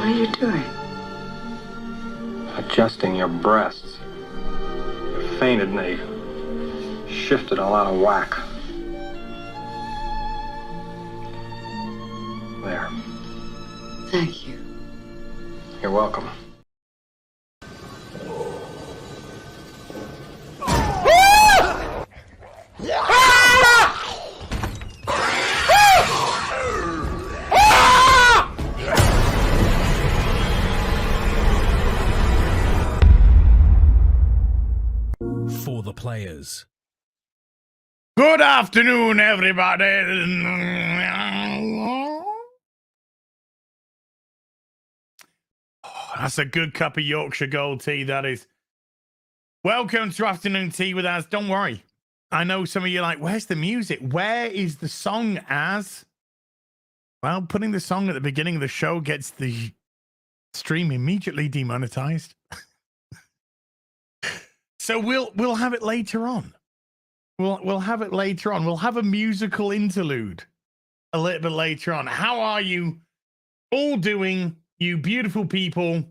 What are you doing? Adjusting your breasts. You fainted and they shifted all out of whack. There. Thank you. You're welcome. For the players. Good afternoon, everybody. Oh, that's a good cup of Yorkshire Gold tea, that is. Welcome to Afternoon Tea with Az. Don't worry. I know some of you are like, where's the music? Where is the song, Az? Well, putting the song at the beginning of the show gets the stream immediately demonetized. So we'll have it later on. We'll have it later on. We'll have a musical interlude a little bit later on. How are you all doing, you beautiful people,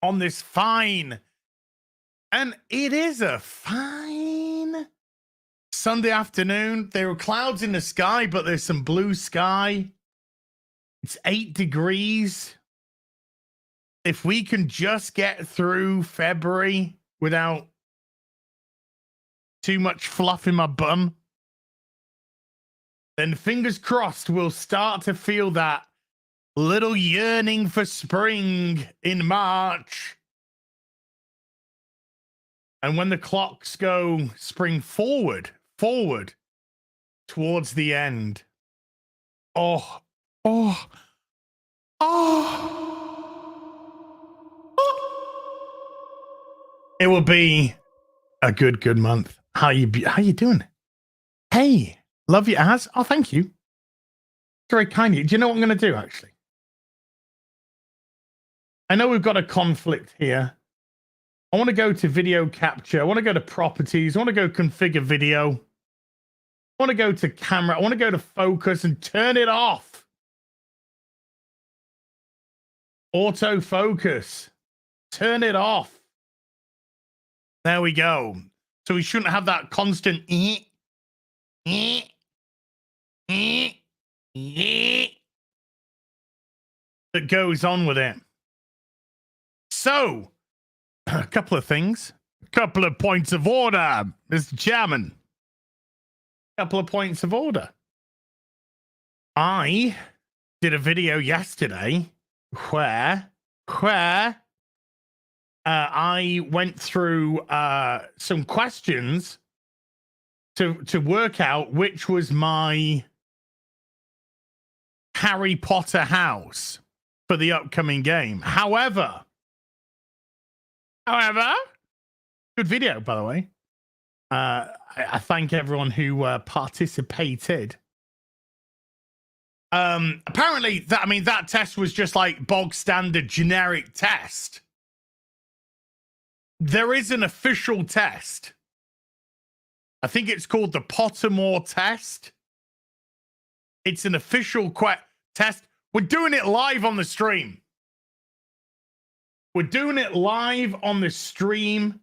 on this fine, and it is a fine Sunday afternoon. There are clouds in the sky, but there's some blue sky. It's 8 degrees. If we can just get through February without too much fluff in my bum, then fingers crossed we'll start to feel that little yearning for spring in March. And when the clocks go spring forward towards the end, oh, it will be a good month. How you doing? Hey, love you, Az. Oh, thank you. Very kind of you. Do you know what I'm going to do, actually? I know we've got a conflict here. I want to go to video capture. I want to go to properties. I want to go configure video. I want to go to camera. I want to go to focus and turn it off. Autofocus. Turn it off. There we go. So we shouldn't have that constant that goes on with it. So, a couple of things. A couple of points of order, Mr. Chairman. A couple of points of order. I did a video yesterday where I went through some questions to work out which was my Harry Potter house for the upcoming game. However, good video, by the way. I thank everyone who participated. Apparently, that test was just like bog standard generic test. There is an official test. I think it's called the Pottermore test. It's an official test. We're doing it live on the stream. We're doing it live on the stream.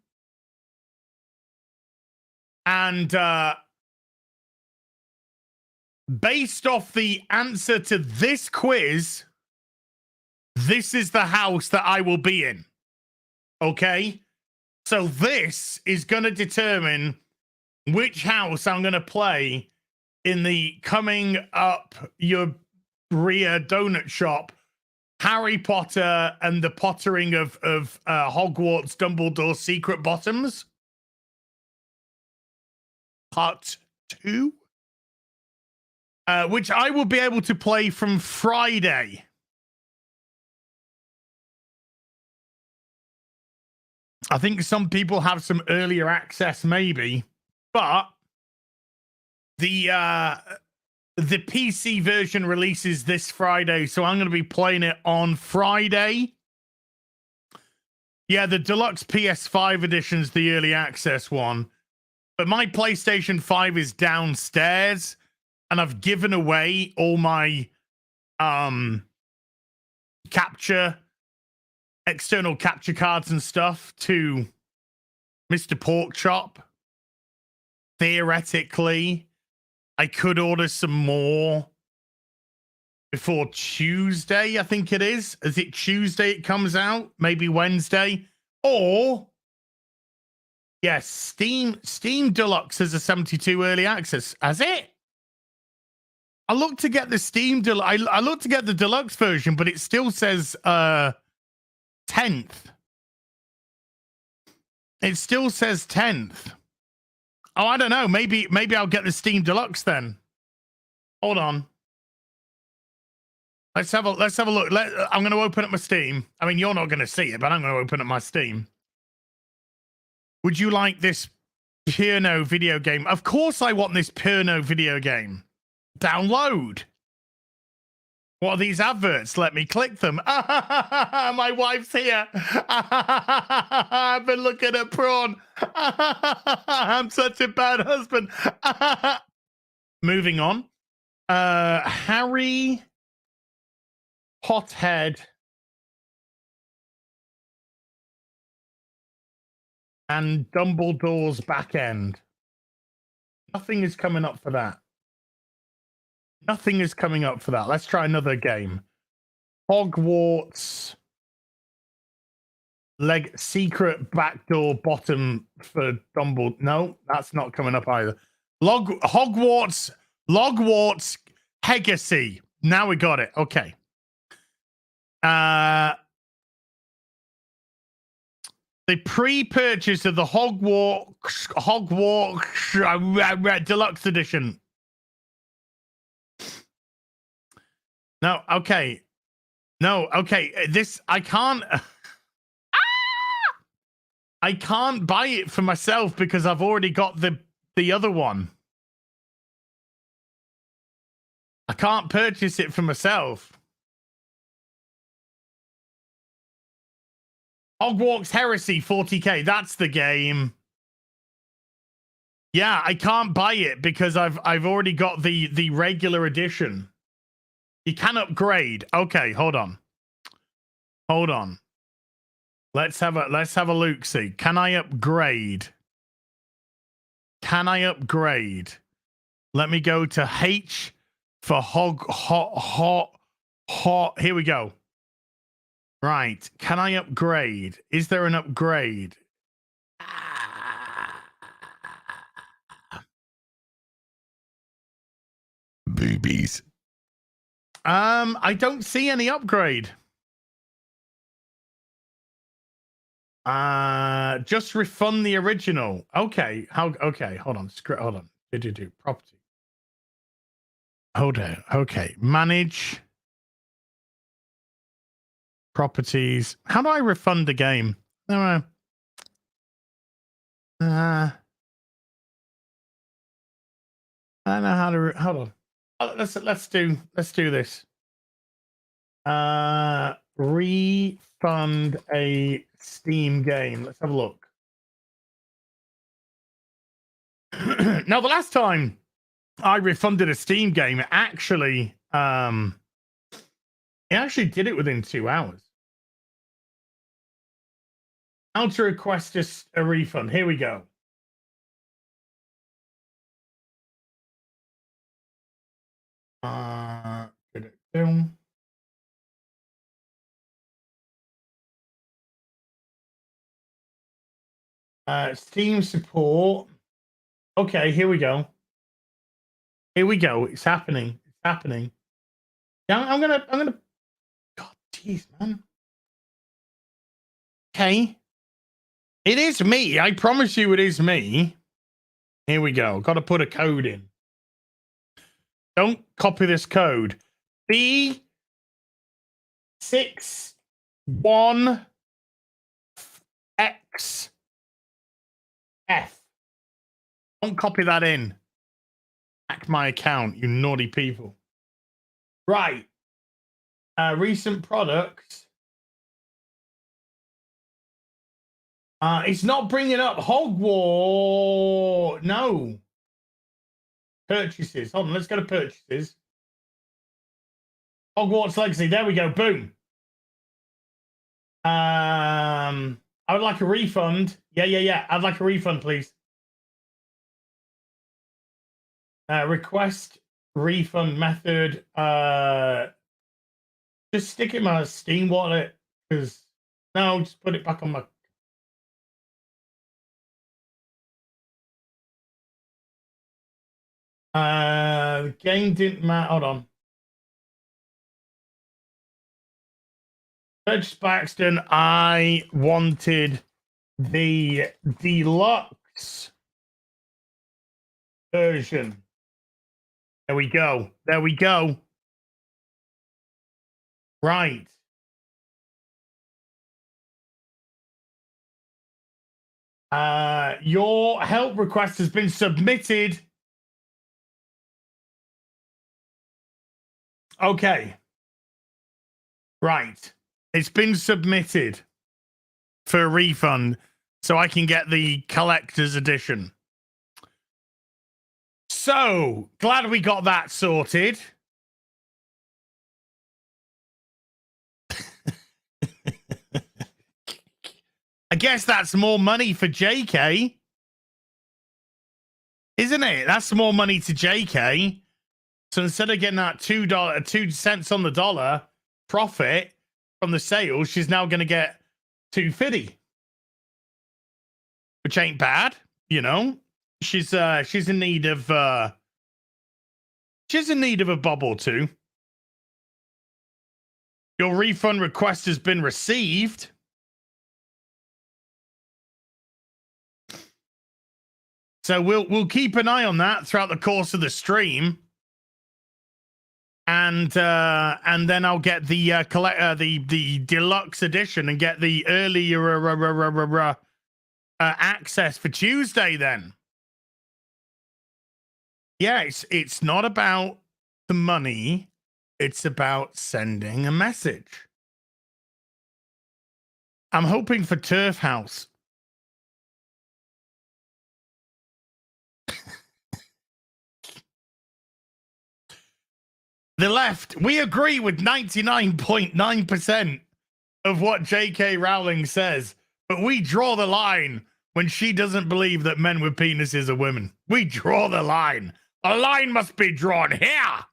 And based off the answer to this quiz, this is the house that I will be in. Okay? So this is going to determine which house I'm going to play in the coming up your rear donut shop, Harry Potter and the Pottering of Hogwarts Dumbledore Secret Bottoms. Part 2. Which I will be able to play from Friday. I think some people have some earlier access, maybe, but the PC version releases this Friday, so I'm going to be playing it on Friday. Yeah, the deluxe PS5 edition's the early access one, but my PlayStation 5 is downstairs, and I've given away all my capture, external capture cards and stuff to Mr. Porkchop. Theoretically, I could order some more before Tuesday, I think it is. Is it Tuesday it comes out? Maybe Wednesday? Or, yes, Steam Deluxe has a 72 early access. Has it? I looked to get the Steam Deluxe. I looked to get the deluxe version, but it still says 10th. It still says 10th. Oh, I don't know. Maybe I'll get the Steam Deluxe then. Hold on. Let's have a look. I'm going to open up my Steam. I mean, you're not going to see it, but I'm going to open up my Steam. Would you like this Purno video game? Of course I want this Purno video game. Download. What are these adverts? Let me click them. My wife's here. I've been looking at prawn. I'm such a bad husband. Moving on. Harry Pothead and Dumbledore's back end. Nothing is coming up for that. Nothing is coming up for that. Let's try another game. Hogwarts secret backdoor bottom for Dumbledore. No, that's not coming up either. Hogwarts Hegacy. Now we got it. Okay. The pre-purchase of the Hogwarts Deluxe Edition. No, okay. No, okay. This, I can't. I can't buy it for myself because I've already got the other one. I can't purchase it for myself. Hogwarts Heresy 40k. That's the game. Yeah, I can't buy it because I've already got the regular edition. You can upgrade. Okay, hold on. Hold on. Let's have a look. See, can I upgrade? Can I upgrade? Let me go to H for Here we go. Right. Can I upgrade? Is there an upgrade? Boobies. I don't see any upgrade. Just refund the original. Okay. Okay, hold on. Hold on. Do property. Hold on. Okay. Manage properties. How do I refund the game? I don't know how to hold on. Let's do this. Refund a Steam game. Let's have a look. Now, the last time I refunded a Steam game, it actually did it within 2 hours. How to request a refund. Here we go. Steam support. Okay, here we go. Here we go. It's happening. It's happening. Yeah, I'm gonna. God, jeez, man. Okay. It is me. I promise you, it is me. Here we go. Got to put a code in. Don't copy this code. B61X. F. Don't copy that in. Hack my account, you naughty people. Right. Recent products. It's not bringing up Hogwarts. No. Purchases. Hold on, let's go to purchases. Hogwarts Legacy. There we go. Boom. I would like a refund. Yeah. I'd like a refund, please. Request refund method. Just stick it in my Steam wallet, because no, just put it back on my. The game didn't matter. Hold on. Judge Baxton, I wanted the deluxe version. There we go. There we go. Right. Your help request has been submitted. Okay. Right. It's been submitted for a refund so I can get the collector's edition. So glad we got that sorted. I guess that's more money for JK, isn't it? That's more money to JK. So instead of getting that $2 on the dollar profit from the sales, she's now going to get $2.50, which ain't bad, you know. She's in need of a bob or two. Your refund request has been received. So we'll keep an eye on that throughout the course of the stream, and then I'll get the the deluxe edition and get the earlier access for Tuesday. Then, yeah, it's not about the money; it's about sending a message. I'm hoping for Turf House. The left, we agree with 99.9% of what J.K. Rowling says, but we draw the line when she doesn't believe that men with penises are women. We draw the line. A line must be drawn here.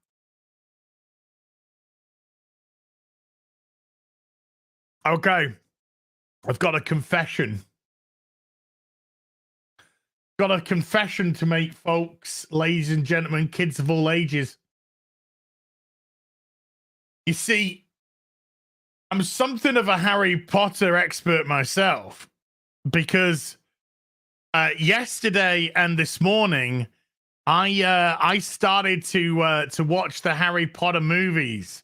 Okay. I've got a confession. Got a confession to make, folks, ladies and gentlemen, kids of all ages. You see, I'm something of a Harry Potter expert myself, because yesterday and this morning, I started to watch the Harry Potter movies.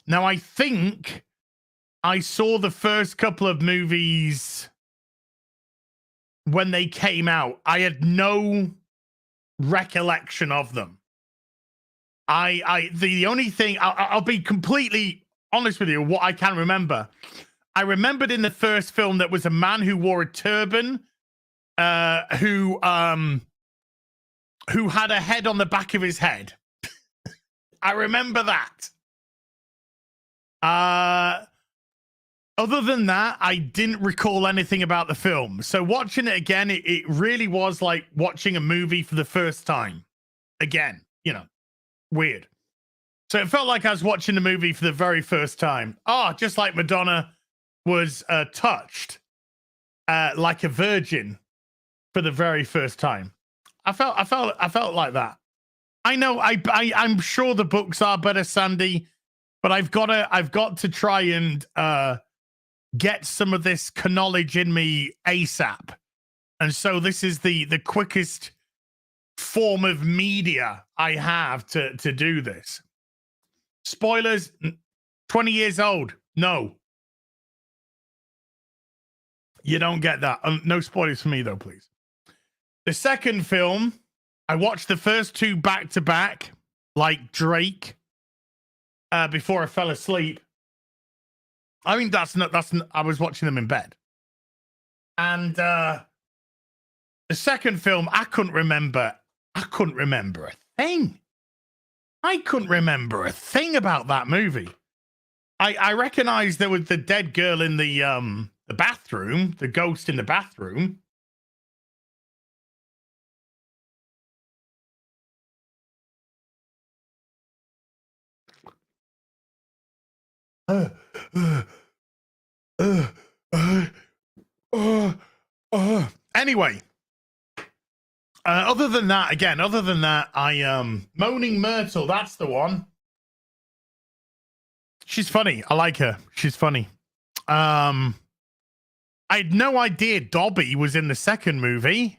Now, I think I saw the first couple of movies when they came out. I had no recollection of them. The only thing, I'll be completely honest with you, what I can remember. I remembered in the first film that was a man who wore a turban, who had a head on the back of his head. I remember that. Other than that, I didn't recall anything about the film. So watching it again, it really was like watching a movie for the first time. Again, you know. Weird. So it felt like I was watching the movie for the very first time. Oh, just like Madonna was touched like a virgin for the very first time. I felt like that. I know. I'm sure the books are better, Sandy, but I've got to try and get some of this knowledge in me ASAP. And so this is the quickest form of media I have to do this. Spoilers, 20 years old. No. You don't get that. No spoilers for me, though, please. The second film, I watched the first two back to back, like Drake, before I fell asleep. I mean, that's not, I was watching them in bed. And the second film, I couldn't remember a thing. I couldn't remember a thing about that movie. I recognized there was the dead girl in the bathroom, the ghost in the bathroom. Uh, uh, uh, uh, anyway, other than that, I Moaning Myrtle, that's the one. She's funny. I like her. She's funny. I had no idea Dobby was in the second movie.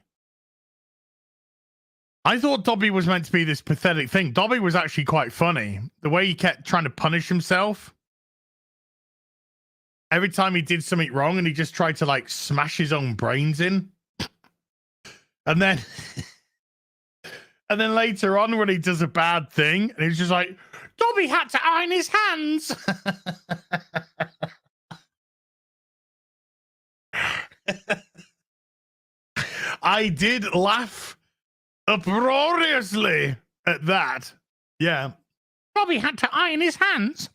I thought Dobby was meant to be this pathetic thing. Dobby was actually quite funny. The way he kept trying to punish himself. Every time he did something wrong and he just tried to like smash his own brains in. And then and then later on when he does a bad thing and he's just like, Dobby had to iron his hands. I did laugh uproariously at that. Yeah. Dobby had to iron his hands.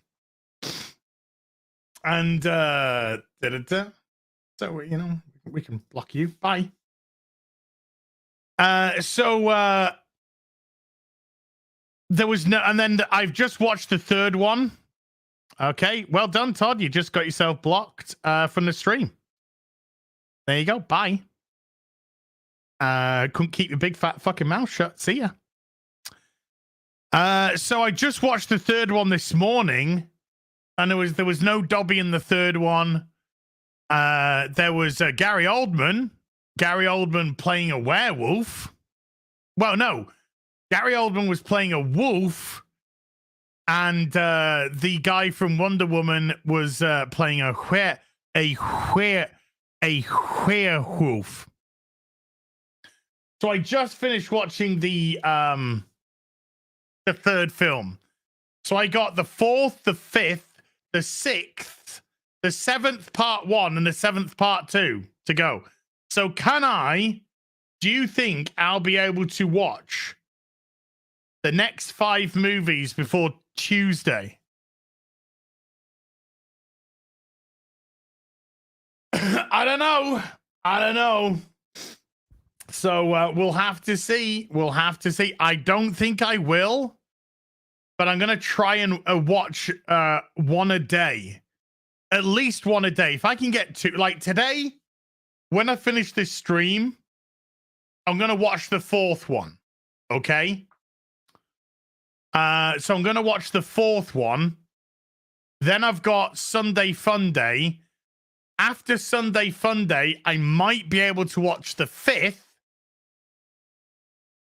And so you know, we can block you. Bye. There was no, and then I've just watched the third one. Okay, well done, Todd. You just got yourself blocked from the stream. There you go. Bye. Couldn't keep your big fat fucking mouth shut. See ya. So I just watched the third one this morning, and there was no Dobby in the third one. There was Gary Oldman playing a werewolf. Well, no, Gary Oldman was playing a wolf, and the guy from Wonder Woman was playing a werewolf. So I just finished watching the third film. So I got the fourth, the fifth, the sixth, the seventh part 1, and the seventh part 2 to go. So do you think I'll be able to watch the next 5 movies before Tuesday? I don't know. So we'll have to see. I don't think I will, but I'm going to try and watch one a day. At least one a day. If I can get 2, like today, when I finish this stream, I'm going to watch the 4th one. Okay? So I'm going to watch the 4th one. Then I've got Sunday Fun Day. After Sunday Fun Day, I might be able to watch the 5th.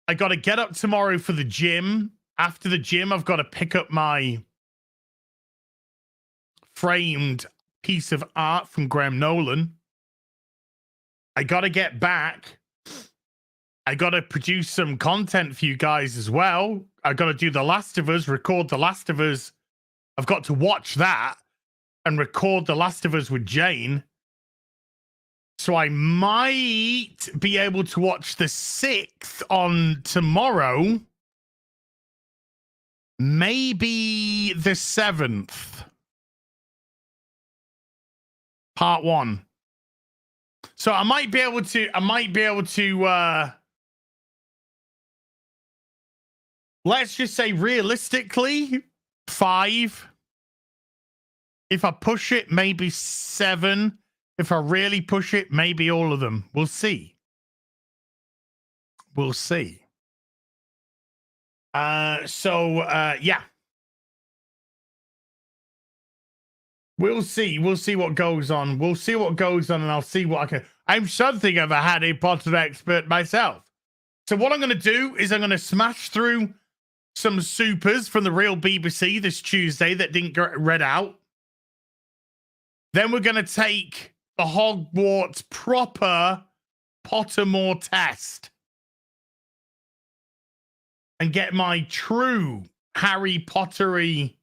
I got to get up tomorrow for the gym. After the gym, I've got to pick up my framed piece of art from Graham Nolan. I got to get back. I got to produce some content for you guys as well. I got to do The Last of Us, record The Last of Us. I've got to watch that and record The Last of Us with Jane. So I might be able to watch the 6th on tomorrow. Maybe the 7th. Part 1. So I might be able to let's just say realistically 5. If I push it, maybe 7. If I really push it, maybe all of them. We'll see. Yeah. We'll see what goes on. And I'll see what I can. I'm something of a Harry Potter expert myself. So what I'm going to do is I'm going to smash through some supers from the real BBC this Tuesday that didn't get read out. Then we're going to take the Hogwarts proper Pottermore test and get my true Harry Pottery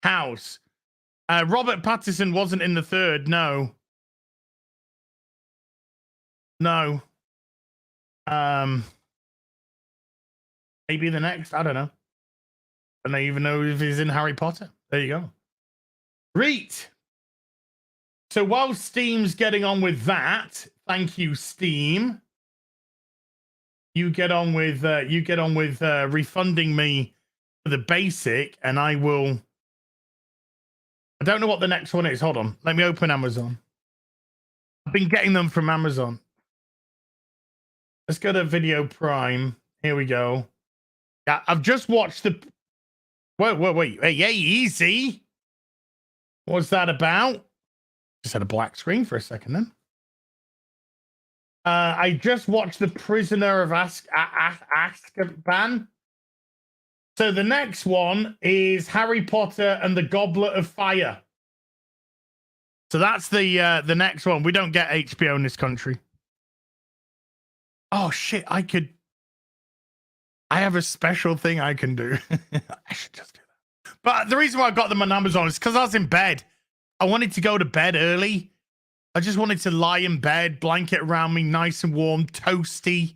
house. Robert Pattinson wasn't in the third. No. Maybe the next. I don't know. I don't even know if he's in Harry Potter. There you go. Reet. So while Steam's getting on with that, thank you, Steam. You get on with refunding me for the basic, and I will. I don't know what the next one is. Hold on. Let me open Amazon. I've been getting them from Amazon. Let's go to Video Prime. Here we go. Yeah, I've just watched the. Wait. Hey, easy. What's that about? Just had a black screen for a second then. I just watched The Prisoner of Azkaban. So the next one is Harry Potter and the Goblet of Fire. So that's the next one. We don't get HBO in this country. Oh shit! I have a special thing I can do. I should just do that. But the reason why I got them on Amazon is because I was in bed. I wanted to go to bed early. I just wanted to lie in bed, blanket around me, nice and warm, toasty.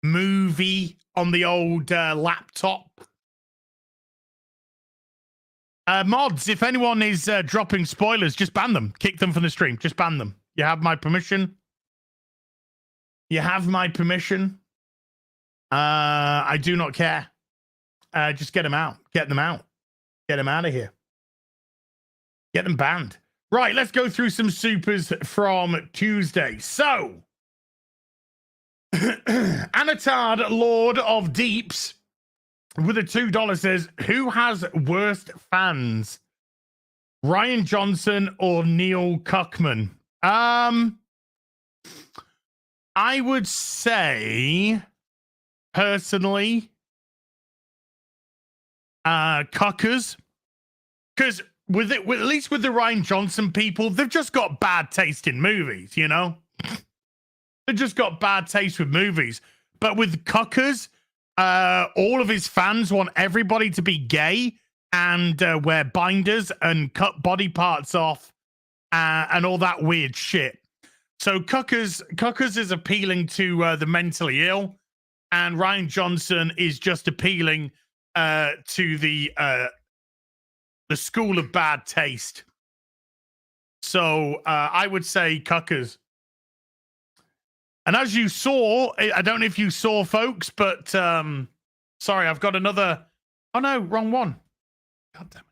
Movie on the old laptop. Mods, if anyone is dropping spoilers, just ban them. Kick them from the stream. Just ban them. You have my permission. You have my permission. I do not care. Just get them out. Get them out. Get them out of here. Get them banned. Right, let's go through some supers from Tuesday. So, Anatard, Lord of Deeps, with a $2 says, who has worst fans? Ryan Johnson or Neil Cuckman? I would say, personally, Cuckers. Because with at least with the Ryan Johnson people, they've just got bad taste in movies, you know? They've just got bad taste with movies. But with Cuckers, all of his fans want everybody to be gay and wear binders and cut body parts off and all that weird shit. So Cuckers is appealing to the mentally ill, and Ryan Johnson is just appealing to the school of bad taste. So I would say Cuckers. And as you saw, I don't know if you saw, folks, but sorry, I've got another. Oh no, wrong one. God damn it.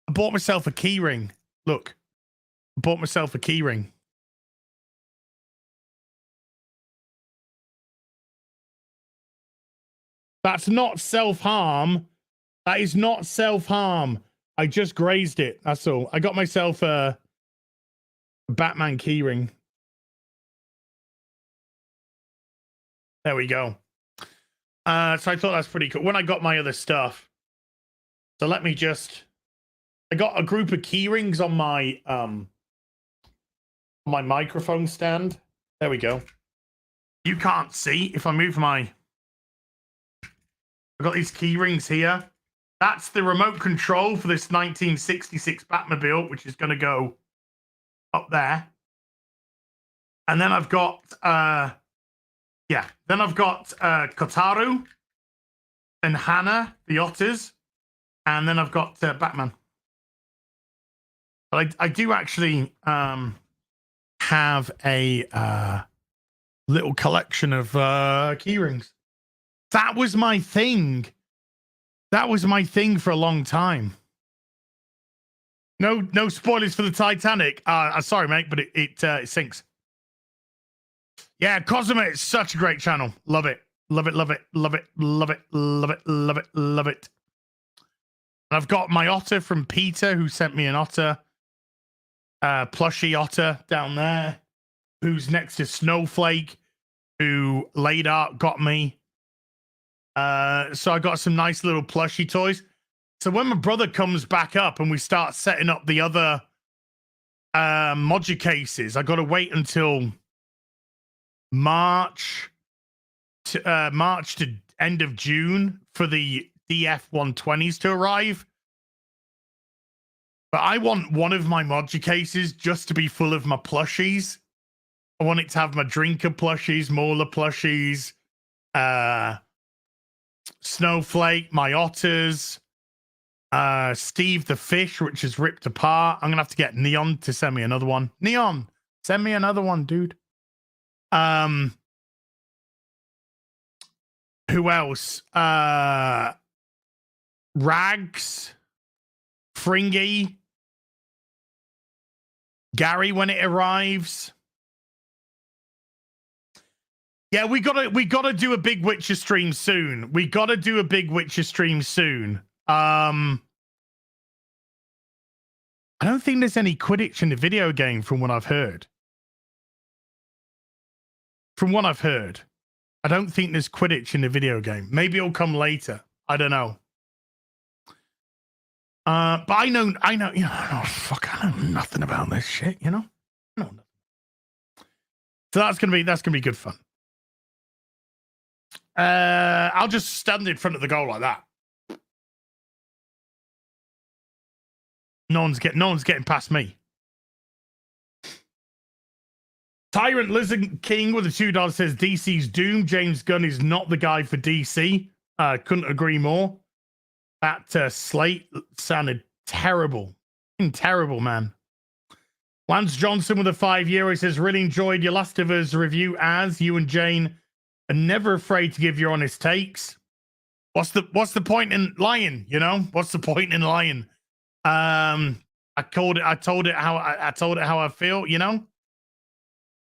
I bought myself a key ring. Look, I bought myself a key ring. That's not self-harm. That is not self-harm. I just grazed it. That's all. I got myself a Batman key ring. There we go. So I thought that's pretty cool. When I got my other stuff. So let me just... I got a group of key rings on my microphone stand. There we go. You can't see if I move my... I've got these key rings here. That's the remote control for this 1966 Batmobile, which is going to go up there. And then I've got... then I've got Kotaru and Hannah, the otters, and then I've got Batman. But I do actually have a little collection of key rings. That was my thing. That was my thing for a long time. No spoilers for the Titanic. Sorry, mate, but it sinks. Yeah, Cosmo is such a great channel. Love it. Love it, love it, love it, love it, love it, love it, love it. And I've got my otter from Peter, who sent me an otter. Plushy otter down there, who's next to Snowflake, who later got me. So I got some nice little plushy toys. So when my brother comes back up and we start setting up the other module cases, I got to wait until March to end of June for the DF-120s to arrive. But I want one of my module cases just to be full of my plushies. I want it to have my Drinker plushies, Mauler plushies, Snowflake, my otters, Steve the Fish, which is ripped apart. I'm gonna have to get Neon to send me another one. Neon, send me another one, dude. Who else? Rags, Fringy, Gary when it arrives. Yeah, we gotta do a big Witcher stream soon. We gotta do a big Witcher stream soon. I don't think there's any Quidditch in the video game from what I've heard. From what I've heard, I don't think there's Quidditch in the video game. Maybe it'll come later. I don't know. But I know, you know, oh, fuck, I know nothing about this shit, you know? No. So that's gonna be good fun. I'll just stand in front of the goal like that. No one's getting past me. Tyrant Lizard King with a $2 says DC's Doom. James Gunn is not the guy for DC. Couldn't agree more. That slate sounded terrible. Terrible, man. Lance Johnson with a €5 says, really enjoyed your Last of Us review as you and Jane are never afraid to give your honest takes. What's the point in lying, you know? What's the point in lying? I told it how I feel, you know?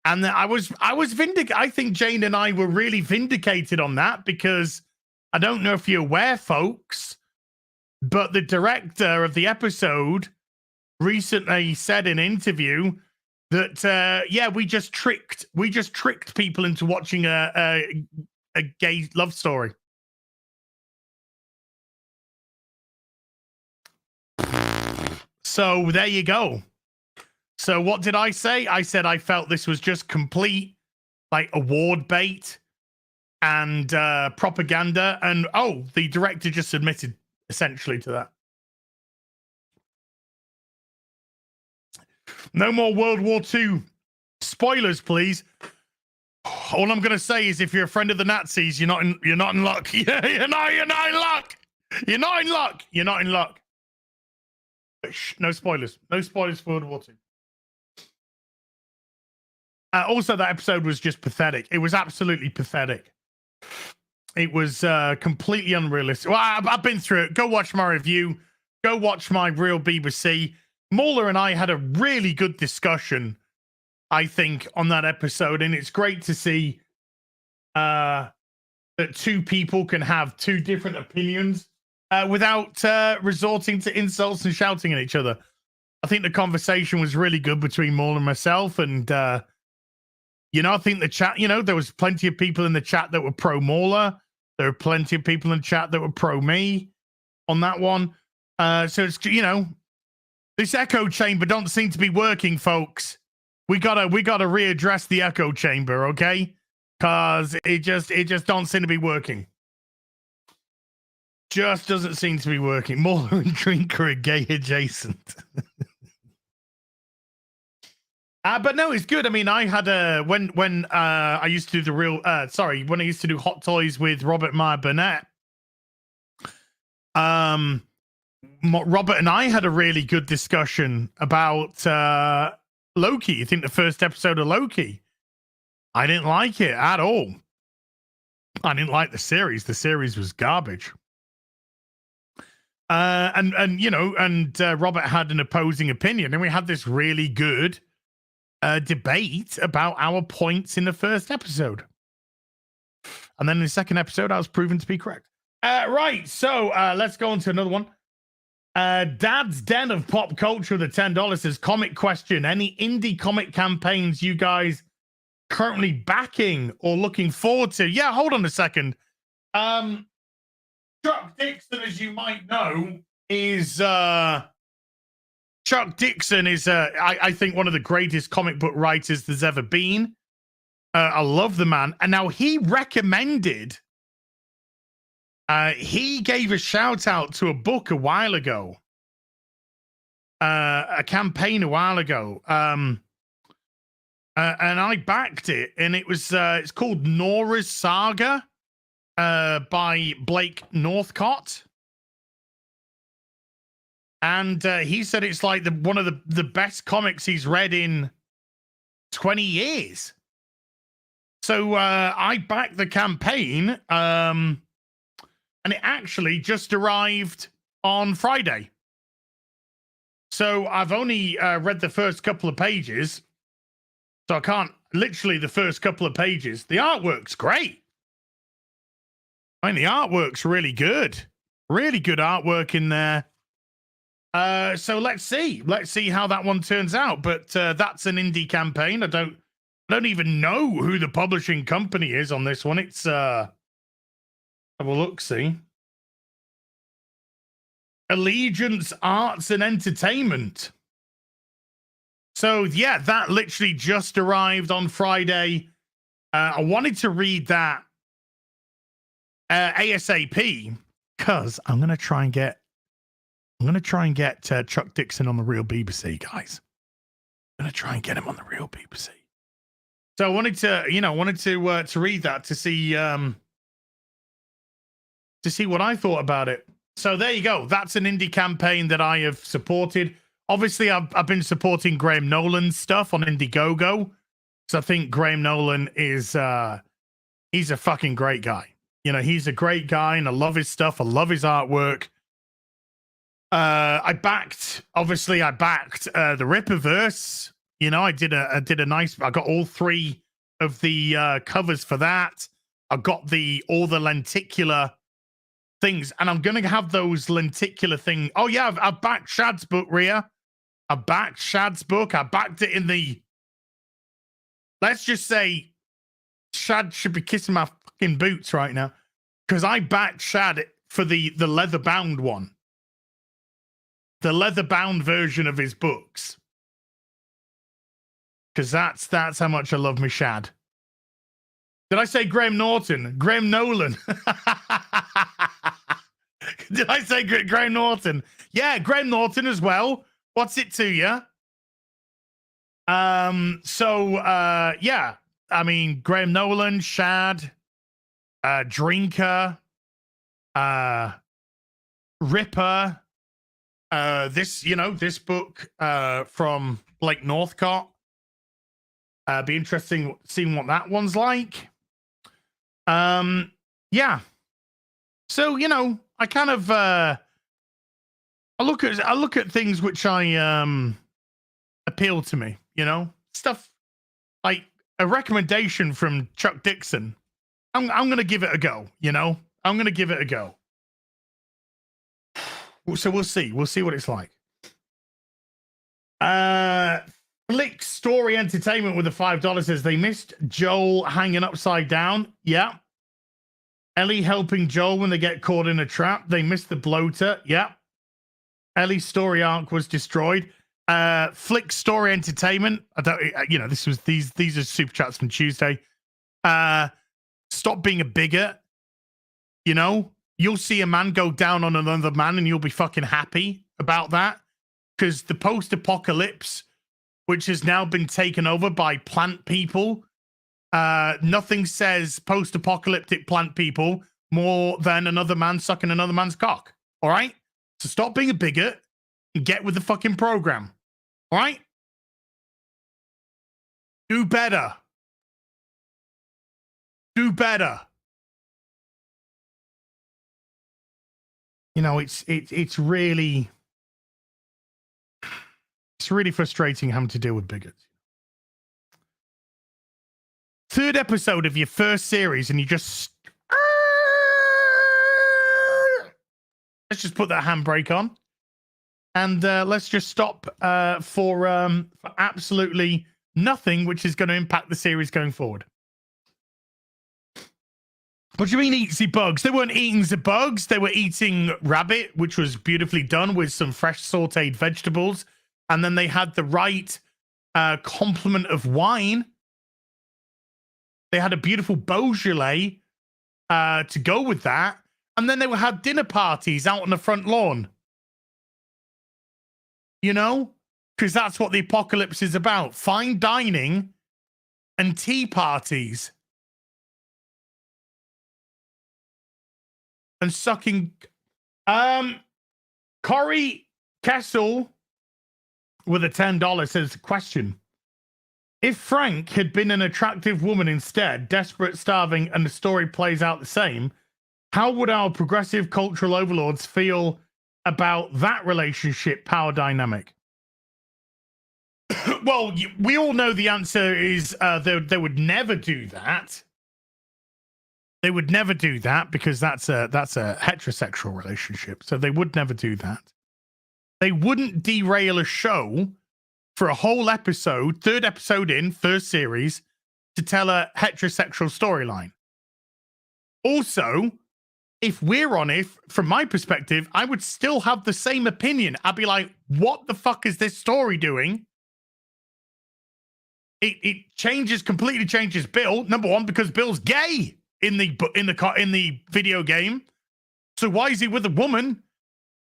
And I was vindicated. I think Jane and I were really vindicated on that because I don't know if you're aware, folks, but the director of the episode recently said in an interview that we just tricked people into watching a gay love story. So there you go. So what did I say? I said I felt this was just complete like award bait and propaganda. And the director just admitted essentially to that. No more World War II spoilers, please. All I'm gonna say is if you're a friend of the Nazis, you're not in luck. Yeah, you're not in luck. You're not in luck. You're not in luck. Shh, no spoilers. No spoilers for World War II. Also, that episode was just pathetic. It was absolutely pathetic. It was completely unrealistic. Well, I've been through it. Go watch my review. Go watch my real BBC. Mauler and I had a really good discussion, I think, on that episode. And it's great to see that two people can have two different opinions without resorting to insults and shouting at each other. I think the conversation was really good between Mauler and myself. And, I think the chat, there was plenty of people in the chat that were pro Mauler. There were plenty of people in the chat that were pro me on that one. So it's, this echo chamber don't seem to be working, folks. We gotta readdress the echo chamber, okay? Cause it just don't seem to be working. Just doesn't seem to be working. Mauler and Drinker are gay adjacent. But no, it's good. I mean, I had when I used to do when I used to do Hot Toys with Robert Meyer Burnett. Robert and I had a really good discussion about Loki. I think the first episode of Loki. I didn't like it at all. I didn't like the series. The series was garbage. And Robert had an opposing opinion, and we had this really good debate about our points in the first episode. And then in the second episode, I was proven to be correct. Right, so let's go on to another one. Dad's Den of Pop Culture with a $10 says, comic question. Any indie comic campaigns you guys currently backing or looking forward to? Yeah, hold on a second. Chuck Dixon, as you might know, is I think one of the greatest comic book writers there's ever been. I love the man. And now he recommended, he gave a shout out to a book a while ago, a campaign a while ago. And I backed it, and it was, it's called Nora's Saga by Blake Northcott. And he said it's like one of the best comics he's read in 20 years. So I backed the campaign, and it actually just arrived on Friday. So I've only read the first couple of pages. So I can't, literally the first couple of pages. The artwork's great. I mean, the artwork's really good. Really good artwork in there. So let's see how that one turns out. But that's an indie campaign. I don't even know who the publishing company is on this one. It's have a look, see. Allegiance Arts and Entertainment. So yeah, that literally just arrived on Friday. I wanted to read that ASAP because I'm gonna try and get Chuck Dixon on the real BBC, guys. I'm gonna try and get him on the real BBC. So I wanted to read that to see what I thought about it. So there you go. That's an indie campaign that I have supported. Obviously, I've been supporting Graham Nolan's stuff on Indiegogo. So I think Graham Nolan is he's a fucking great guy. You know, he's a great guy, and I love his stuff. I love his artwork. I backed the Rippaverse. You know, I did a nice. I got all 3 of the covers for that. I got all the lenticular things, and I'm gonna have those lenticular things. Oh yeah, I've backed Shad's book, Rhea. I backed Shad's book. I backed it in the. Let's just say, Shad should be kissing my fucking boots right now, because I backed Shad for the leather bound one, the leather bound version of his books, because that's how much I love me Shad. Did I say Graham Norton? Graham Nolan. Did I say Graham Norton? Yeah, Graham Norton as well. What's it to you? Yeah. I mean, Graham Nolan, Shad, Drinker, Ripper, this book from Blake Northcott. Be interesting seeing what that one's like. Yeah. So, you know, I kind of I look at things which appeal to me, you know, stuff like a recommendation from Chuck Dixon. I'm gonna give it a go, you know. I'm gonna give it a go. So we'll see what it's like. Flick Story Entertainment with the $5 says they missed Joel hanging upside down. Yeah. Ellie helping Joel when they get caught in a trap. They missed the bloater. Yeah. Ellie's story arc was destroyed. Flick Story Entertainment. I don't, these are super chats from Tuesday. Stop being a bigot. You know, you'll see a man go down on another man and you'll be fucking happy about that, because the post-apocalypse, which has now been taken over by plant people, nothing says post-apocalyptic plant people more than another man sucking another man's cock. All right? So stop being a bigot and get with the fucking program. All right? Do better. Do better. You know, it's really frustrating having to deal with bigots. 3rd episode of your first series, and you just let's just put that handbrake on, and let's just stop for absolutely nothing, which is going to impact the series going forward. What do you mean eatsy bugs? They weren't eating the bugs. They were eating rabbit, which was beautifully done with some fresh sauteed vegetables. And then they had the right complement of wine. They had a beautiful Beaujolais to go with that. And then they would have dinner parties out on the front lawn. You know? Because that's what the apocalypse is about. Fine dining and tea parties. And sucking. Corey Kessel with a $10 says, question. If Frank had been an attractive woman instead, desperate, starving, and the story plays out the same, how would our progressive cultural overlords feel about that relationship power dynamic? Well, we all know the answer is they would never do that. They would never do that because that's a heterosexual relationship. So they would never do that. They wouldn't derail a show for a whole episode, third episode in, first series, to tell a heterosexual storyline. Also, if we're on it, from my perspective, I would still have the same opinion. I'd be like, what the fuck is this story doing? It completely changes Bill. Number one, because Bill's gay in the video game. So why is he with a woman?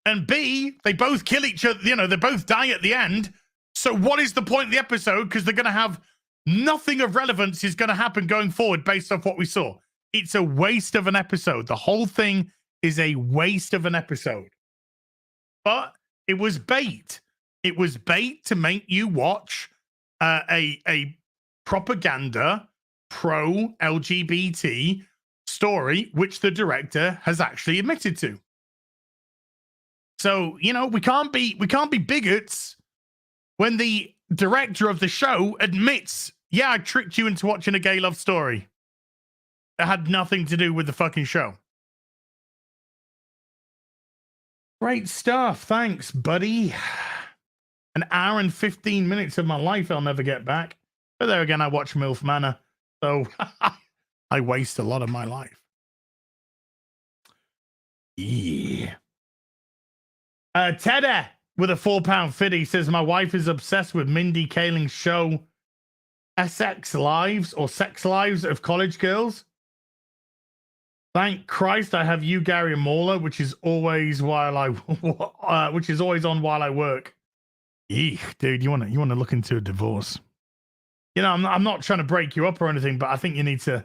And B, they both kill each other. You know, they both die at the end. So what is the point of the episode? Because they're going to have nothing of relevance is going to happen going forward based off what we saw. It's a waste of an episode. The whole thing is a waste of an episode. But it was bait. It was bait to make you watch a propaganda pro-LGBT story, which the director has actually admitted to. So, you know, we can't be bigots when the director of the show admits, yeah, I tricked you into watching a gay love story. It had nothing to do with the fucking show. Great stuff. Thanks, buddy. An hour and 15 minutes of my life I'll never get back. But there again, I watch MILF Manor. So I waste a lot of my life. Yeah. Teddy with a £4.50 says, my wife is obsessed with Mindy Kaling's show SX Lives or Sex Lives of College Girls. Thank Christ I have you, Gary and Mauler, which is always on while I work. Eek, dude, you want to look into a divorce? You know, I'm not trying to break you up or anything, but I think you need to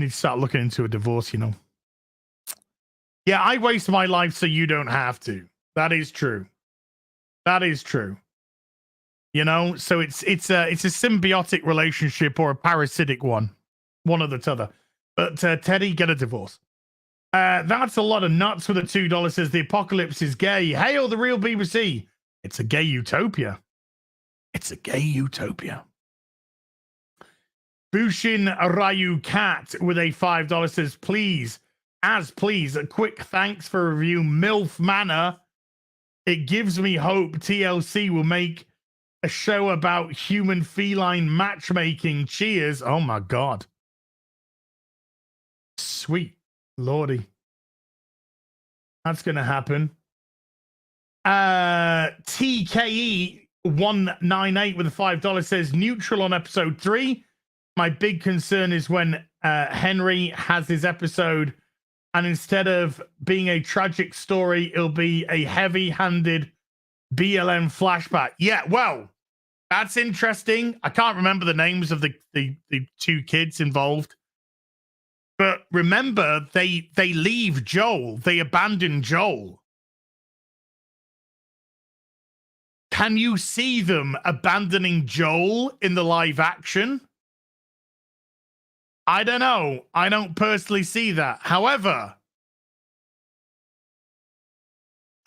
start looking into a divorce. You know. Yeah, I waste my life so you don't have to. That is true. That is true. You know, so it's a symbiotic relationship or a parasitic one or the other. But Teddy, get a divorce. That's a lot of nuts with a $2. Says the apocalypse is gay. Hail the real BBC. It's a gay utopia. It's a gay utopia. Bushin Ryu Cat with a $5 says, please, a quick thanks for a review. MILF Manor. It gives me hope TLC will make a show about human feline matchmaking. Cheers. Oh my God. Sweet Lordy. That's going to happen. TKE 198 with a $5 says, neutral on episode 3. My big concern is when Henry has his episode and instead of being a tragic story, it'll be a heavy-handed BLM flashback. Yeah, well, that's interesting. I can't remember the names of the two kids involved. But remember, they leave Joel. They abandon Joel. Can you see them abandoning Joel in the live action? I don't know. I don't personally see that. However,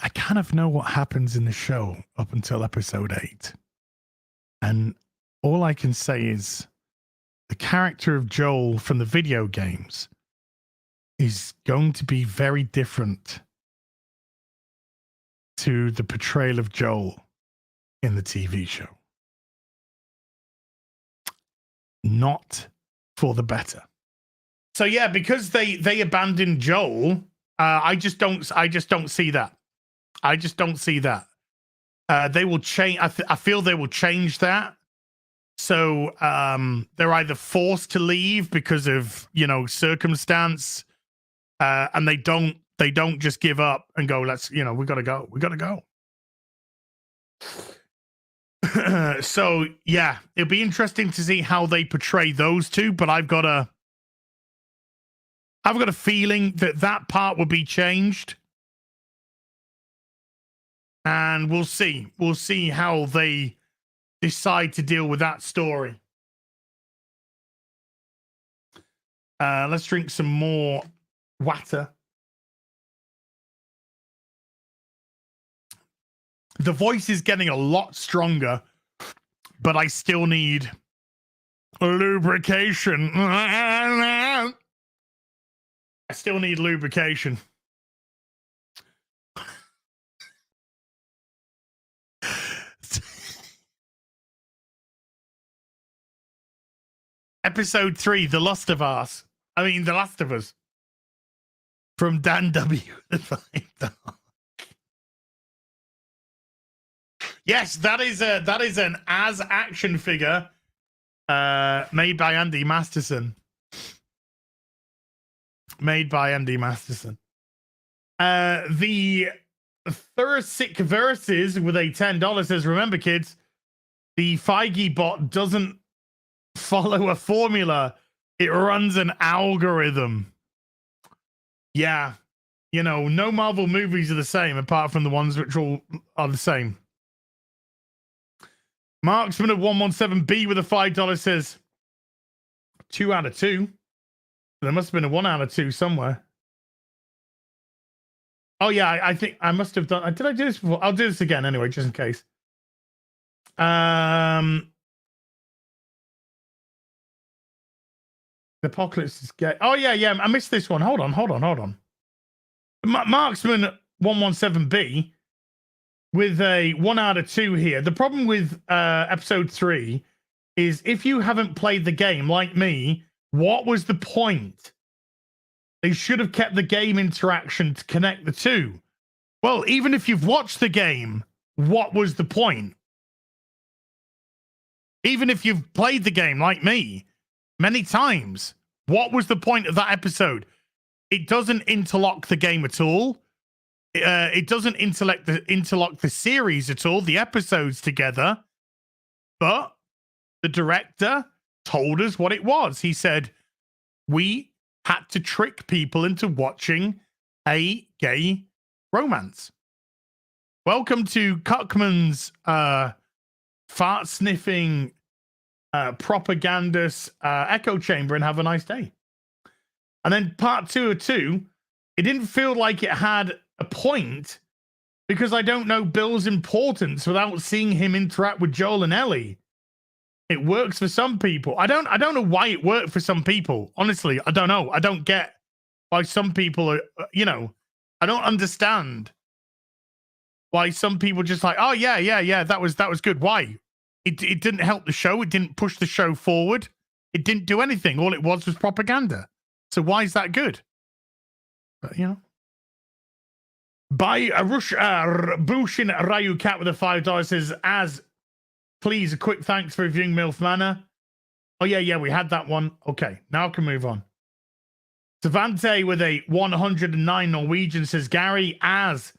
I kind of know what happens in the show up until episode 8. And all I can say is the character of Joel from the video games is going to be very different to the portrayal of Joel in the TV show. Not for the better. So yeah, because they abandoned Joel, I just don't see that. I just don't see that. They will change. I feel they will change that. So they're either forced to leave because of, you know, circumstance, and they don't just give up and go, let's, you know, we gotta go. So yeah, it'll be interesting to see how they portray those two, but I've got a feeling that part will be changed. And we'll see. We'll see how they decide to deal with that story. Let's drink some more water. The voice is getting a lot stronger, but I still need lubrication. I still need lubrication. Episode 3, The Last of Us. The Last of Us. From Dan W. Yes, that is an As action figure made by Andy Masterson. The Thursic Verses with a $10 says, remember, kids, the Feige bot doesn't follow a formula. It runs an algorithm. Yeah. No Marvel movies are the same apart from the ones which all are the same. Marksman of 117B with a $5 says 2 out of 2. There must have been a 1 out of 2 somewhere. Oh, yeah, I think I must have done. Did I do this before? I'll do this again anyway, just in case. The Apocalypse is gay. Oh, yeah. I missed this one. Hold on. Marksman 117B with a 1 out of 2 here. The problem with episode 3 is if you haven't played the game like me, what was the point? They should have kept the game interaction to connect the two. Well, even if you've watched the game, what was the point? Even if you've played the game like me many times, what was the point of that episode? It doesn't interlock the game at all. It doesn't interlock the series at all, the episodes together. But the director told us what it was. He said, we had to trick people into watching a gay romance. Welcome to Cuckman's fart-sniffing propagandist echo chamber, and have a nice day. And then part 2 of 2, it didn't feel like it had a point because I don't know Bill's importance without seeing him interact with Joel and Ellie. It works for some people. I don't know why it worked for some people. Honestly, I don't know. I don't get why some people are, I don't understand why some people just like, oh yeah, that was good. Why? It didn't help the show. It didn't push the show forward. It didn't do anything. All it was propaganda. So why is that good? But, By a rush, Bushin Ryu Cat with a $5 says, as please, a quick thanks for reviewing MILF Manor. Oh, yeah, we had that one. Okay, now I can move on. Savante with a 109 Norwegian says, Gary, as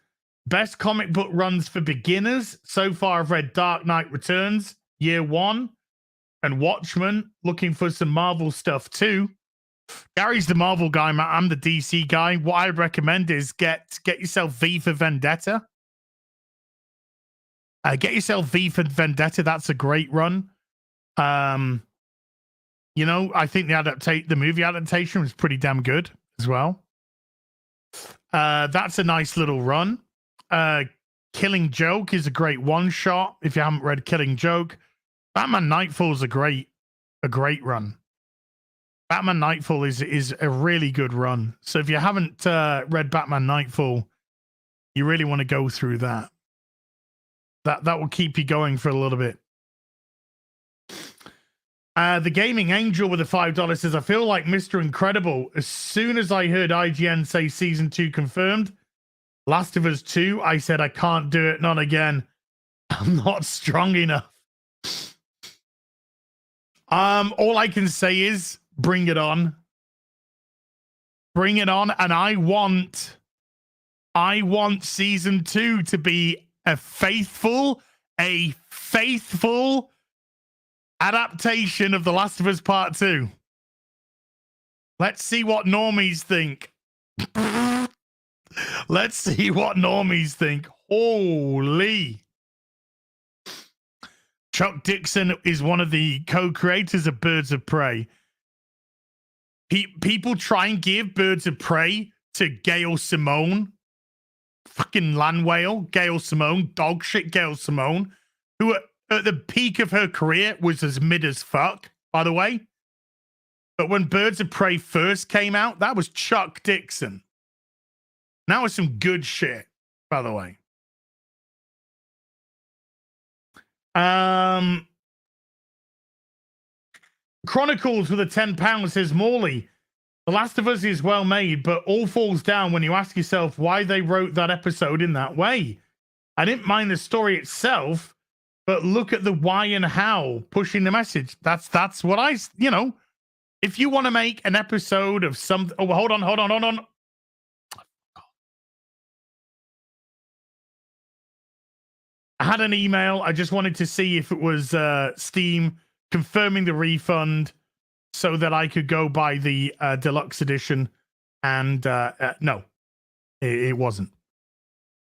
best comic book runs for beginners. So far, I've read Dark Knight Returns, Year 1, and Watchmen. Looking for some Marvel stuff too. Gary's the Marvel guy, man. I'm the DC guy. What I recommend is get yourself V for Vendetta. Get yourself V for Vendetta. That's a great run. I think the movie adaptation was pretty damn good as well. That's a nice little run. Killing Joke is a great one shot. If you haven't read Killing Joke, Batman Nightfall is a great run. Batman Nightfall is a really good run. So if you haven't read Batman Nightfall, you really want to go through that. That will keep you going for a little bit. The Gaming Angel with a $5 says, I feel like Mr. Incredible. As soon as I heard IGN say season 2 confirmed, Last of Us 2, I said, I can't do it, not again. I'm not strong enough. All I can say is bring it on. Bring it on. And I want season 2 to be a faithful adaptation of The Last of Us Part 2. Let's see what normies think. Let's see what normies think. Holy. Chuck Dixon is one of the co-creators of Birds of Prey. People try and give Birds of Prey to Gail Simone. Fucking land whale, Gail Simone. Dog shit Gail Simone. Who at the peak of her career was as mid as fuck, by the way. But when Birds of Prey first came out, that was Chuck Dixon. That was some good shit, by the way. Chronicles with a £10 says, Morley, The Last of Us is well made, but all falls down when you ask yourself why they wrote that episode in that way. I didn't mind the story itself, but look at the why and how pushing the message. That's what I, if you want to make an episode of something. Oh, hold on. I had an email. I just wanted to see if it was Steam confirming the refund so that I could go buy the deluxe edition. And no, it wasn't.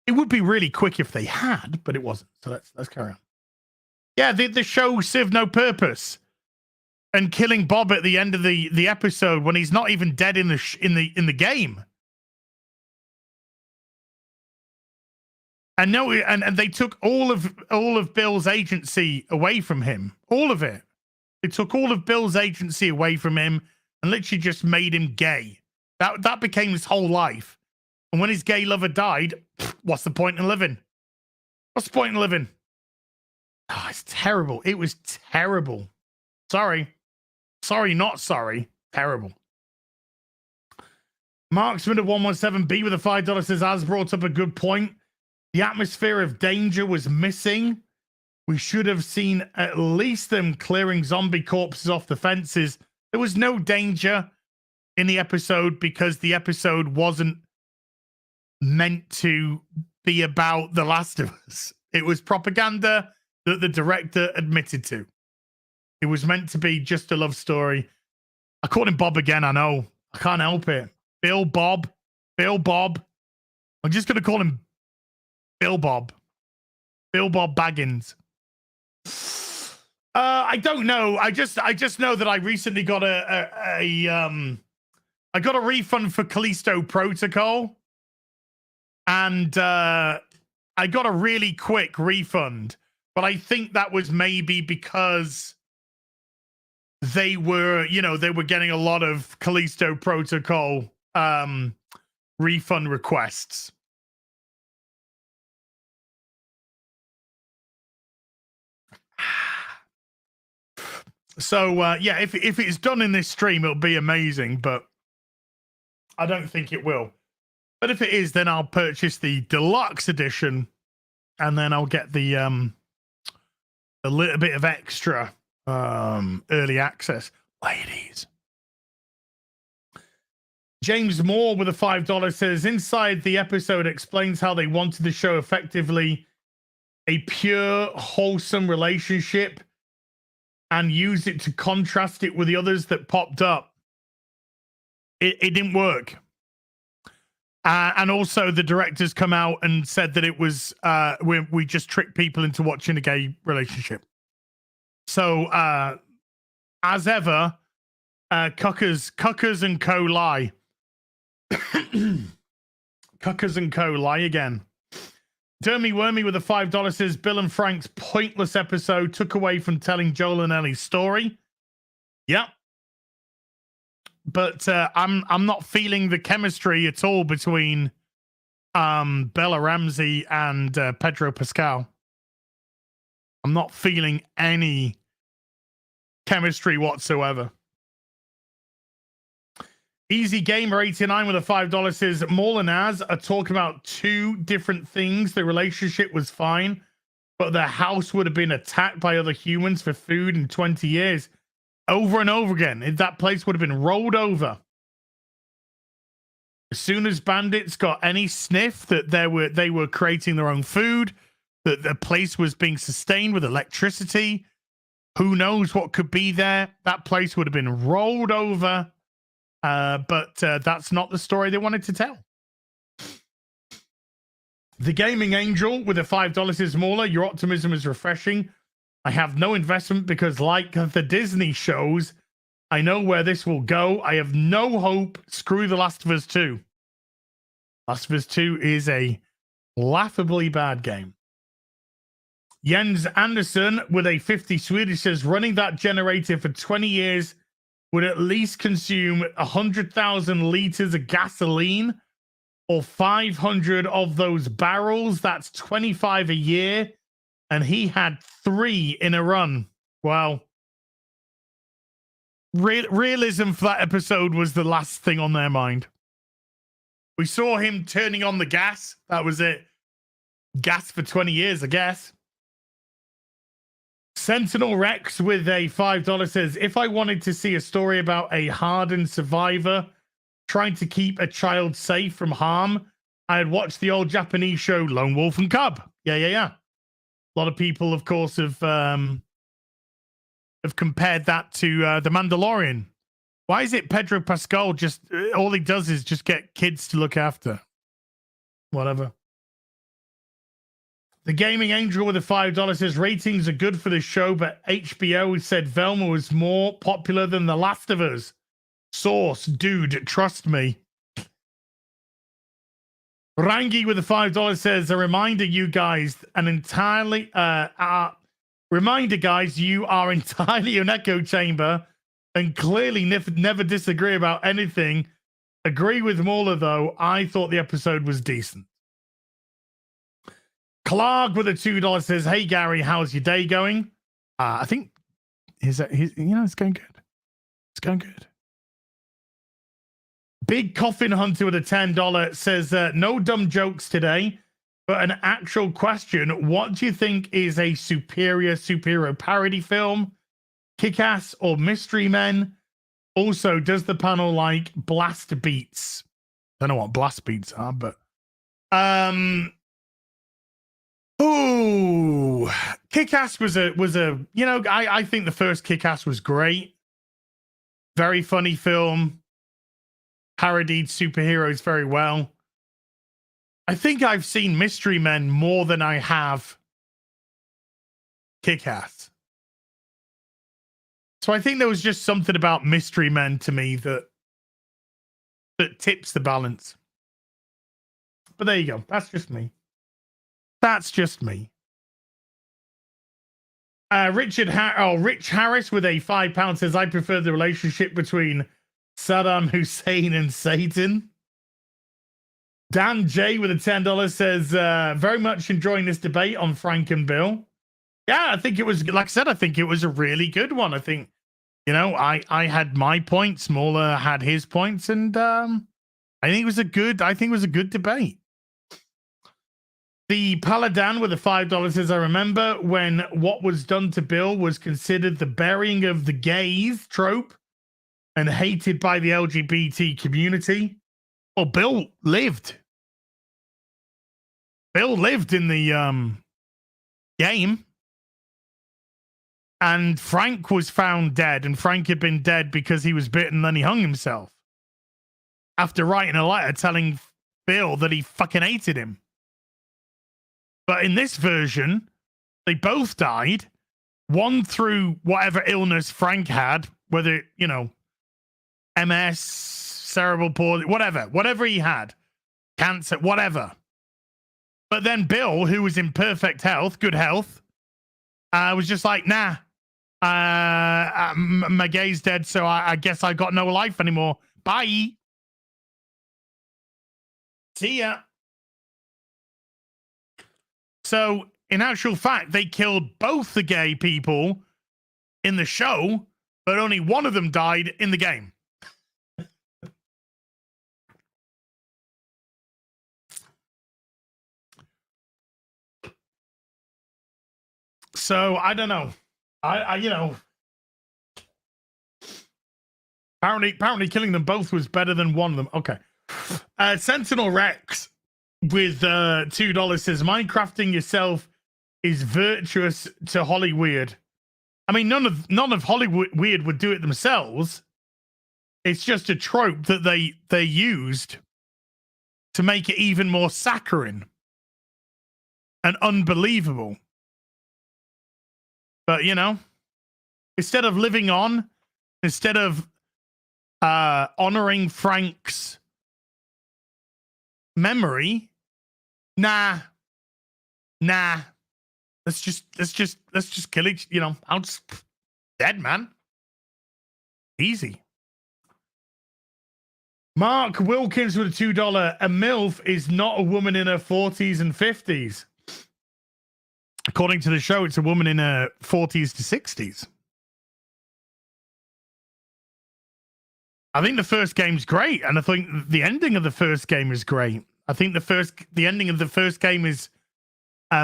It would be really quick if they had, but it wasn't. So let's carry on. Yeah, the show served no purpose. And killing Bob at the end of the episode when he's not even dead in the game. And no, and they took all of Bill's agency away from him. All of it. They took all of Bill's agency away from him and literally just made him gay. That became his whole life. And when his gay lover died, what's the point in living? What's the point in living? Oh, it's terrible. It was terrible. Sorry, not sorry. Terrible. Marksman of 117B with a $5 says, Az brought up a good point. The atmosphere of danger was missing. We should have seen at least them clearing zombie corpses off the fences. There was no danger in the episode because the episode wasn't meant to be about The Last of Us. It was propaganda that the director admitted to. It was meant to be just a love story. I called him Bob again, I know. I can't help it. Bill Bob. I'm just going to call him Bill Bob Baggins. I don't know. I just know that I recently got I got a refund for Callisto Protocol, and I got a really quick refund. But I think that was maybe because they were getting a lot of Callisto Protocol refund requests. So, yeah, if it's done in this stream, it'll be amazing, but I don't think it will. But if it is, then I'll purchase the deluxe edition, and then I'll get the a little bit of extra early access. Ladies. James Moore with a $5 says, inside the episode explains how they wanted the show effectively a pure, wholesome relationship and use it to contrast it with the others that popped up. It didn't work. And also the directors come out and said that it was, we just tricked people into watching a gay relationship. So, as ever, Cuckers and Co. lie. Cuckers and Co. lie again. Dermy Wormy with a $5 says, Bill and Frank's pointless episode took away from telling Joel and Ellie's story. Yep. But I'm not feeling the chemistry at all between Bella Ramsey and Pedro Pascal. I'm not feeling any chemistry whatsoever. Easy Gamer 89 with a $5 says, Maul and Az are talking about two different things. The relationship was fine, but the house would have been attacked by other humans for food in 20 years. Over and over again. That place would have been rolled over. As soon as bandits got any sniff that they were creating their own food, that the place was being sustained with electricity, who knows what could be there, that place would have been rolled over. But that's not the story they wanted to tell. The Gaming Angel with a $5 says, Mauler, your optimism is refreshing. I have no investment because, like the Disney shows, I know where this will go. I have no hope. Screw The Last of Us 2. Last of Us 2 is a laughably bad game. Jens Anderson with a 50 Swedish says, running that generator for 20 years would at least consume 100,000 liters of gasoline or 500 of those barrels. That's 25 a year. And he had 3 in a run. Wow. Realism for that episode was the last thing on their mind. We saw him turning on the gas. That was it. Gas for 20 years, I guess. Sentinel Rex with a $5 says, if I wanted to see a story about a hardened survivor trying to keep a child safe from harm, I'd watch the old Japanese show Lone Wolf and Cub. Yeah. A lot of people, of course, have compared that to The Mandalorian. Why is it Pedro Pascal just, all he does is just get kids to look after? Whatever. The Gaming Angel with a $5 says, ratings are good for this show, but HBO said Velma was more popular than The Last of Us. Source, dude, trust me. Rangi with a $5 says, a reminder, you guys, reminder, guys, you are entirely an echo chamber and clearly never disagree about anything. Agree with Mauler, though. I thought the episode was decent. Clark with a $2 says, hey, Gary, how's your day going? I think it's going good. It's going good. Big Coffin Hunter with a $10 says, no dumb jokes today, but an actual question. What do you think is a superior superhero parody film? Kick-Ass or Mystery Men? Also, does the panel like blast beats? I don't know what blast beats are, but ooh, Kick-Ass was a I think the first Kick-Ass was great. Very funny film. Parodied superheroes very well. I think I've seen Mystery Men more than I have Kick-Ass. So I think there was just something about Mystery Men to me that tips the balance. But there you go. That's just me. That's just me. Rich Harris with a £5 says, I prefer the relationship between Saddam Hussein and Satan. Dan J with a $10 says, very much enjoying this debate on Frank and Bill. Yeah, I think it was, like I said, I think it was a really good one. I think, I had my points, Mauler had his points, and I think it was a good debate. The Paladin with a $5 says, I remember when what was done to Bill was considered the burying of the gays trope and hated by the LGBT community. Well, Bill lived. Bill lived in the game. And Frank was found dead. And Frank had been dead because he was bitten and then he hung himself. After writing a letter telling Bill that he fucking hated him. But in this version, they both died. One through whatever illness Frank had, whether, MS, cerebral palsy, whatever he had, cancer, whatever. But then Bill, who was in perfect health, good health, was just like, nah, my gay's dead, so I guess I got no life anymore. Bye. See ya. So, in actual fact, they killed both the gay people in the show, but only one of them died in the game. So, I don't know. Apparently killing them both was better than one of them. Okay. Sentinel Rex with $2 says, Minecrafting yourself is virtuous to Hollyweird. I mean, none of Hollyweird would do it themselves. It's just a trope that they used to make it even more saccharine. and unbelievable. But, you know, instead of living on, instead of honoring Frank's memory, nah. Let's just kill each, you know, I'll just dead, man. Easy. Mark Wilkins with a $2. A MILF is not a woman in her 40s and 50s. According to the show, it's a woman in her 40s to 60s. I think the first game's great, and I think the ending of the first game is great. I think the ending of the first game is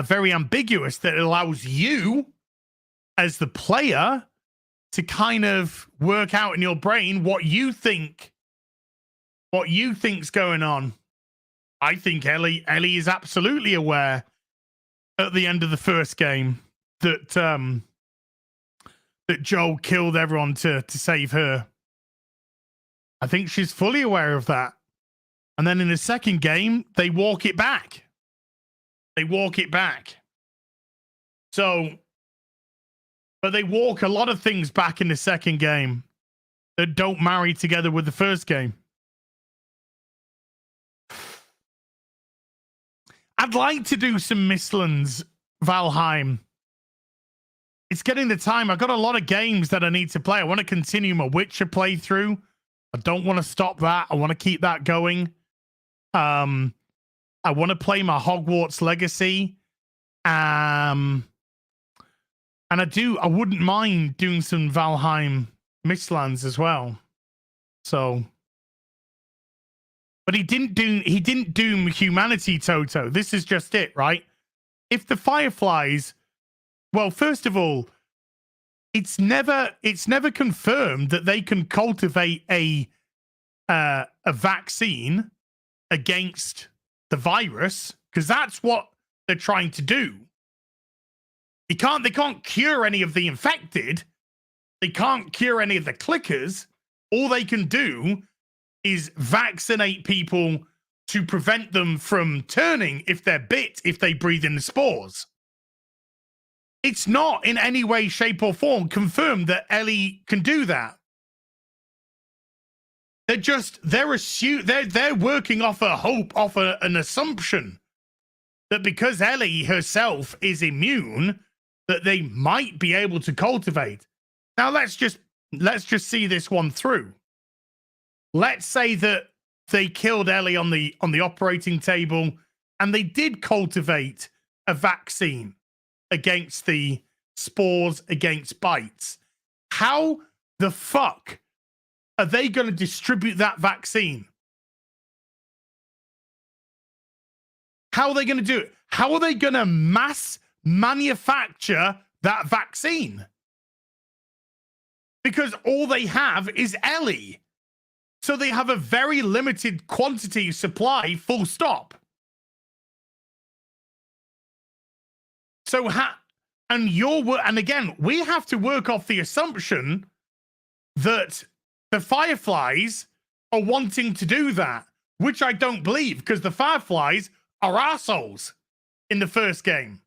very ambiguous, that it allows you as the player to kind of work out in your brain what you think's going on. I think Ellie is absolutely aware at the end of the first game that Joel killed everyone to save her. I think she's fully aware of that. And then in the second game, they walk it back. So, but they walk a lot of things back in the second game that don't marry together with the first game. I'd like to do some Mistlands Valheim. It's getting the time. I've got a lot of games that I need to play. I want to continue my Witcher playthrough. I don't want to stop that. I want to keep that going. I want to play my Hogwarts Legacy. And I wouldn't mind doing some Valheim Mistlands as well. So, but he didn't doom humanity, Toto. This is just it, right? If the Fireflies, well, first of all, it's never confirmed that they can cultivate a vaccine against the virus, because that's what they're trying to do. They can't cure any of the infected. They can't cure any of the clickers. All they can do is vaccinate people to prevent them from turning if they're bit, if they breathe in the spores. It's not in any way, shape, or form confirmed that Ellie can do that. They're working off a hope, off an assumption that because Ellie herself is immune, that they might be able to cultivate. Now let's just see this one through. Let's say that they killed Ellie on the operating table, and they did cultivate a vaccine against the spores, against bites. How the fuck are they going to distribute that vaccine? How are they going to do it? How are they going to mass manufacture that vaccine? Because all they have is Ellie. So they have a very limited quantity supply, full stop. So, and again, we have to work off the assumption that the Fireflies are wanting to do that, which I don't believe, because the Fireflies are assholes in the first game.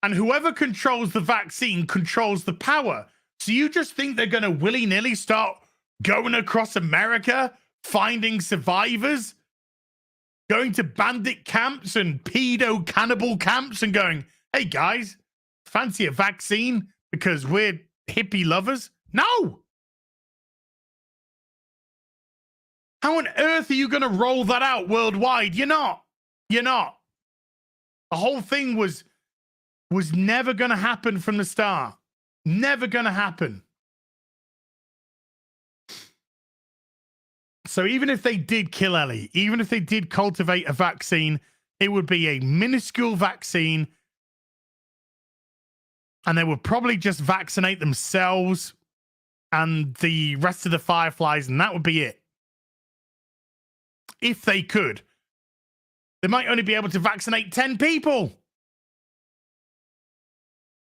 And whoever controls the vaccine controls the power. So you just think they're going to willy-nilly start going across America, finding survivors, going to bandit camps and pedo cannibal camps and going, hey guys, fancy a vaccine because we're hippie lovers? No! How on earth are you going to roll that out worldwide? You're not. The whole thing was never going to happen from the start. Never going to happen. So even if they did kill Ellie, even if they did cultivate a vaccine, it would be a minuscule vaccine, and they would probably just vaccinate themselves and the rest of the Fireflies, and that would be it. If they could. They might only be able to vaccinate 10 people.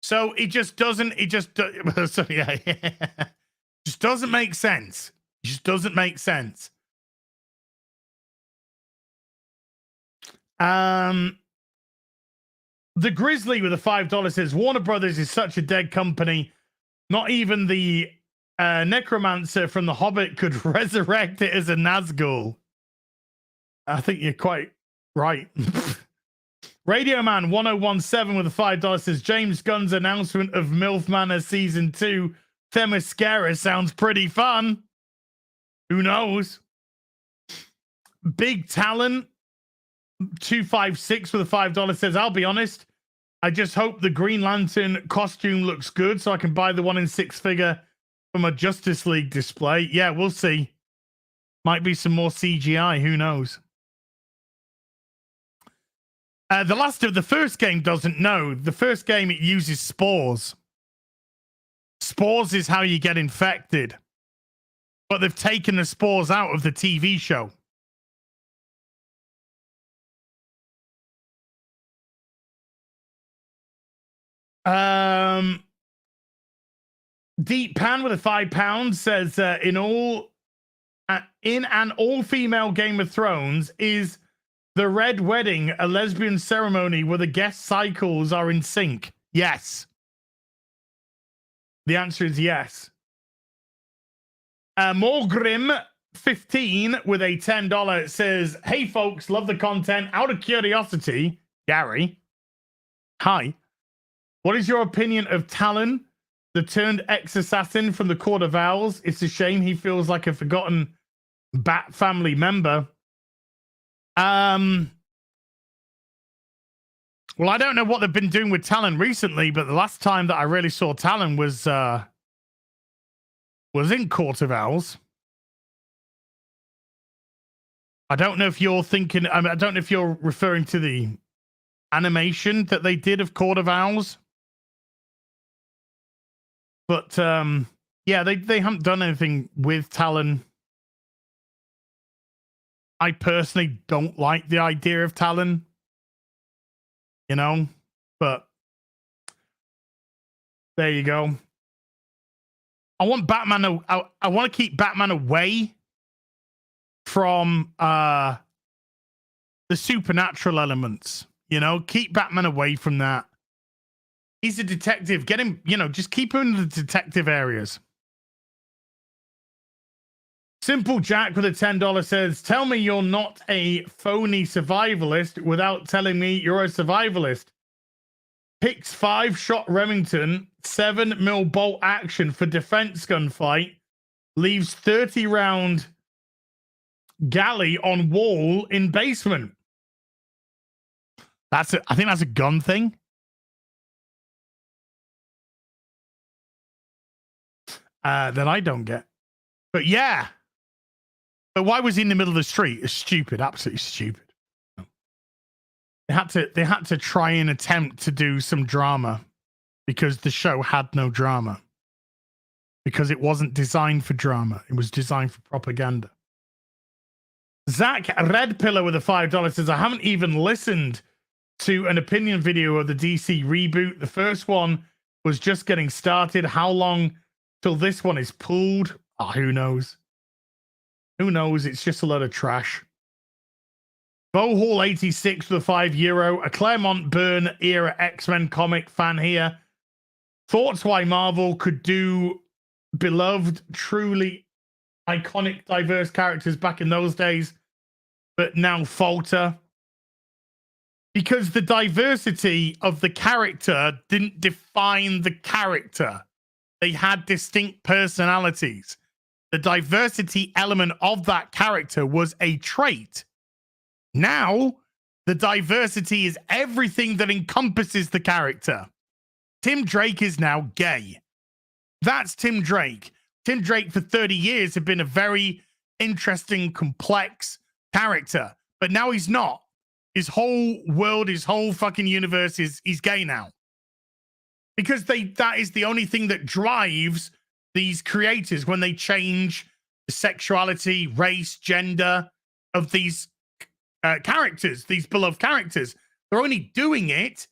So it just doesn't, just doesn't make sense. It just doesn't make sense. The Grizzly with a $5 says Warner Brothers is such a dead company. Not even the necromancer from The Hobbit could resurrect it as a Nazgul. I think you're quite right. Radio Man 1017 with a $5 says James Gunn's announcement of MILF Manor Season 2 Themyscira sounds pretty fun. Who knows? Big Talent 256 with a $5 says, I'll be honest, I just hope the Green Lantern costume looks good so I can buy the 1 in 6 figure from a Justice League display. Yeah, we'll see. Might be some more CGI. Who knows? The first game doesn't know. The first game, it uses spores. Spores is how you get infected. But they've taken the spores out of the TV show. Deep Pan with a £5 says in an all-female Game of Thrones, is the Red Wedding a lesbian ceremony where the guest cycles are in sync? Yes. The answer is yes. Morgrim 15 with a $10 says, hey folks, love the content. Out of curiosity, Gary, hi. What is your opinion of Talon, the turned ex-assassin from the Court of Owls? It's a shame he feels like a forgotten Bat family member. Well, I don't know what they've been doing with Talon recently, but the last time that I really saw Talon was in Court of Owls. I don't know if you're thinking, I don't know if you're referring to the animation that they did of Court of Owls. But yeah, they haven't done anything with Talon. I personally don't like the idea of Talon, you know, but there you go. I want Batman. I want to keep Batman away from the supernatural elements. You know, keep Batman away from that. He's a detective. Get him, you know, just keep him in the detective areas. Simple Jack with a $10 says, tell me you're not a phony survivalist without telling me you're a survivalist. Picks 5-shot Remington, 7mm bolt action for defense gunfight, leaves 30-round galley on wall in basement. I think that's a gun thing. That I don't get. But yeah. But why was he in the middle of the street? It's stupid, absolutely stupid. They had to try and attempt to do some drama because the show had no drama. Because it wasn't designed for drama. It was designed for propaganda. Zach Red Pillar with a $5 says, I haven't even listened to an opinion video of the DC reboot. The first one was just getting started. How long till this one is pulled? Oh, who knows? Who knows? It's just a lot of trash. Bohall 86 with a €5. A Claremont Byrne era X-Men comic fan here. Thoughts why Marvel could do beloved, truly iconic, diverse characters back in those days, but now falter? Because the diversity of the character didn't define the character. They had distinct personalities. The diversity element of that character was a trait. Now, the diversity is everything that encompasses the character. Tim Drake is now gay. That's Tim Drake. Tim Drake for 30 years had been a very interesting, complex character, but now he's not. His whole world, his whole fucking universe he's gay now. Because that is the only thing that drives these creators when they change the sexuality, race, gender of these characters, these beloved characters. They're only doing it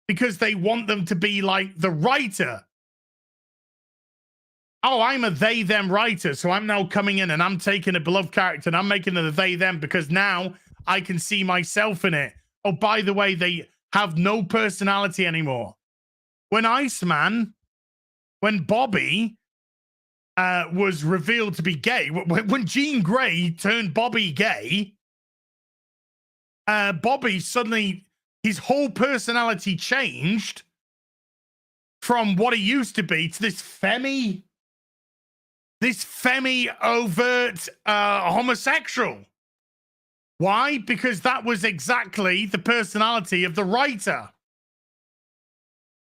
because they want them to be like the writer. Oh, I'm a they, them writer, so I'm now coming in and I'm taking a beloved character and I'm making it a they, them because now I can see myself in it. Oh, by the way, have no personality anymore. When Bobby was revealed to be gay, when Jean Grey turned Bobby gay, Bobby suddenly, his whole personality changed from what he used to be to this femmy overt homosexual. Why? Because that was exactly the personality of the writer.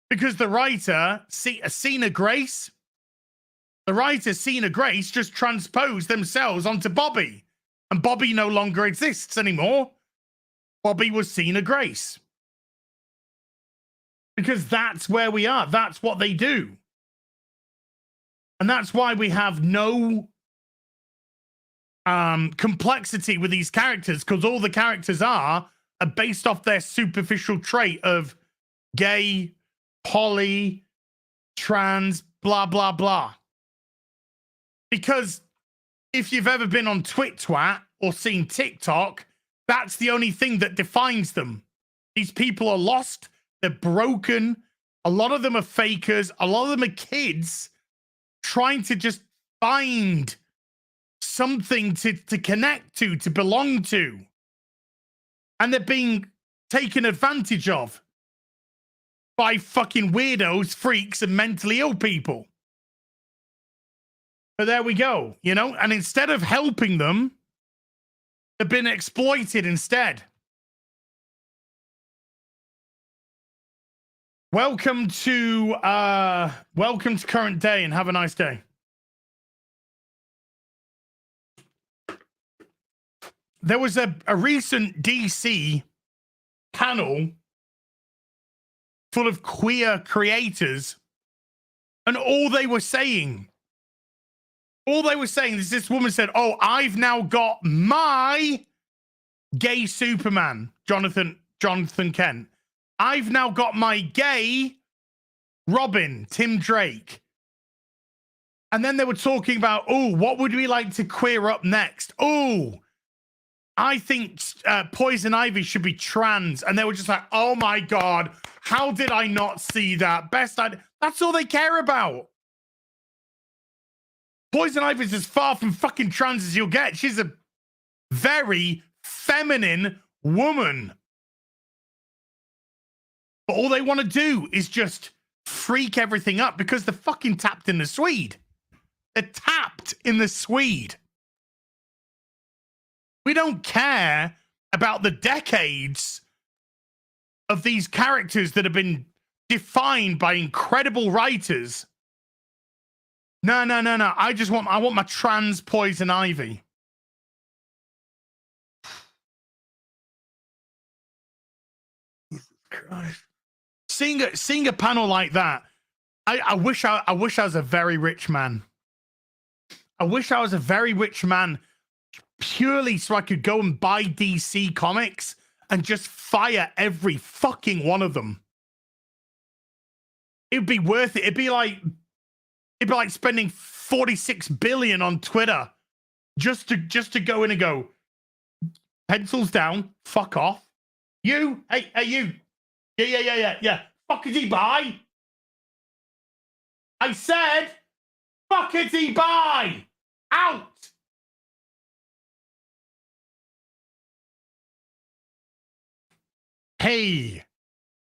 Because the writer, Cena Grace just transposed themselves onto Bobby. And Bobby no longer exists anymore. Bobby was Cena Grace. Because that's where we are. That's what they do. And that's why we have no complexity with these characters, because all the characters are based off their superficial trait of gay, poly, trans, blah, blah, blah. Because if you've ever been on TwitTwat or seen TikTok, that's the only thing that defines them. These people are lost. They're broken. A lot of them are fakers. A lot of them are kids trying to just find something to connect to belong to. And they're being taken advantage of by fucking weirdos, freaks, and mentally ill people. But there we go, you know? And instead of helping them, they've been exploited instead. Welcome to current day, and have a nice day. There was a recent DC panel full of queer creators, and all they were saying is this woman said, "Oh, I've now got my gay Superman, Jonathan Kent. I've now got my gay Robin, Tim Drake." And then they were talking about, oh, what would we like to queer up next? Oh, I think Poison Ivy should be trans. And they were just like, oh my God, how did I not see that? That's all they care about. Poison Ivy's as far from fucking trans as you'll get. She's a very feminine woman. But all they want to do is just freak everything up because they're fucking tapped in the Swede. They're tapped in the Swede. We don't care about the decades of these characters that have been defined by incredible writers. No. I want my trans Poison Ivy. Jesus Christ. Seeing a panel like that, I wish I was a very rich man. I wish I was a very rich man purely so I could go and buy DC comics and just fire every fucking one of them. It'd be worth it. It'd be like spending 46 billion on Twitter just to go in and go, pencils down, fuck off. You, hey, you. Yeah. Fuckity bye. I said, fuckity bye. Out. Hey,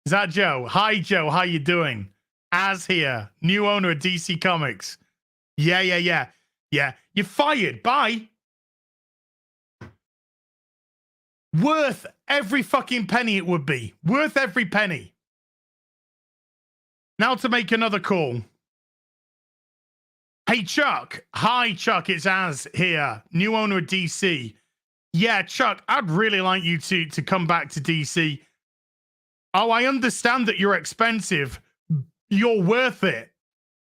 is that Joe? Hi, Joe. How you doing? Az here, new owner of DC Comics. Yeah. You're fired. Bye. Worth every fucking penny it would be. Worth every penny. Now to make another call. Hey, Chuck. Hi, Chuck. It's Az here, new owner of DC. Yeah, Chuck, I'd really like you to come back to DC. Oh, I understand that you're expensive. You're worth it.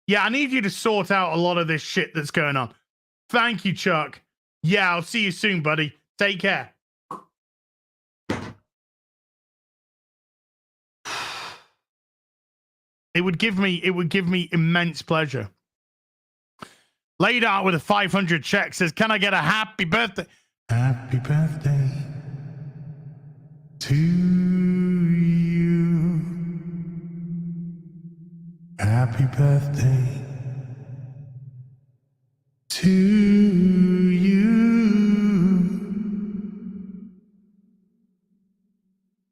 Yeah, I need you to sort out a lot of this shit that's going on. Thank you, Chuck. Yeah, I'll see you soon, buddy. Take care. It would give me immense pleasure. Laid out with a 500 check, says, can I get a happy birthday? Happy birthday to you. Happy birthday to you.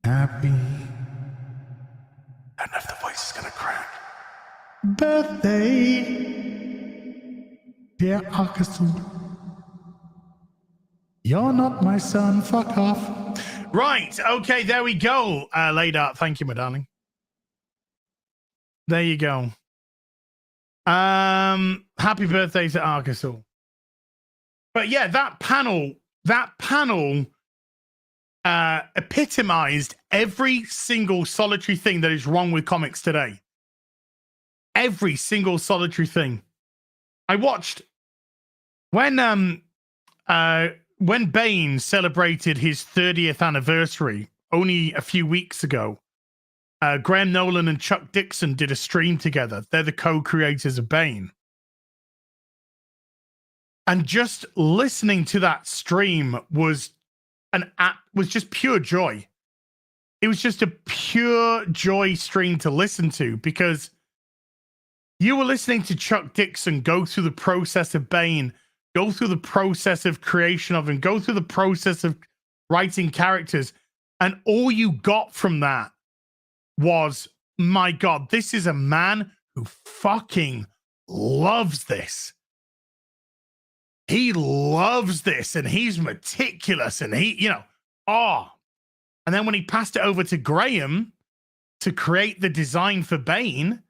Happy. I don't know if the voice is gonna crack. Birthday, dear Arkasul. You're not my son. Fuck off. Right. Okay. There we go. Laid out. Thank you, my darling. There you go. Happy birthday to Arkasul. But yeah, that panel epitomized every single solitary thing that is wrong with comics today. Every single solitary thing. I watched when Bane celebrated his 30th anniversary only a few weeks ago. Graham Nolan and Chuck Dixon did a stream together. They're the co-creators of Bane. And just listening to that stream was just pure joy. It was just a pure joy stream to listen to because you were listening to Chuck Dixon go through the process of Bane, go through the process of creation of him, go through the process of writing characters, and all you got from that was, my God, this is a man who fucking loves this. He loves this, and he's meticulous, and he, And then when he passed it over to Graham to create the design for Bane,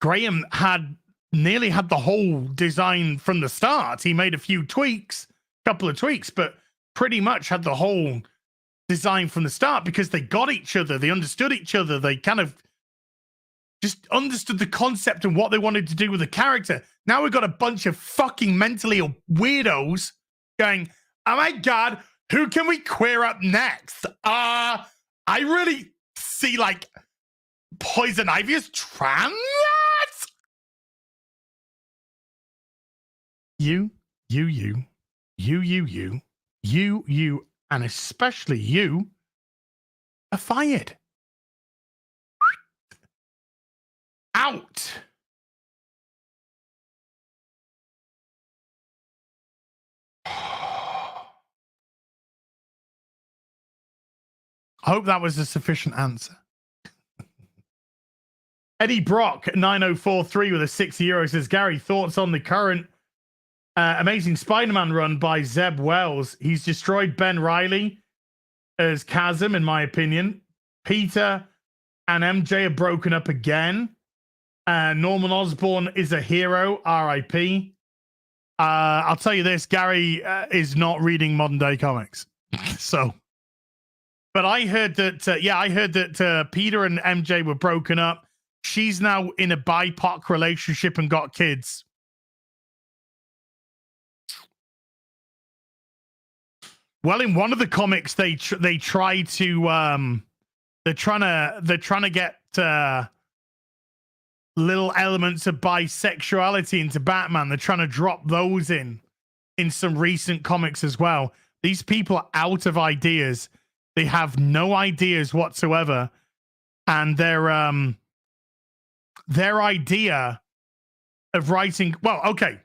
Graham nearly had the whole design from the start. He made a couple of tweaks, but pretty much had the whole design from the start because they got each other. They understood each other. They kind of just understood the concept and what they wanted to do with the character. Now we've got a bunch of fucking mentally ill weirdos going, oh my God, who can we queer up next? I really see like Poison Ivy as trans. You, and especially you are fired. Out. I hope that was a sufficient answer. Eddie Brock 9043 with a €6 says, Gary, thoughts on the current Amazing Spider-Man run by Zeb Wells? He's destroyed Ben Reilly as Chasm, in my opinion. Peter and MJ are broken up again. Norman Osborn is a hero, R.I.P. I'll tell you this, Gary is not reading modern day comics. So, but I heard that, Peter and MJ were broken up. She's now in a BIPOC relationship and got kids. Well, in one of the comics, they try to they're trying to get little elements of bisexuality into Batman. They're trying to drop those in some recent comics as well. These people are out of ideas. They have no ideas whatsoever, and their idea of writing. Well, okay,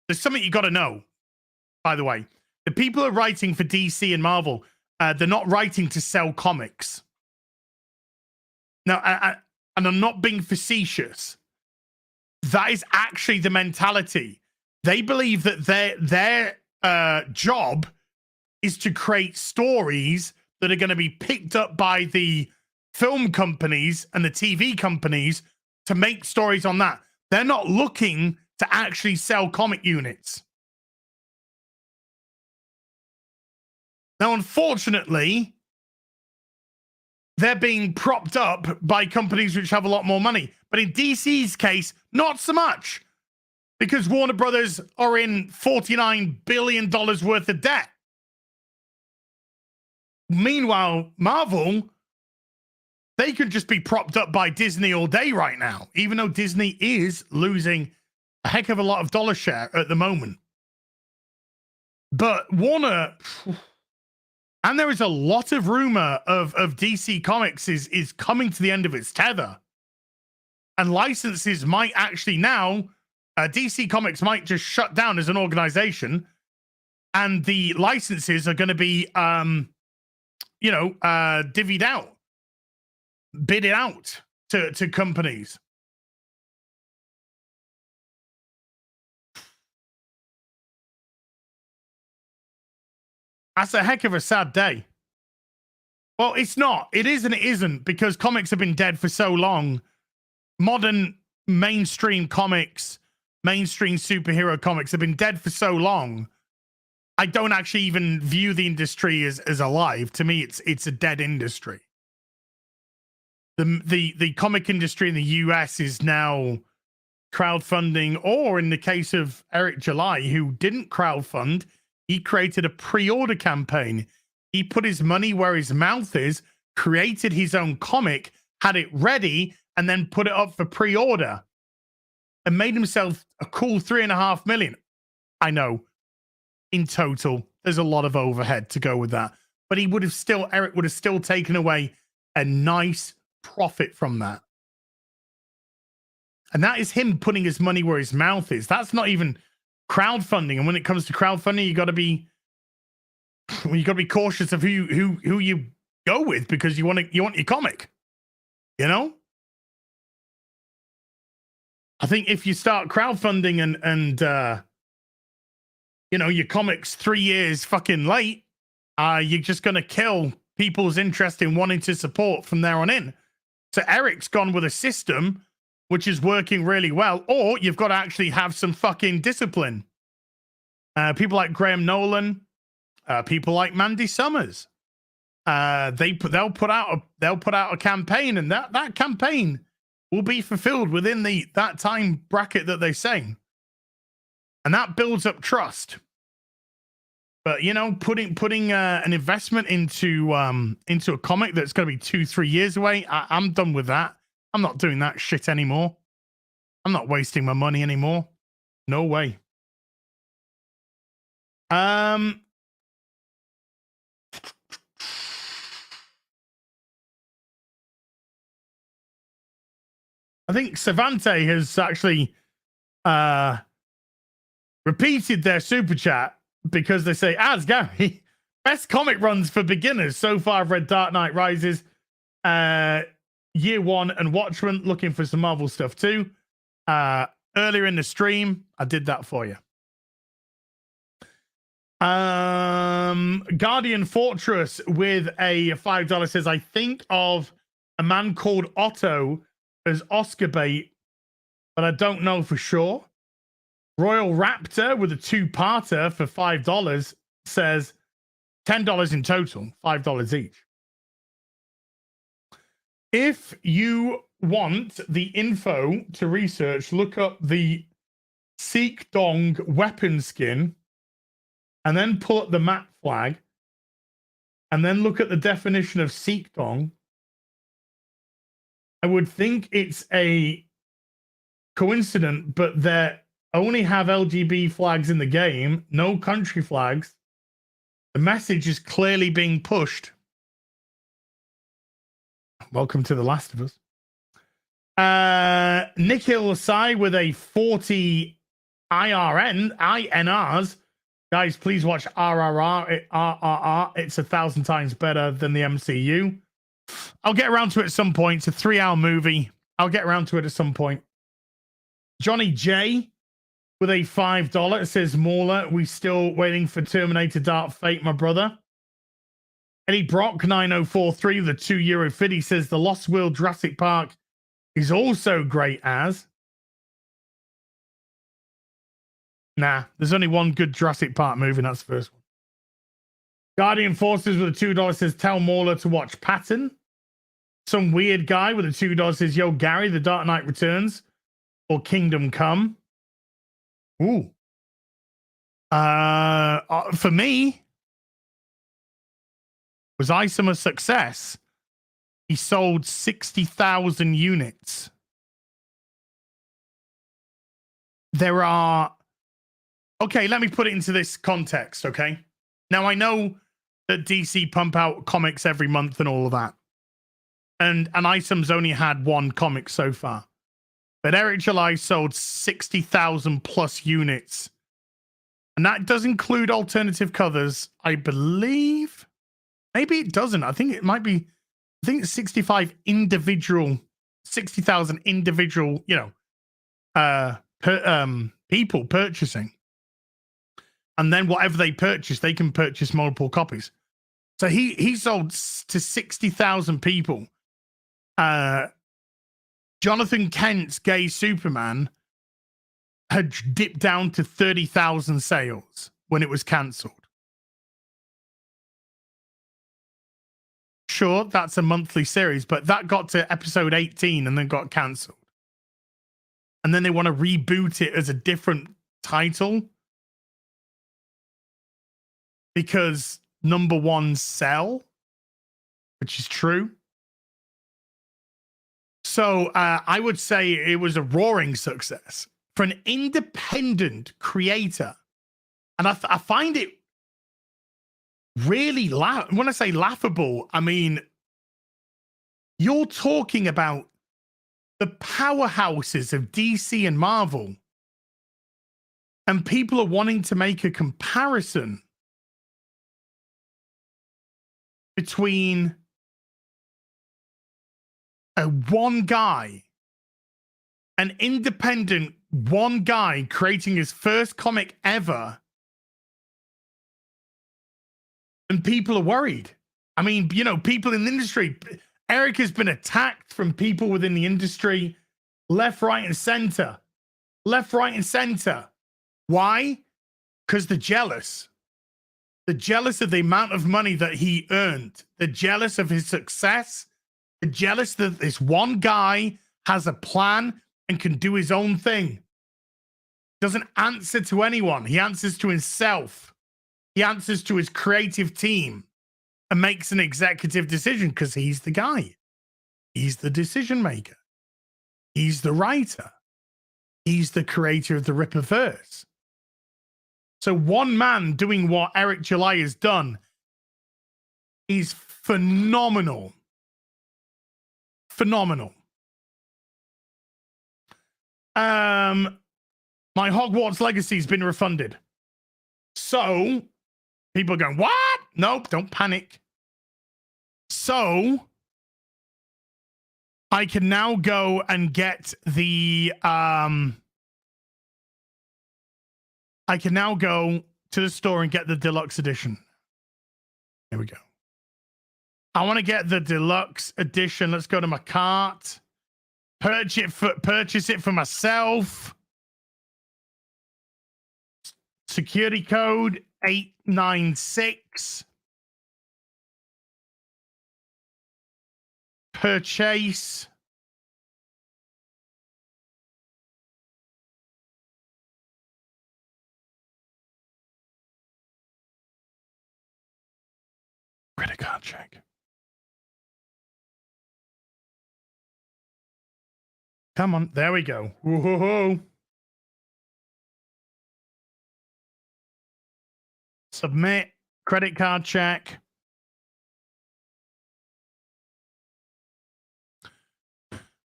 there's something you got to know. By the way, the people who are writing for DC and Marvel, they're not writing to sell comics. Now, and I'm not being facetious. That is actually the mentality. They believe that their job is to create stories that are going to be picked up by the film companies and the TV companies to make stories on that. They're not looking to actually sell comic units. Now, unfortunately, they're being propped up by companies which have a lot more money. But in DC's case, not so much. Because Warner Brothers are in $49 billion worth of debt. Meanwhile, Marvel, they could just be propped up by Disney all day right now, even though Disney is losing a heck of a lot of dollar share at the moment. But Warner, and there is a lot of rumor of DC Comics is coming to the end of its tether. And licenses might actually now, DC Comics might just shut down as an organization, and the licenses are going to be, divvied out, bidded out to companies. That's a heck of a sad day. Well, it's not. It is and it isn't, because comics have been dead for so long. Modern mainstream comics, mainstream superhero comics have been dead for so long. I don't actually even view the industry as alive. To me, it's a dead industry. The comic industry in the US is now crowdfunding, or in the case of Eric July, who didn't crowdfund, he created a pre-order campaign. He put his money where his mouth is, created his own comic, had it ready, and then put it up for pre-order and made himself a cool $3.5 million. I know, in total, there's a lot of overhead to go with that, but Eric would have still taken away a nice profit from that. And that is him putting his money where his mouth is. That's not even crowdfunding. And when it comes to crowdfunding, you got to be cautious of who you go with, because you want your comic, you know? I think if you start crowdfunding and your comic's 3 years fucking late, you're just going to kill people's interest in wanting to support from there on in. So Eric's gone with a system which is working really well, or you've got to actually have some fucking discipline. People like Graham Nolan, people like Mandy Summers, they'll put out a campaign, and that campaign will be fulfilled within that time bracket that they say, and that builds up trust. But putting an investment into a comic that's going to be 2-3 years away, I'm done with that. I'm not doing that shit anymore. I'm not wasting my money anymore. No way. I think Savante has actually repeated their super chat, because they say, as Gary, best comic runs for beginners. So far, I've read Dark Knight Rises, Year One, and Watchmen. Looking for some Marvel stuff too. Earlier in the stream, I did that for you. Guardian Fortress with a $5 says, I think of A Man Called Otto as Oscar bait, but I don't know for sure. Royal Raptor with a 2-parter for $5 says $10 in total, $5 each. If you want the info to research, look up the Seek Dong weapon skin, and then pull up the map flag, and then look at the definition of Seek Dong. I would think it's a coincidence, but they only have LGB flags in the game, no country flags. The message is clearly being pushed. Welcome to The Last of Us. Nikhil Sai with a 40 INRs. Guys, please watch RRR. It's 1,000 times better than the MCU. I'll get around to it at some point. It's a 3-hour movie. I'll get around to it at some point. Johnny J with a $5. It says, Mauler, we still waiting for Terminator Dark Fate, my brother. Eddie Brock 9043 with a €2 fiddy says, The Lost World Jurassic Park is also great as. Nah, there's only one good Jurassic Park movie, and that's the first one. Guardian Forces with a $2 says, tell Mauler to watch Patton. Some weird guy with a $2 says, yo, Gary, The Dark Knight Returns or Kingdom Come. Ooh. For me, was Isom a success? He sold 60,000 units. There are... Okay, let me put it into this context, okay? Now, I know that DC pump out comics every month and all of that. And Isom's only had one comic so far. But Eric July sold 60,000 plus units. And that does include alternative covers, I believe. Maybe it doesn't. I think it might be, I think it's 60,000 individual, people purchasing. And then whatever they purchase, they can purchase multiple copies. So he sold to 60,000 people. Jonathan Kent's Gay Superman had dipped down to 30,000 sales when it was cancelled. Sure, that's a monthly series, but that got to episode 18 and then got cancelled. And then they want to reboot it as a different title because number one sell, which is true. So I would say it was a roaring success for an independent creator. And I find it really when I say laughable, I mean, you're talking about the powerhouses of DC and Marvel, and people are wanting to make a comparison between one guy, an independent one guy creating his first comic ever, and people are worried. I mean, people in the industry, Eric has been attacked from people within the industry, left, right, and center. Left, right, and center. Why? Because they're jealous. They're jealous of the amount of money that he earned. They're jealous of his success. They're jealous that this one guy has a plan and can do his own thing. Doesn't answer to anyone. He answers to himself. He answers to his creative team and makes an executive decision because he's the guy. He's the decision maker. He's the writer. He's the creator of the Rippaverse. So one man doing what Eric July has done is phenomenal. Phenomenal. My Hogwarts Legacy has been refunded. So people are going, what? Nope, don't panic. So I can now go and get the I can now go to the store and get the deluxe edition. Here we go. I want to get the deluxe edition. Let's go to my cart. Purchase it for myself. Security code 896. Purchase. Credit card check. Come on, there we go. Whoa. Submit, credit card check.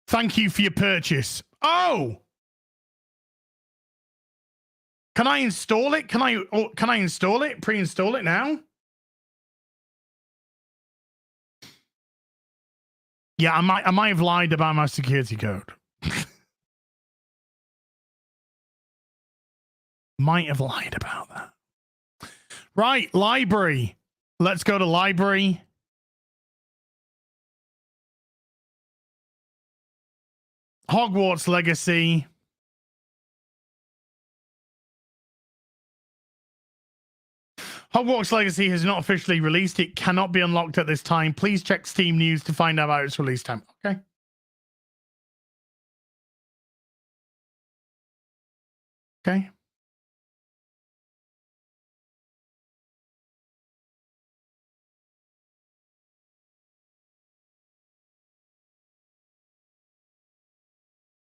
Thank you for your purchase. Oh! Can I install it? Can I install it? Pre-install it now? Yeah, I might have lied about my security code. Might have lied about that. Right, library. Let's go to library. Hogwarts Legacy. Hogwarts Legacy has not officially released. It cannot be unlocked at this time. Please check Steam News to find out about its release time. Okay. Okay.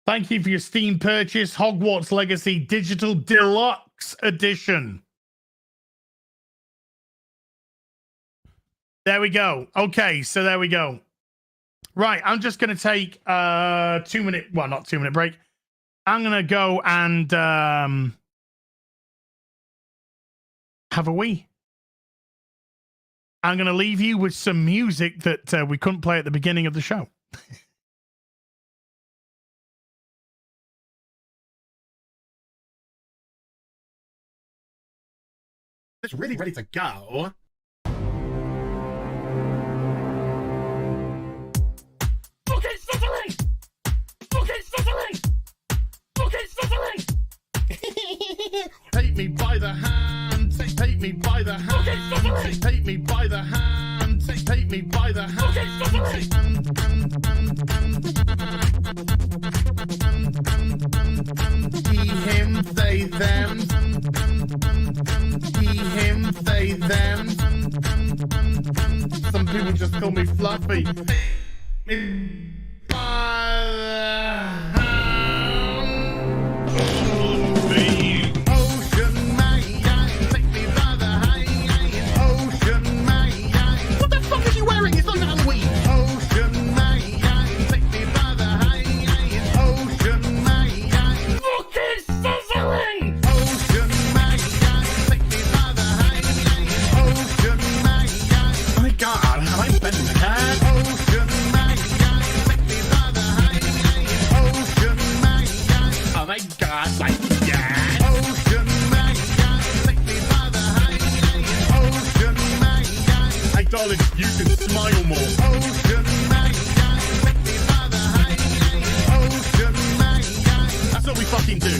Thank you for your Steam purchase. Hogwarts Legacy Digital Deluxe Edition. There we go. Okay, so there we go. Right, I'm just going to take 2 minute, well, not 2 minute break. I'm going to go and have a wee. I'm going to leave you with some music that we couldn't play at the beginning of the show. It's really ready to go. Okay, sizzling! Okay, sizzling! Okay, sizzling! Take me by the hand, take me by the hand, okay, take me by the hand, take me by the hand, okay, he, him, they, them. He, him, they, them. Some people just call me Fluffy. Darling, you can smile more. Ocean man, take me by the hand. Ocean man, that's what we fucking do.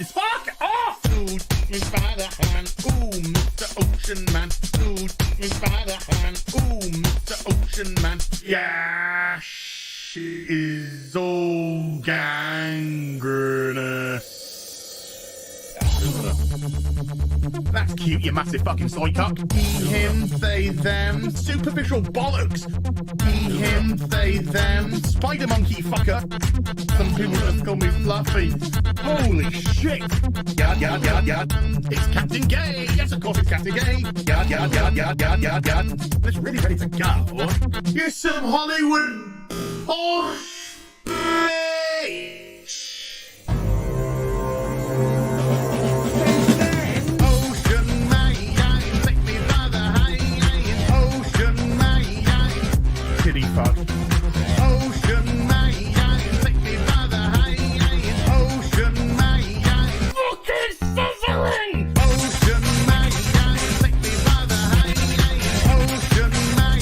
Fuck off! Ooh, take me by the hand. Ooh, Mr. Ocean Man. Ooh, take me by the hand. Ooh, Mr. Ocean Man. Yeah, she is all gangrenous. That's cute, you massive fucking soy cock. He, him, they, them. Superficial bollocks. He, him, they, them. Spider monkey fucker. Some people just call me Fluffy. Holy shit. Yard, yard, yard, yard. It's Captain Gay. Yes, of course it's Captain Gay. Yard, yard, yard, yard, yard, yard, yard. It's really ready to go. You're some Hollywood horse bitch. Kitty fuck. Ocean man, take me by the hand. Ocean man, fucking sizzling. Ocean man, take me by the hand. Ocean man,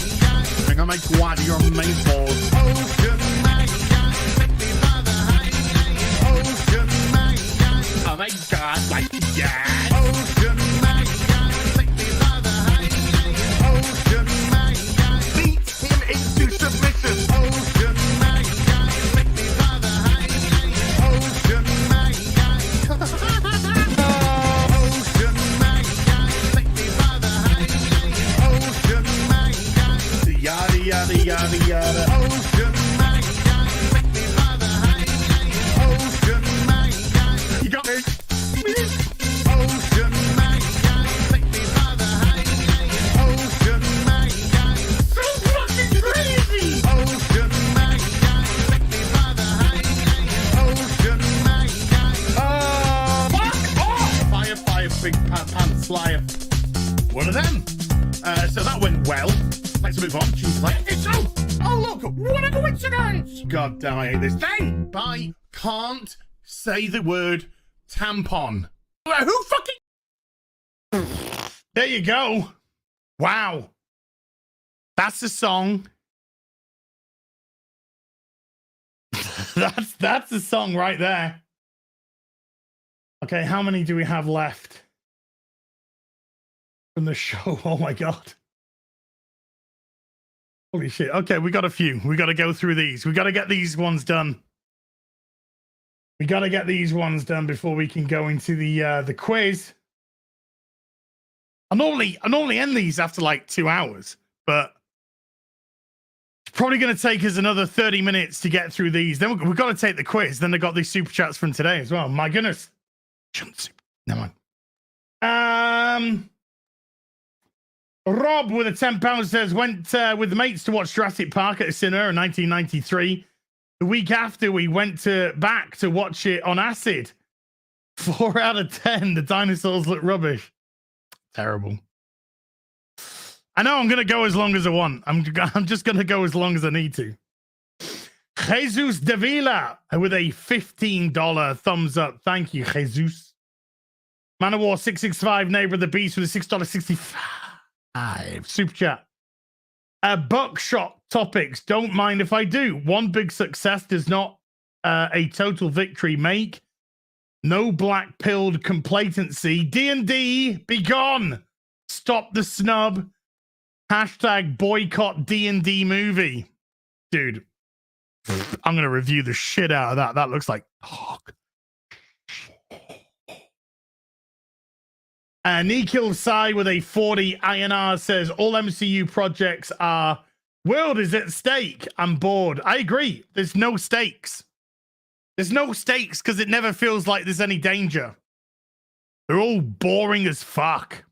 I'm gonna make one of your main balls. Ocean man, take me by the hand. Ocean man, oh my god, like yeah. Ocean man, take me by the hand. Ocean man, beat him into submission. Ocean man, take me by the hand. Ocean man, Ocean man, take me by the hand. Ocean man, yada yada yada yada. Ocean man, take me by the hand. Ocean man, you got me. Ocean man, take me by the hand. Ocean man, so fucking crazy. Ocean man, take me by the hand. Ocean man, fuck off. Fire, fire, big pants flyer. One of them. So that went well. Let's move on. She's like, it's oh look, what a coincidence. God damn, I hate this thing. I can't say the word tampon. Who fucking... There you go. Wow. That's the song. That's the song right there. Okay, how many do we have left from the show? Oh my god. Holy shit. Okay, we got a few. We got to go through these. We got to get these ones done. We got to get these ones done before we can go into the quiz. I normally end these after like 2 hours, but it's probably going to take us another 30 minutes to get through these. Then we've got to take the quiz. Then I got these super chats from today as well. My goodness. Never mind. Rob with a £10 says, went with the mates to watch Jurassic Park at a cinema in 1993. The week after, we went back to watch it on acid. 4 out of 10. The dinosaurs look rubbish. Terrible. I know I'm going to go as long as I want. I'm just going to go as long as I need to. Jesus Davila with a $15 thumbs up. Thank you, Jesus. Man of War 665, Neighbor of the Beast with a $6.65 super chat. Buckshot topics. Don't mind if I do. One big success does not a total victory make. No black-pilled complacency. D&D, be gone. Stop the snub. Hashtag boycott D&D movie. Dude, I'm going to review the shit out of that. That looks like... Nikhil Sai with a 40 INR says, all MCU projects are... World is at stake. I'm bored. I agree. There's no stakes. There's no stakes because it never feels like there's any danger. They're all boring as fuck.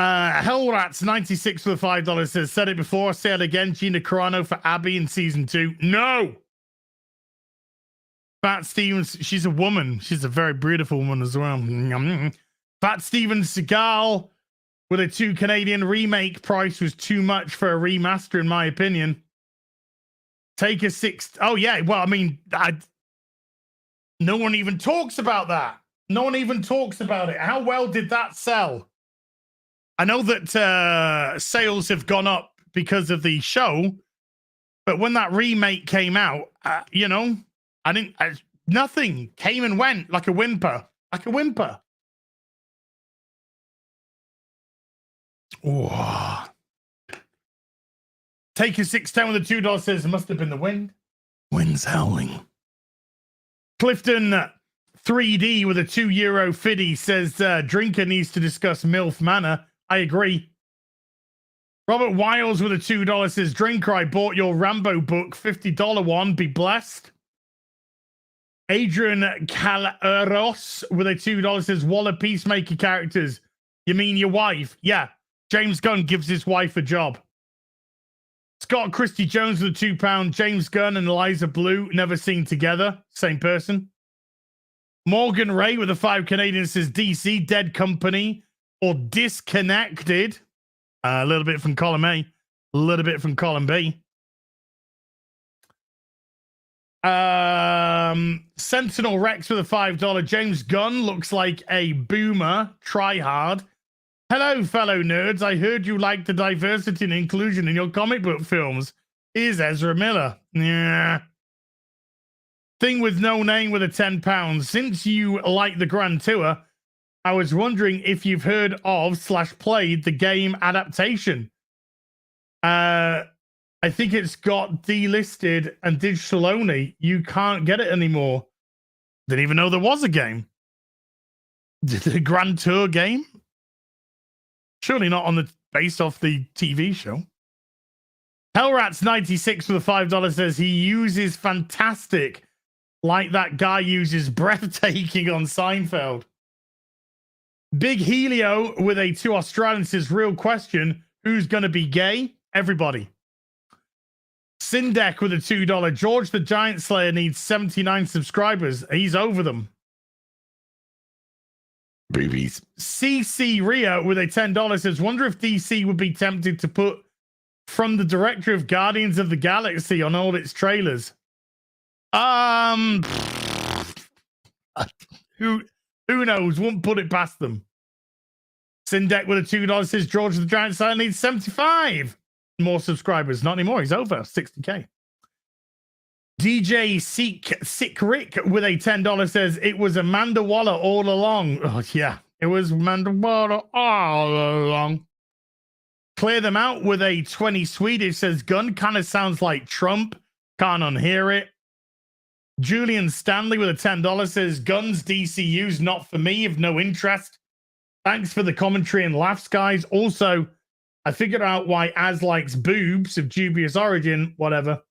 Hellrats 96 for the $5 says, said it before, say it again. Gina Carano for Abby in season 2. No. Fat Stevens, she's a woman. She's a very beautiful woman as well. Fat Steven Seagal with a 2 Canadian remake price was too much for a remaster, in my opinion. Take a 6. Oh, yeah. Well, I mean, no one even talks about that. No one even talks about it. How well did that sell? I know that sales have gone up because of the show, but when that remake came out, you know, nothing came and went like a whimper. Like a whimper. Oh. Take a 610 with a $2 says it must have been the wind. Wind's howling. Clifton 3D with a €2 fiddy says Drinker needs to discuss MILF Manor. I agree. Robert Wiles with a $2 says, Drinker, I bought your Rambo book, $50 one. Be blessed. Adrian Calaros with a $2 says, Waller Peacemaker characters. You mean your wife? Yeah. James Gunn gives his wife a job. Scott Christie Jones with a £2. James Gunn and Eliza Blue never seen together. Same person. Morgan Ray with a 5 Canadian says, DC, Dead Company, or Disconnected. A little bit from column A, a little bit from column B. Sentinel Rex with a $5. James Gunn looks like a boomer. Try hard. Hello, fellow nerds. I heard you like the diversity and inclusion in your comic book films. Here's Ezra Miller. Yeah. Thing with no name with a £10. Since you like the Grand Tour, I was wondering if you've heard of / played the game adaptation. I think it's got delisted and digital only. You can't get it anymore. Didn't even know there was a game. The Grand Tour game? Surely not on the based off the TV show. Hellrats 96 for the $5 says he uses fantastic like that guy uses breathtaking on Seinfeld. Big Helio with a 2 Australian says, real question, who's going to be gay? Everybody. Sindek with a $2. George the Giant Slayer needs 79 subscribers. He's over them. Boobies. CC Ria with a $10 says, wonder if DC would be tempted to put from the director of Guardians of the Galaxy on all its trailers. Who knows? Won't put it past them. Sindek with a $2 says George the Giant Slayer needs 75 more subscribers. Not anymore. He's over 60k. DJ Sick Rick with a $10 says it was Amanda Waller all along. Oh yeah, it was Amanda Waller all along. Clear them out with a 20 Swedish says Gun kind of sounds like Trump. Can't unhear it. Julian Stanley with a $10 says Guns DCU's not for me, of no interest. Thanks for the commentary and laughs, guys. Also, I figured out why Az likes boobs of dubious origin, whatever.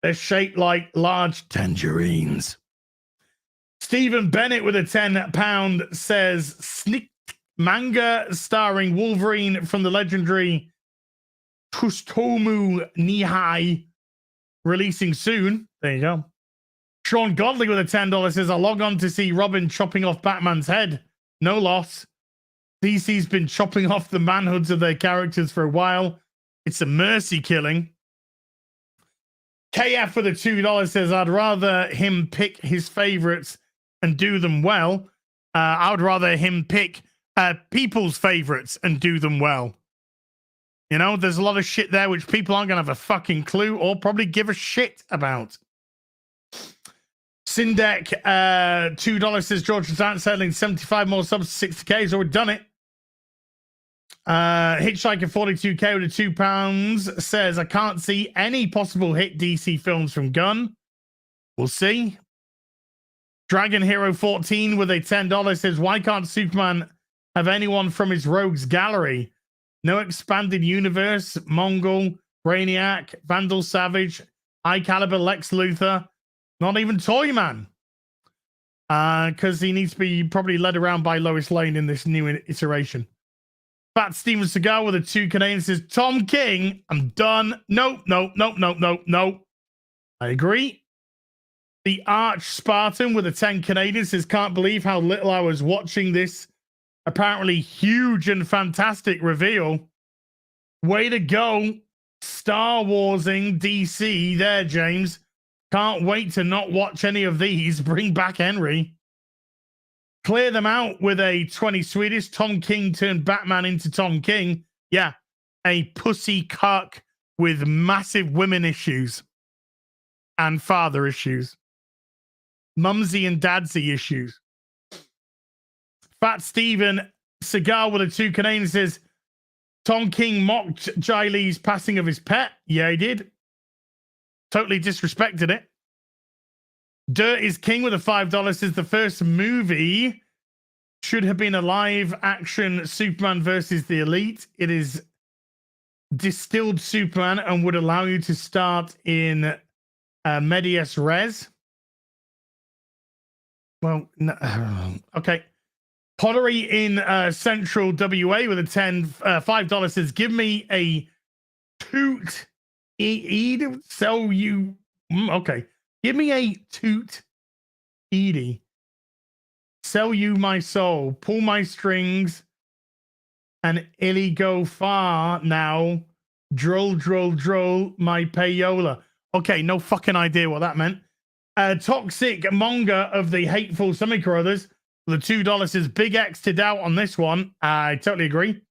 They're shaped like large tangerines. Stephen Bennett with a £10 says Snick manga starring Wolverine from the legendary Kustomu Nihai releasing soon. There you go. Sean Godley with a $10 says, I log on to see Robin chopping off Batman's head. No loss. DC's been chopping off the manhoods of their characters for a while. It's a mercy killing. KF with a $2 says, I'd rather him pick his favorites and do them well. I would rather him pick people's favorites and do them well. You know, there's a lot of shit there which people aren't going to have a fucking clue or probably give a shit about. Sindek, $2 says, George was selling 75 more subs to 60k, so we've done it. Hitchhiker 42k with a £2 says, I can't see any possible hit DC films from Gunn. We'll see. Dragon Hero 14 with a $10 says, why can't Superman have anyone from his rogues gallery? No expanded universe, Mongol, Brainiac, Vandal Savage, High Caliber Lex Luthor, not even Toyman. Because he needs to be probably led around by Lois Lane in this new iteration. Fat Steven Seagal with a 2 Canadian says, Tom King, I'm done. Nope. I agree. The Arch Spartan with a 10 Canadian says, can't believe how little I was watching this apparently huge and fantastic reveal. Way to go. Star Warsing DC there, James. Can't wait to not watch any of these. Bring back Henry. Clear them out with a 20 Swedish. Tom King turned Batman into Tom King. Yeah, a pussy cuck with massive women issues and father issues. Mumsy and dadsy issues. Fat Steven Seagal with a 2 Canadian says, Tom King mocked Jai Lee's passing of his pet. Yeah, he did. Totally disrespected it. Dirt is King with a $5 says the first movie should have been a live action Superman versus the Elite. It is distilled Superman and would allow you to start in medias res. Well, no, okay. Pottery in Central WA with a $5 says, give me a toot. Sell you. Okay. Give me a toot. Edie. Sell you my soul. Pull my strings. And illy go far now. Droll, my payola. Okay, no fucking idea what that meant. Toxic Monger of the Hateful Something or Others. The $2 says big X to doubt on this one. I totally agree.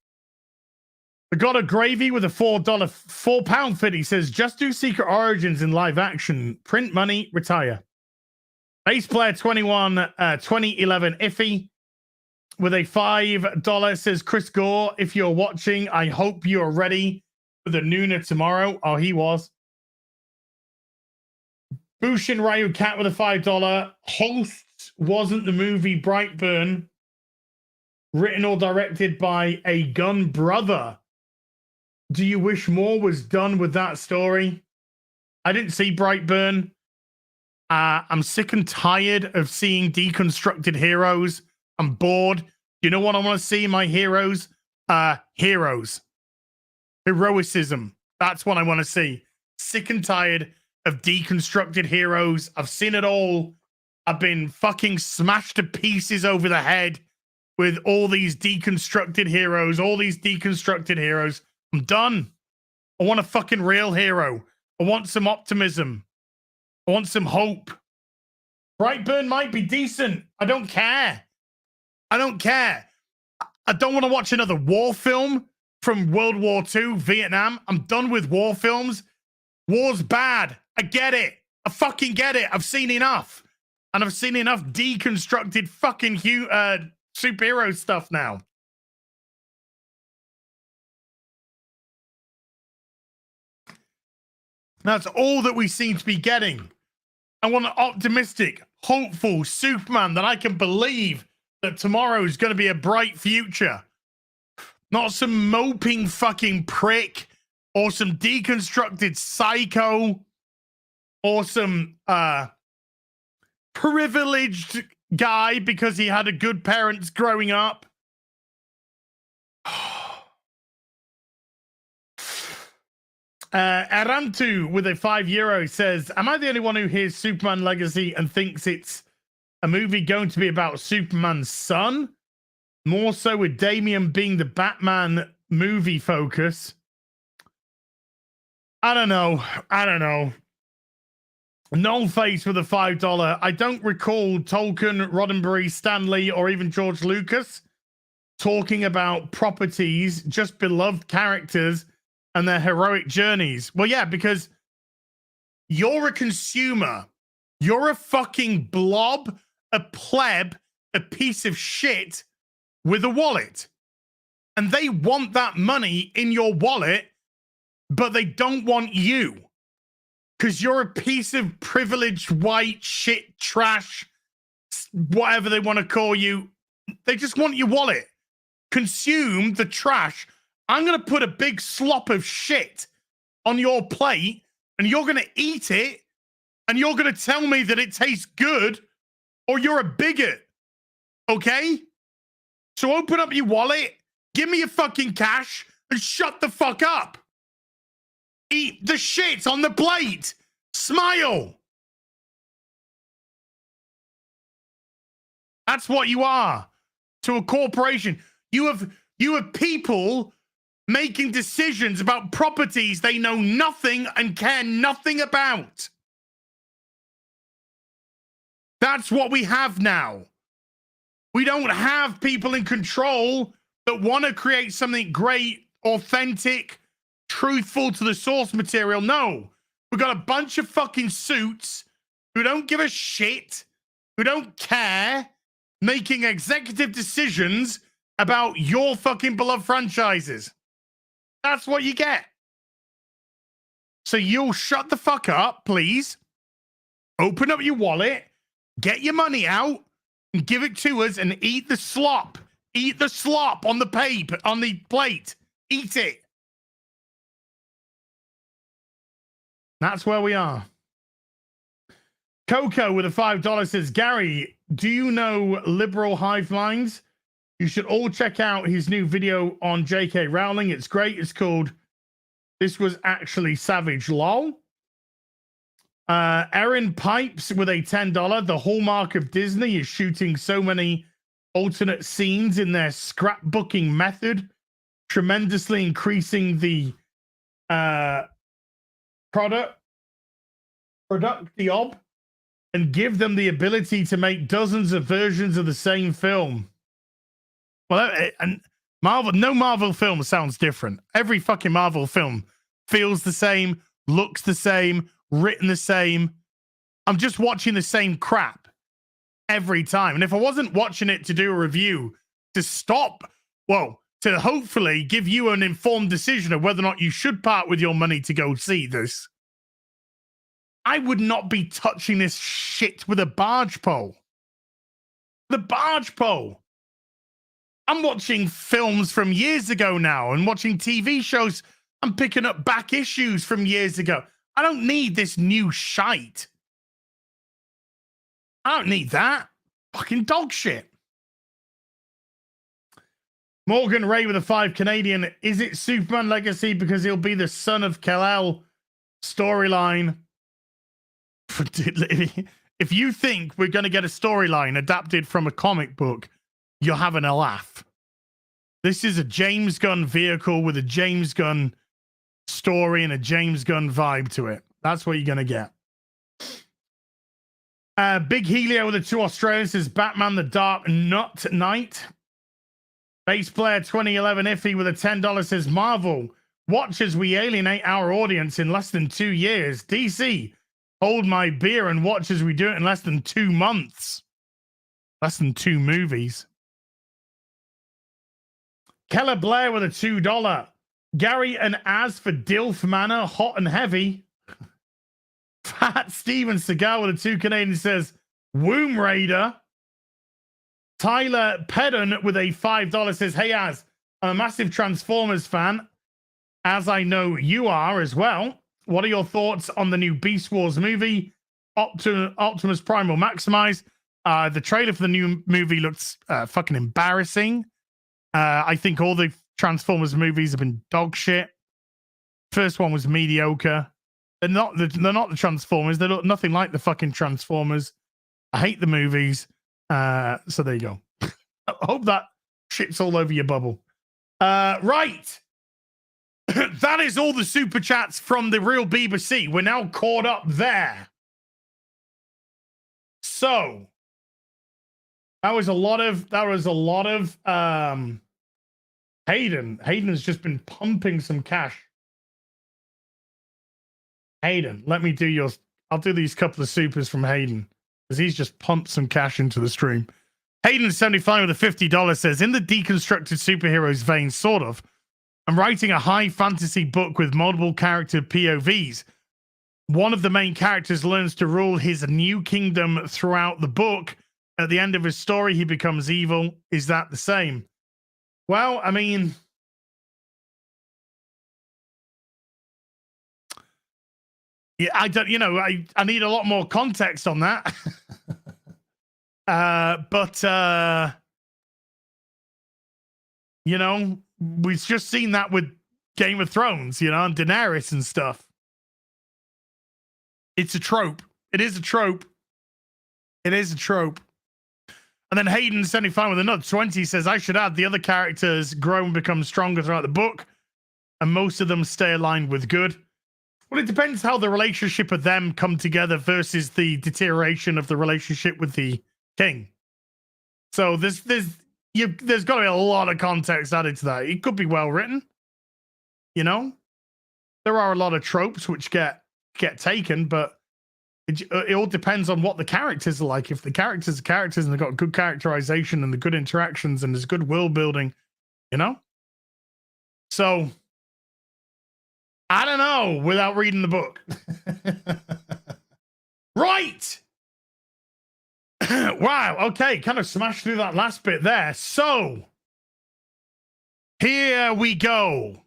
The God of Gravy with a £4 50 says just do Secret Origins in live action. Print money, retire. Ace Player 21 2011 Iffy with a $5 says Chris Gore. If you're watching, I hope you're ready for the Nuna tomorrow. Oh, he was. Bushin Ryu Cat with a $5. Hosts wasn't the movie Brightburn, written or directed by a Gunn brother. Do you wish more was done with that story? I didn't see Brightburn. I'm sick and tired of seeing deconstructed heroes. I'm bored. You know what I want to see in my heroes? Heroes. Heroicism. That's what I want to see. Sick and tired of deconstructed heroes. I've seen it all. I've been fucking smashed to pieces over the head with all these deconstructed heroes. I'm done. I want a fucking real hero. I want some optimism. I want some hope. Brightburn might be decent. I don't care. I don't want to watch another war film from World War II, Vietnam. I'm done with war films. War's bad. I get it. I fucking get it. I've seen enough. And I've seen enough deconstructed fucking superhero stuff now. That's all that we seem to be getting. I want an optimistic, hopeful Superman that I can believe that tomorrow is going to be a bright future. Not some moping fucking prick or some deconstructed psycho or some privileged guy because he had a good parents growing up. Arantu with a €5 says, am I the only one who hears Superman Legacy and thinks it's a movie going to be about Superman's son? More so with Damian being the Batman movie focus. I don't know. Null Face with a $5. I don't recall Tolkien, Roddenberry, Stan Lee, or even George Lucas talking about properties, just beloved characters and their heroic journeys. Well, yeah, because you're a consumer. You're a fucking blob, a pleb, a piece of shit with a wallet. And they want that money in your wallet, but they don't want you. Because you're a piece of privileged white shit trash, whatever they want to call you. They just want your wallet. Consume the trash. I'm going to put a big slop of shit on your plate and you're going to eat it and you're going to tell me that it tastes good or you're a bigot. Okay? So open up your wallet, give me your fucking cash and shut the fuck up. Eat the shit on the plate. Smile. That's what you are to a corporation. You have people making decisions about properties they know nothing and care nothing about. That's what we have now. We don't have people in control that want to create something great, authentic, truthful to the source material. No, we've got a bunch of fucking suits who don't give a shit, who don't care, making executive decisions about your fucking beloved franchises. That's what you get. So you'll shut the fuck up, please. Open up your wallet, get your money out, and give it to us and eat the slop. Eat the slop on the paper, on the plate. Eat it. That's where we are. Coco with a $5 says, Gary, do you know liberal hive minds? You should all check out his new video on J.K. Rowling. It's great. It's called This Was Actually Savage LOL. Erin Pipes with a $10. The hallmark of Disney is shooting so many alternate scenes in their scrapbooking method, tremendously increasing the productiob and give them the ability to make dozens of versions of the same film. Well, and Marvel, no Marvel film sounds different. Every fucking Marvel film feels the same, looks the same, written the same. I'm just watching the same crap every time. And if I wasn't watching it to do a review, to hopefully give you an informed decision of whether or not you should part with your money to go see this, I would not be touching this shit with a barge pole. The barge pole. I'm watching films from years ago now and watching TV shows. I'm picking up back issues from years ago. I don't need this new shite. I don't need that. Fucking dog shit. Morgan Ray with a 5 Canadian. Is it Superman Legacy because he'll be the son of Kal-El storyline? If you think we're going to get a storyline adapted from a comic book, you're having a laugh. This is a James Gunn vehicle with a James Gunn story and a James Gunn vibe to it. That's what you're going to get. Big Helio with the 2 Australians says Batman the Dark Knight. Bass player 2011 Iffy with a $10 says Marvel, watch as we alienate our audience in less than 2 years. DC, hold my beer and watch as we do it in less than 2 months. Less than 2 movies. Keller Blair with a $2. Gary and Az for Dilf Manor, hot and heavy. Fat Steven Seagal with a 2 Canadian says Womb Raider. Tyler Pedon with a $5 says, hey Az, I'm a massive Transformers fan, as I know you are as well. What are your thoughts on the new Beast Wars movie? Optimus Prime will maximize. The trailer for the new movie looks fucking embarrassing. I think all the Transformers movies have been dog shit. First one was mediocre. They're not the Transformers. They look nothing like the fucking Transformers. I hate the movies. So there you go. I hope that shit's all over your bubble. Right. That is all the super chats from the real BBC. We're now caught up there. So that was a lot of Hayden. Hayden has just been pumping some cash. Hayden, let me do yours. I'll do these couple of supers from Hayden because he's just pumped some cash into the stream. Hayden75 with a $50 says, in the deconstructed superheroes vein, sort of, I'm writing a high fantasy book with multiple character POVs. One of the main characters learns to rule his new kingdom throughout the book. At the end of his story, he becomes evil. Is that the same? Well, I mean, yeah, I don't, I need a lot more context on that. But we've just seen that with Game of Thrones, and Daenerys and stuff. It's a trope. It is a trope. It is a trope. And then Hayden 75 with another 20 says, I should add the other characters grow and become stronger throughout the book, and most of them stay aligned with good. Well, it depends how the relationship of them come together versus the deterioration of the relationship with the king. So there's got to be a lot of context added to that. It could be well written. There are a lot of tropes which get taken, but it all depends on what the characters are like. If the characters are characters and they've got good characterization and the good interactions and there's good world building, So I don't know without reading the book. Right. Wow. Okay. Kind of smashed through that last bit there. So here we go.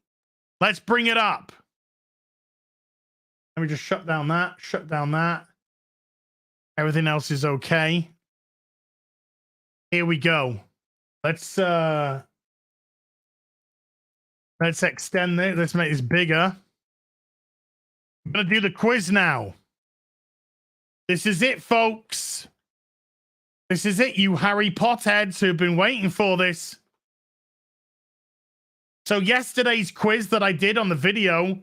Let's bring it up. Let me just shut down that. Everything else is okay. Here we go. Let's extend it. Let's make this bigger. I'm going to do the quiz now. This is it, folks. This is it, you Harry Potter heads who've been waiting for this. So yesterday's quiz that I did on the video,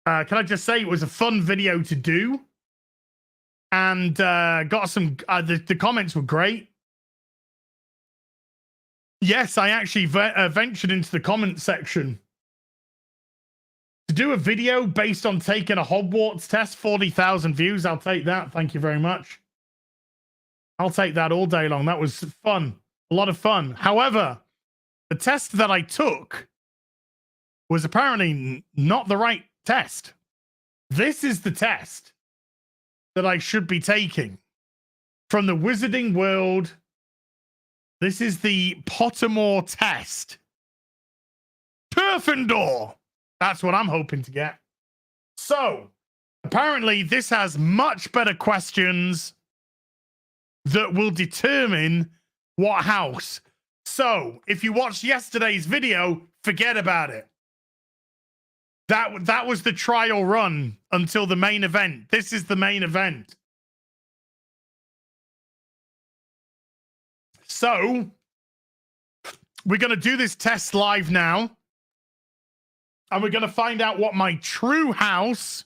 can I just say it was a fun video to do? And got some, the comments were great. Yes, I actually ventured into the comment section to do a video based on taking a Hogwarts test. 40,000 views. I'll take that. Thank you very much. I'll take that all day long. That was fun. A lot of fun. However, the test that I took was apparently not the right test. This is the test that I should be taking from the Wizarding World. This is the Pottermore test. Gryffindor. That's what I'm hoping to get. So, apparently this has much better questions that will determine what house. So, if you watched yesterday's video, forget about it. That was the trial run until the main event. This is the main event. So, we're going to do this test live now. And we're going to find out what my true house.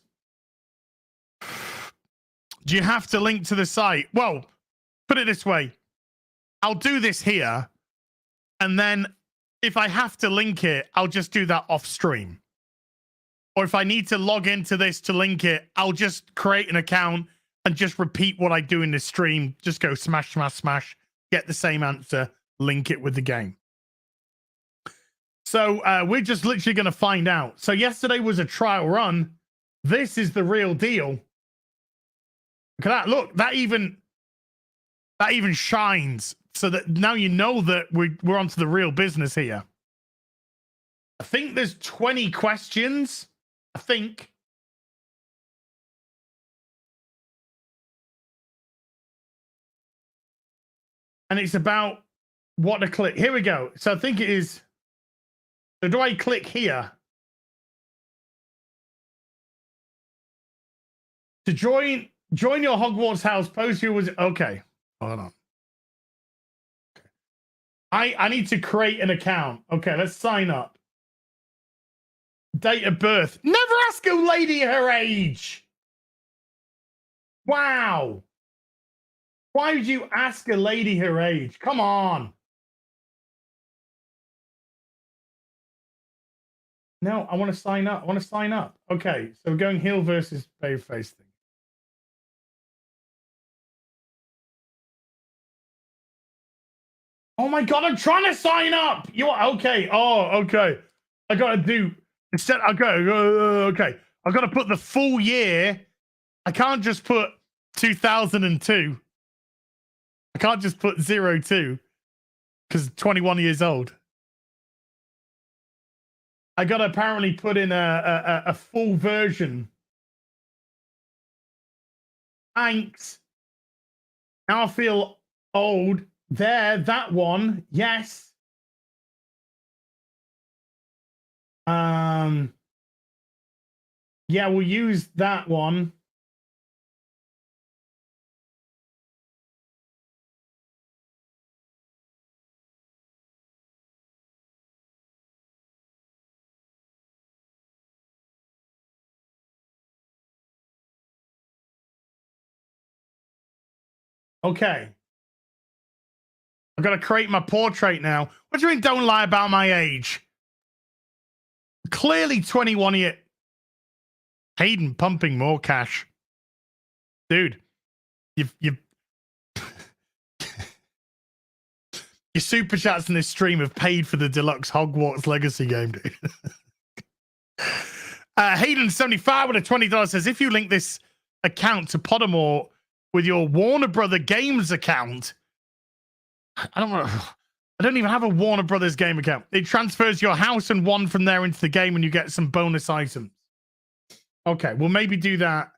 Do you have to link to the site? Well, put it this way. I'll do this here. And then if I have to link it, I'll just do that off stream. Or if I need to log into this to link it, I'll just create an account and just repeat what I do in the stream. Just go smash, smash, smash. Get the same answer. Link it with the game. So we're just literally going to find out. So yesterday was a trial run. This is the real deal. Look at that. Look, that even shines. So that now you know that we're onto the real business here. I think there's 20 questions. I think. And it's about what to click. Here we go. So I think it is. So do I click here? To join your Hogwarts house, post your was okay. Hold on. I need to create an account. Okay, let's sign up. Date of birth. Never ask a lady her age. Wow. Why would you ask a lady her age? Come on. No, I want to sign up. I want to sign up. Okay, so we're going heel versus babyface thing. Oh my god, I'm trying to sign up. You are okay. Oh, okay. I gotta do instead. Okay. I gotta put the full year. I can't just put 2002. I can't just put 02 because 21 years old. I gotta apparently put in a full version. Thanks. Now I feel old. There, that one. Yes. Yeah, we'll use that one. Okay. I've got to create my portrait now. What do you mean don't lie about my age? Clearly 21 year. Hayden pumping more cash. Dude, you've your super chats in this stream have paid for the deluxe Hogwarts Legacy game, dude. Hayden75 with a $20 says, if you link this account to Pottermore with your Warner Brother Games account, I don't even have a Warner Brothers game account. It transfers your house and one from there into the game and you get some bonus items. Okay, we'll maybe do that.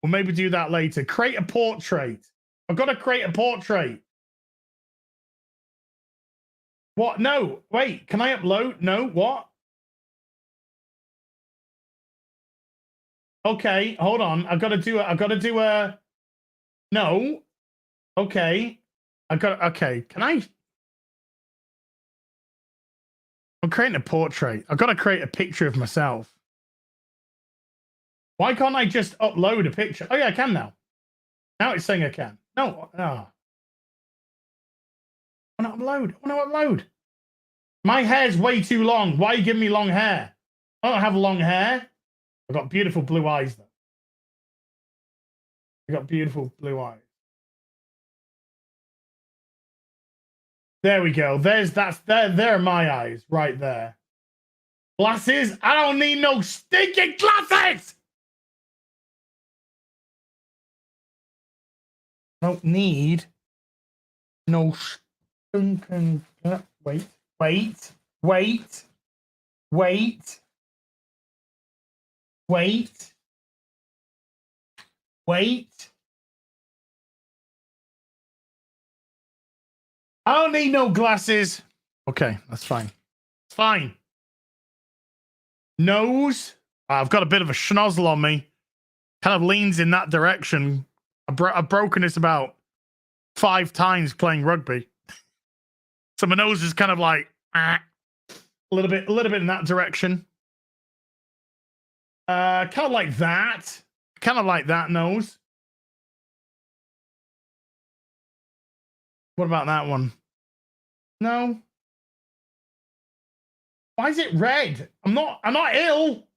We'll maybe do that later. Create a portrait. I've got to create a portrait. What? No. Wait, can I upload? No. What? Okay, hold on. I've got to do a no. Okay. Okay. Can I? I'm creating a portrait. I've got to create a picture of myself. Why can't I just upload a picture? Oh yeah, I can now. Now it's saying I can. No. Oh. I want to upload. I want to upload. My hair's way too long. Why are you giving me long hair? I don't have long hair. I've got beautiful blue eyes though. I've got beautiful blue eyes. There we go. There are my eyes right there. Glasses? I don't need no stinking glasses! I don't need no stinking... Wait. I don't need no glasses. Okay, that's fine. It's fine. Nose. I've got a bit of a schnozzle on me. Kind of leans in that direction. I've broken this about 5 times playing rugby. So my nose is kind of like a little bit in that direction. Kind of like that. Kind of like that nose. What about that one? No. Why is it red? I'm not ill.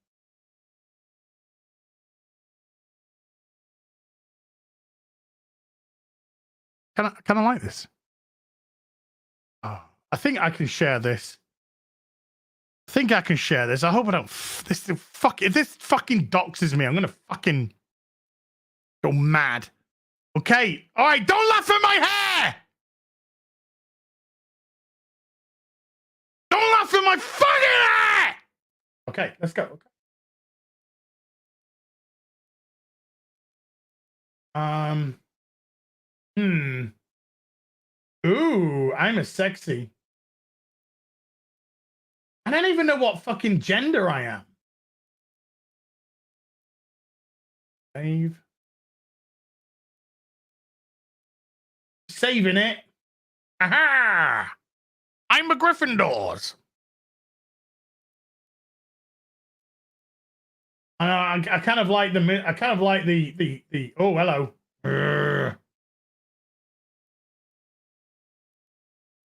Can I like this? Oh, I think I can share this. I hope I don't. If this fucking doxes me, I'm gonna fucking go mad. Okay. All right. Don't laugh at my hair. Don't laugh at my fucking hair. Okay. Let's go. Okay. Ooh, I'm a sexy. I don't even know what fucking gender I am. Save. Saving it. Aha! I'm a Gryffindors. I kind of like the. I kind of like the. Oh, hello.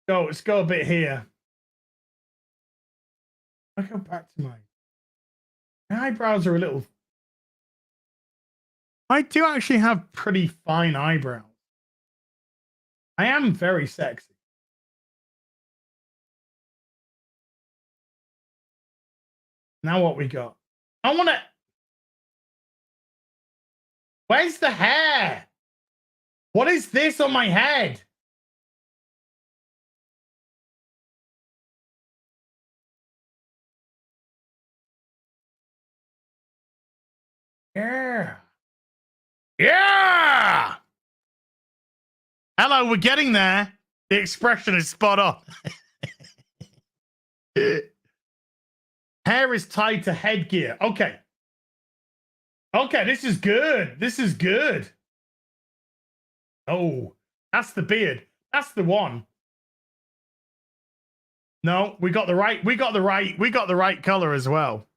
Go. Let's go a bit here. I go back to my eyebrows are a little. I do actually have pretty fine eyebrows. I am very sexy. Now what we got? I want to. Where's the hair? What is this on my head? Yeah. Yeah. Hello, we're getting there. The expression is spot on. Hair is tied to headgear. Okay. Okay, this is good. This is good. Oh, that's the beard. That's the one. No, we got the right color as well.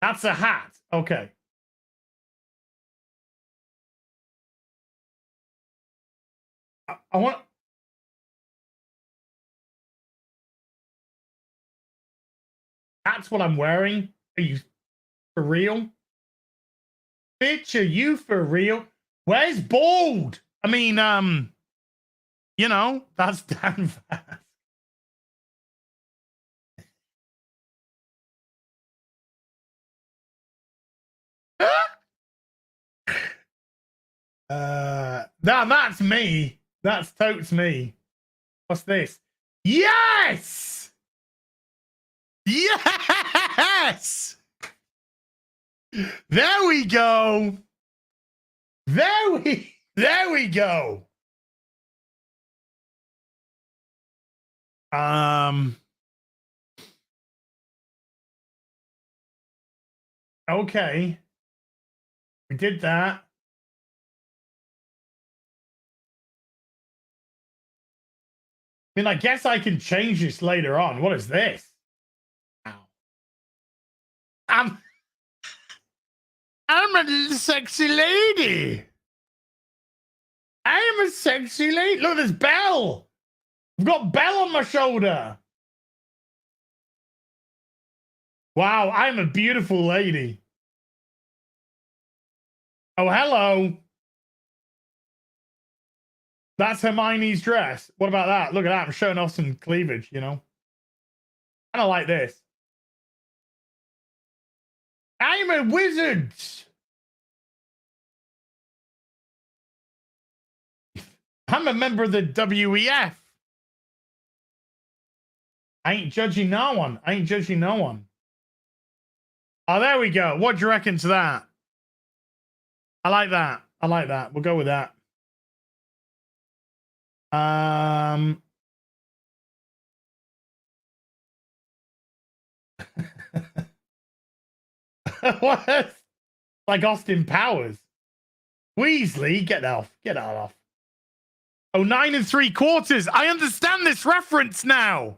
That's a hat. Okay. I want. That's what I'm wearing. Are you for real? Bitch, are you for real? Where's bald? I mean, you know, that's damn fast. That's me. That's totes me. What's this? Yes! Yes! There we go. There we go. Okay. We did that. I mean, I guess I can change this later on. What is this? Ow. I'm a little sexy lady. I am a sexy lady. Look, there's Belle. I've got Belle on my shoulder. Wow, I'm a beautiful lady. Oh, hello. That's Hermione's dress. What about that? Look at that. I'm showing off some cleavage, you know. I don't like this. I'm a wizard. I'm a member of the WEF. I ain't judging no one. I ain't judging no one. Oh, there we go. What do you reckon to that? I like that. I like that. We'll go with that. What? Like Austin Powers. Weasley, get off. Get that off. Oh, 9 3/4. I understand this reference now.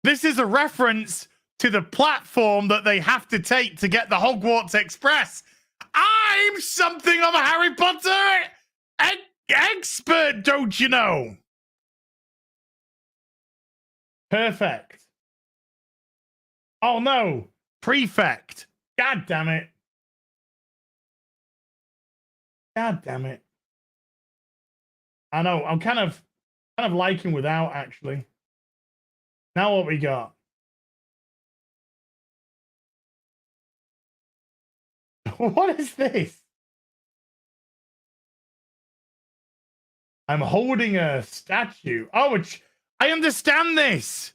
This is a reference to the platform that they have to take to get the Hogwarts Express. I'm something of a Harry Potter expert, don't you know? Perfect. Oh no, prefect. God damn it. God damn it. I know. I'm kind of liking without, actually. Now what we got? What is this? I'm holding a statue. Oh, I understand this.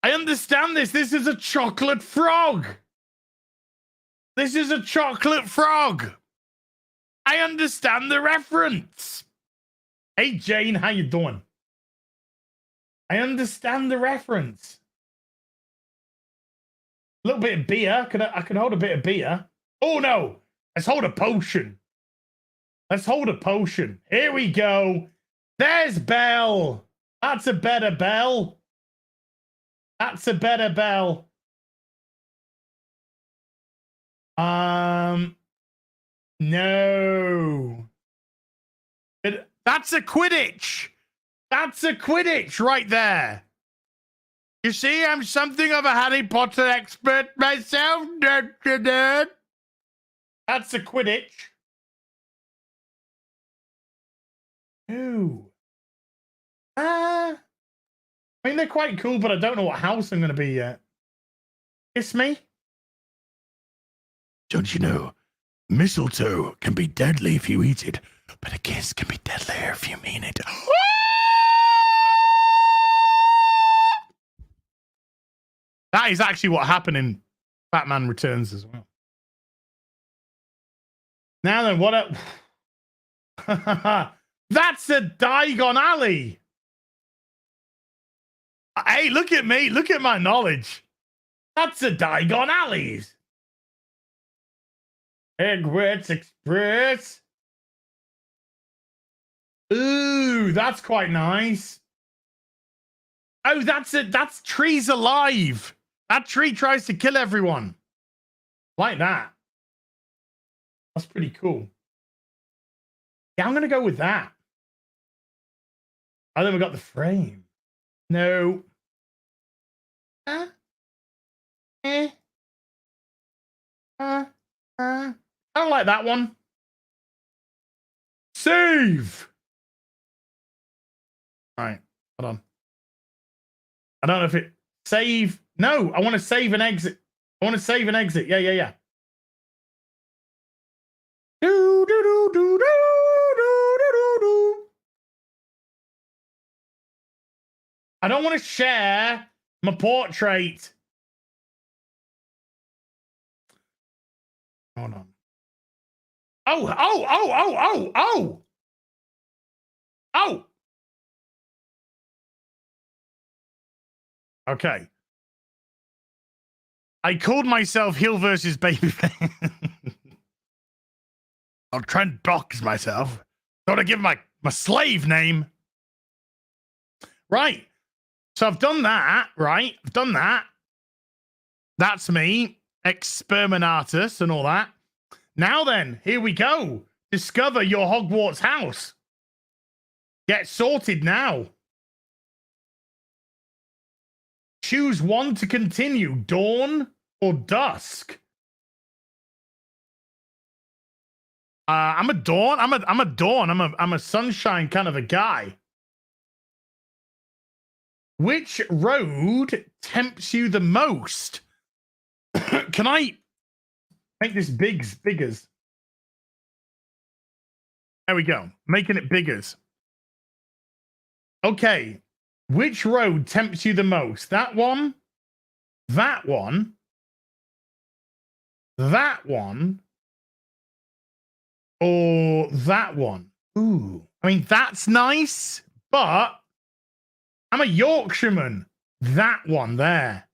I understand this. This is a chocolate frog. This is a chocolate frog. I understand the reference. Hey, Jane, how you doing? I understand the reference. A little bit of beer. I could hold a bit of beer. Oh, no. Let's hold a potion. Let's hold a potion. Here we go. There's Belle. That's a better Belle. That's a better Belle. No. That's a Quidditch. That's a Quidditch right there. You see, I'm something of a Harry Potter expert myself. That's a Quidditch. Ooh. I mean, they're quite cool, but I don't know what house I'm going to be yet. Kiss me? Don't you know, mistletoe can be deadly if you eat it, but a kiss can be deadlier if you mean it. That is actually what happened in Batman Returns as well. Now then, what a... That's a Diagon Alley. Hey, look at me. Look at my knowledge. That's a Diagon Alleys. Hogwarts Express. Ooh, that's quite nice. Oh, that's it. That's Trees Alive. That tree tries to kill everyone. Like that. That's pretty cool. Yeah, I'm going to go with that. Oh, then we got the frame. No. I don't like that one. Save. All right, hold on. I don't know if it save. No, I want to save and exit. I want to save and exit. Yeah. Do, do, do, do, do, do, do, do. I don't want to share my portrait. Hold on. Oh. Okay. I called myself Heel versus Babyface. I'll try and box myself. Gotta give my slave name. Right. So I've done that, right? I've done that. That's me. Experminatus and all that. Now then, here we go. Discover your Hogwarts house. Get sorted now. Choose one to continue, dawn or dusk. I'm a dawn. I'm a dawn. I'm a sunshine kind of a guy. Which road tempts you the most? Can I make this biggers? There we go. Making it biggers. Okay. Which road tempts you the most? That one? That one? That one? Or that one? Ooh. I mean, that's nice, but I'm a Yorkshireman. That one there.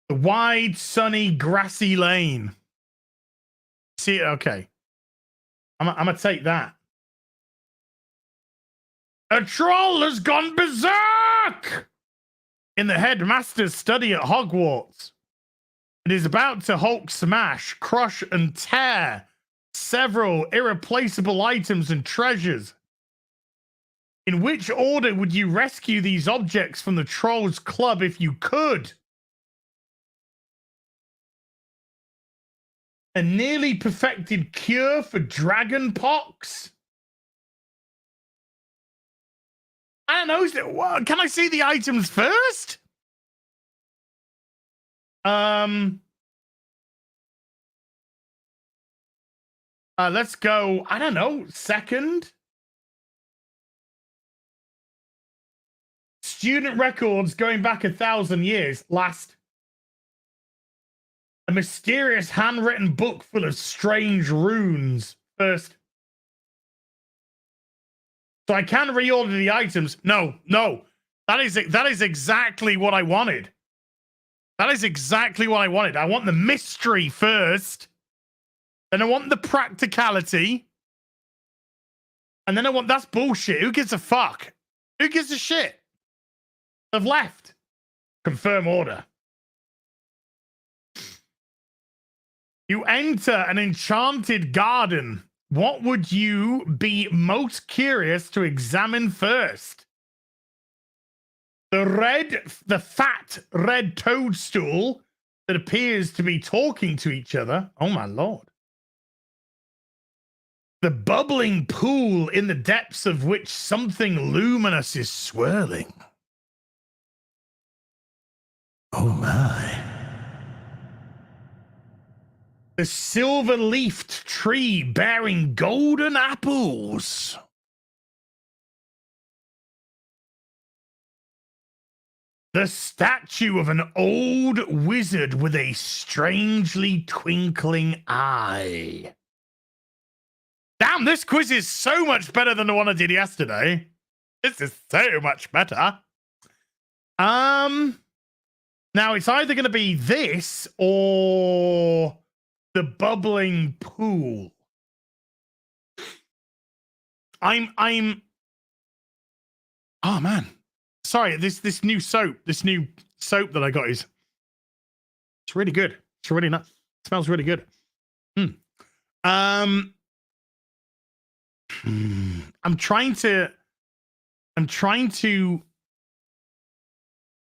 The wide, sunny, grassy lane. See, okay. I'm going to take that. A troll has gone berserk in the headmaster's study at Hogwarts. It is about to Hulk smash, crush, and tear several irreplaceable items and treasures. In which order would you rescue these objects from the Trolls Club if you could? A nearly perfected cure for dragon pox? I don't know. Can I see the items first? Let's go. I don't know. Second. Student records going back 1,000 years. Last. A mysterious handwritten book full of strange runes. First. So I can reorder the items. No. That is exactly what I wanted. That is exactly what I wanted. I want the mystery first. Then I want the practicality. And then I want, that's bullshit. Who gives a fuck? Who gives a shit? I've left. Confirm order. You enter an enchanted garden. What would you be most curious to examine first? The fat red toadstool that appears to be talking to each other. Oh my lord. The bubbling pool in the depths of which something luminous is swirling. Oh my. The silver-leafed tree bearing golden apples. The statue of an old wizard with a strangely twinkling eye. Damn, this quiz is so much better than the one I did yesterday. This is so much better. Now it's either going to be this or the bubbling pool. Oh man. Sorry, this new soap that I got it's really good. It's really nice. It smells really good. I'm trying to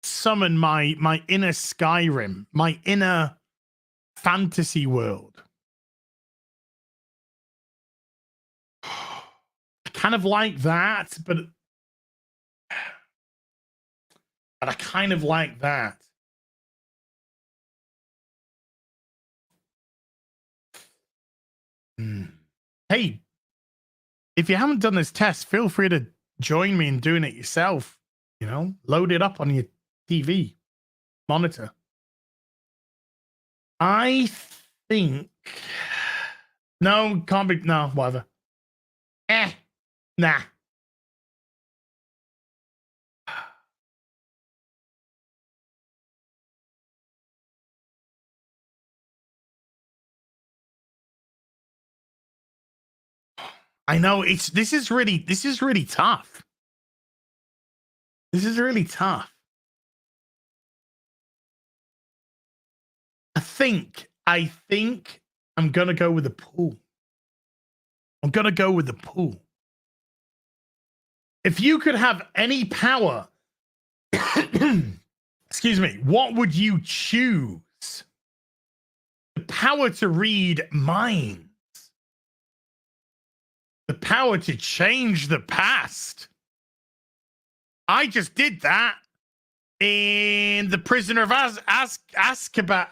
summon my inner Skyrim, my inner fantasy world. I kind of like that, but I kind of like that. Hey, if you haven't done this test, feel free to join me in doing it yourself. You know, load it up on your TV monitor. I think no, can't be, no, whatever. Nah. I know this is really tough. This is really tough. I think I'm gonna go with the pool. I'm gonna go with the pool. If you could have any power, excuse me, what would you choose? The power to read minds. The power to change the past. I just did that in The Prisoner of Azkaban.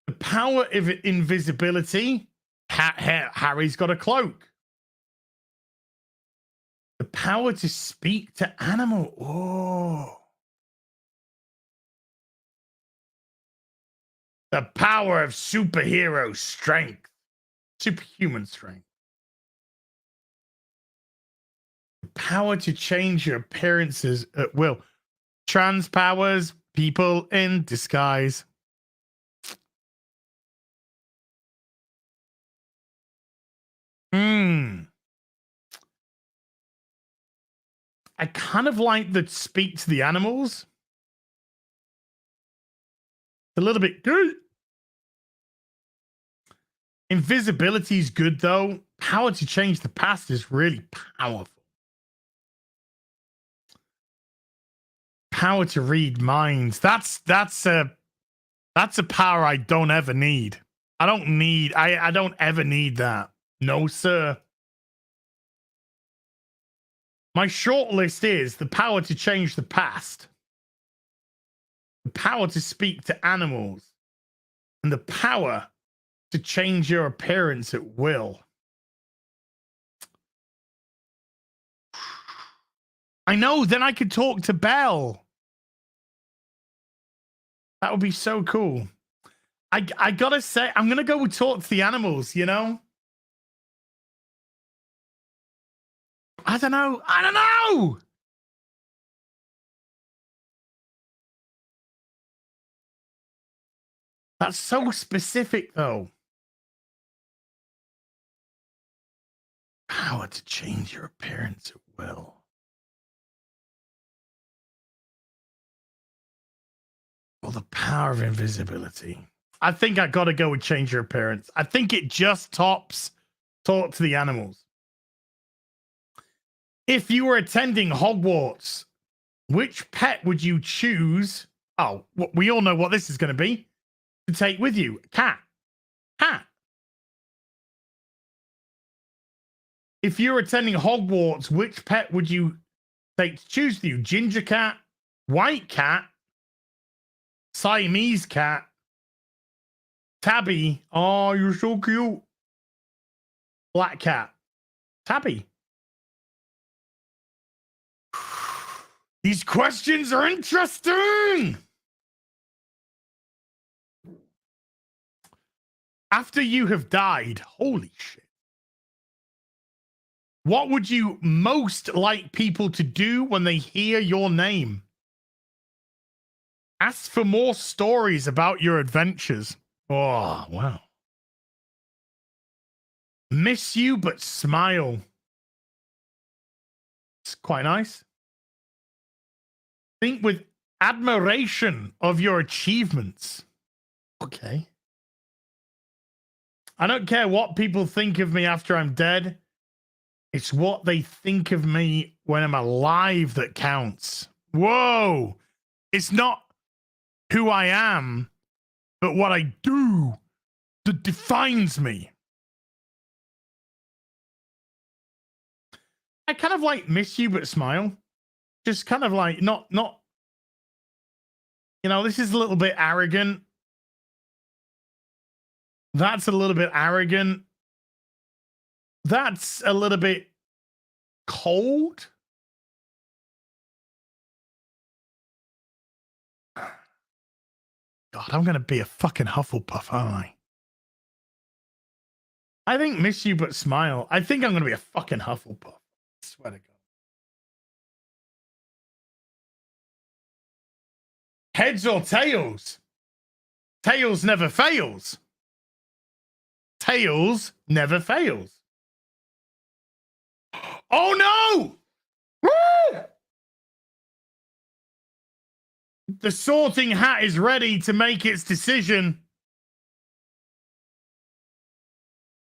The power of invisibility. Harry's got a cloak. The power to speak to animal. Oh. The power of superhero strength. Superhuman strength. The power to change your appearances at will. Trans powers, people in disguise. I kind of like the speak to the animals. A little bit good. Invisibility is good though. Power to change the past is really powerful. Power to read minds. That's a power I don't ever need. I don't ever need that. No, sir. My short list is the power to change the past, the power to speak to animals, and the power to change your appearance at will. I know, then I could talk to Belle. That would be so cool. I gotta say, I'm gonna go with talk to the animals, you know? I don't know. That's so specific, though. Power to change your appearance at will. Well, the power of invisibility. I think I got to go with change your appearance. I think it just tops talk to the animals. If you were attending Hogwarts, which pet would you choose? Oh, we all know what this is going to be. To take with you. Cat. Cat. If you're attending Hogwarts, which pet would you take to choose with you? Ginger cat, white cat, Siamese cat, Tabby. Oh, you're so cute. Black cat. Tabby. These questions are interesting. After you have died, holy shit. What would you most like people to do when they hear your name? Ask for more stories about your adventures. Oh, wow. Miss you, but smile. It's quite nice. Think with admiration of your achievements. Okay. I don't care what people think of me after I'm dead. It's what they think of me when I'm alive that counts. Whoa. It's not who I am, but what I do that defines me. I kind of like miss you, but smile. Just kind of like not, you know, this is a little bit arrogant. That's a little bit arrogant. That's a little bit cold. God, I'm going to be a fucking Hufflepuff, aren't I think miss you, but smile. I think I'm going to be a fucking Hufflepuff. I swear to God. Heads or tails? Tails never fails. Tails never fails. Oh no! Woo! The sorting hat is ready to make its decision.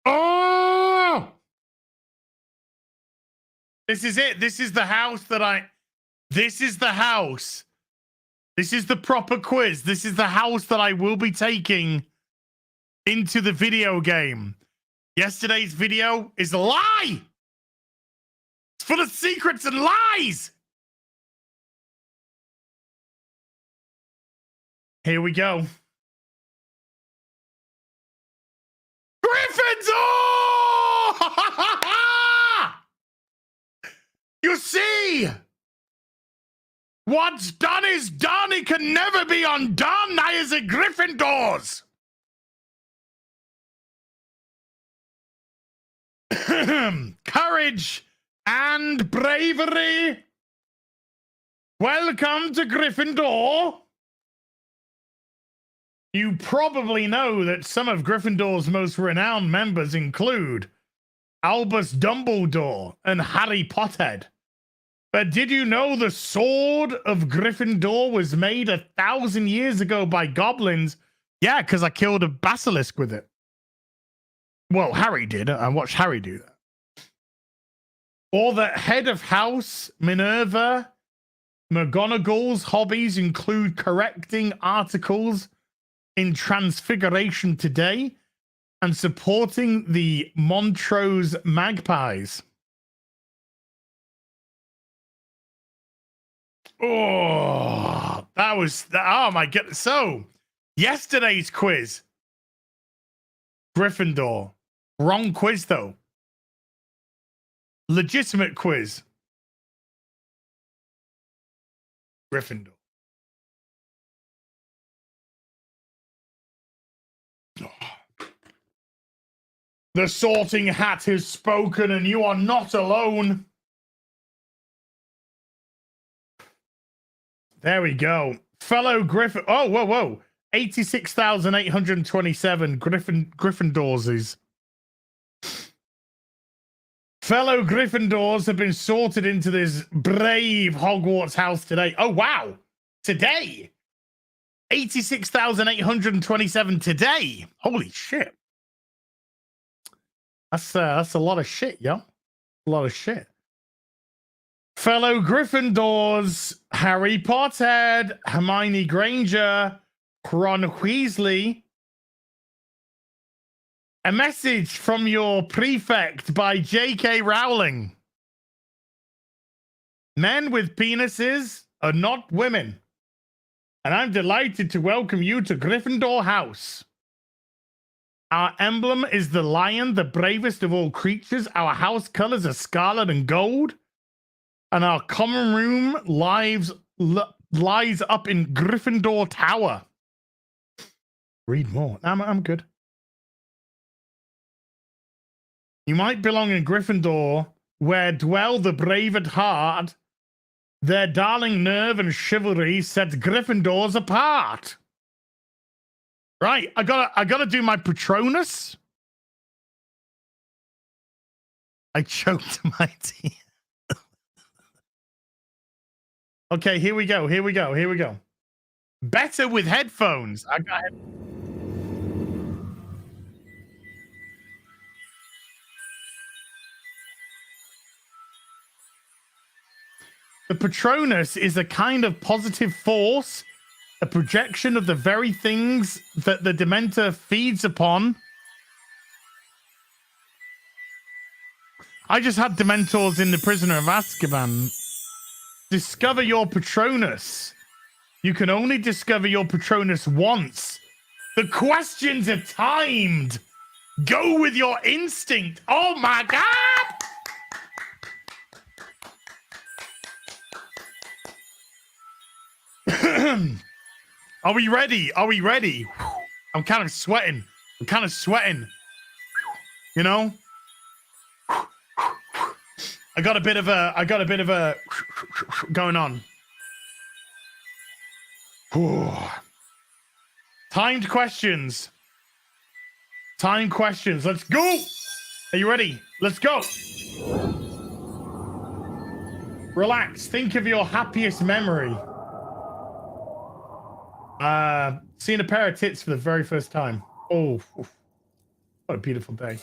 Oh! This is it. This is the house that this is the house. This is the proper quiz. This is the house that I will be taking into the video game. Yesterday's video is a lie. It's full of secrets and lies. Here we go. Gryffindor! You see? What's done is done. It can never be undone. I is a Gryffindors. Courage and bravery. Welcome to Gryffindor. You probably know that some of Gryffindor's most renowned members include Albus Dumbledore and Harry Potter. But did you know the sword of Gryffindor was made 1,000 years ago by goblins? Yeah, because I killed a basilisk with it. Well, Harry did. I watched Harry do that. Or the head of house, Minerva McGonagall's hobbies include correcting articles in Transfiguration Today and supporting the Montrose Magpies. Oh, that was, oh my God. So, yesterday's quiz, Gryffindor. Wrong quiz, though. Legitimate quiz, Gryffindor. Oh. The sorting hat has spoken, and you are not alone. There we go. Fellow Griffin. Oh, whoa, whoa. 86,827 Gryffindors is. Fellow Gryffindors have been sorted into this brave Hogwarts house today. Oh, wow. Today. 86,827 today. Holy shit. That's a lot of shit, yo. A lot of shit. Fellow Gryffindors, Harry Potter, Hermione Granger, Ron Weasley. A message from your prefect by J.K. Rowling. Men with penises are not women. And I'm delighted to welcome you to Gryffindor House. Our emblem is the lion, the bravest of all creatures. Our house colors are scarlet and gold. And our common room lies up in Gryffindor Tower. Read more. I'm good. You might belong in Gryffindor, where dwell the brave at heart. Their darling nerve and chivalry sets Gryffindors apart. Right, I gotta do my Patronus. I choked my teeth. Okay, here we go. Better with headphones. I got it. The Patronus is a kind of positive force, a projection of the very things that the Dementor feeds upon. I just had Dementors in The Prisoner of Azkaban. Discover your Patronus. You can only discover your Patronus once. The questions are timed. Go with your instinct. Oh my God! Are we ready? I'm kind of sweating. You know? I got a bit of a going on. Timed questions. Let's go. Are you ready? Let's go. Relax. Think of your happiest memory. Seeing a pair of tits for the very first time. Oh, what a beautiful day.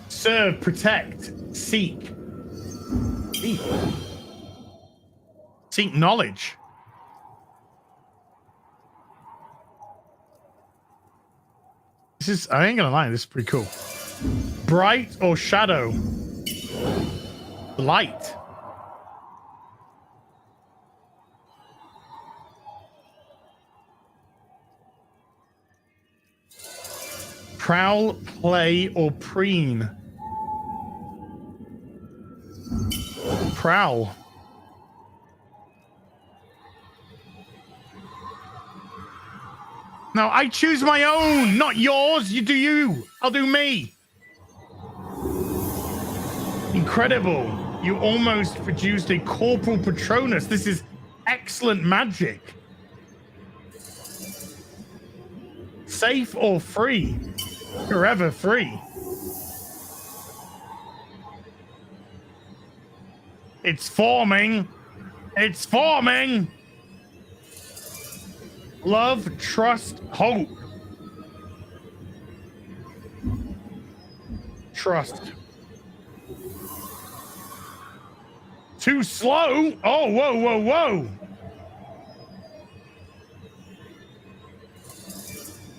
Serve, protect, seek. Seek knowledge. This is, I ain't gonna lie, this is pretty cool. Bright or shadow? Light. Prowl, play, or preen? Prowl. Now, I choose my own, not yours. You do you. I'll do me. Incredible. You almost produced a corporal Patronus. This is excellent magic. Safe or free? Forever free. It's forming. Love, trust, hope. Trust. Too slow? Oh, whoa.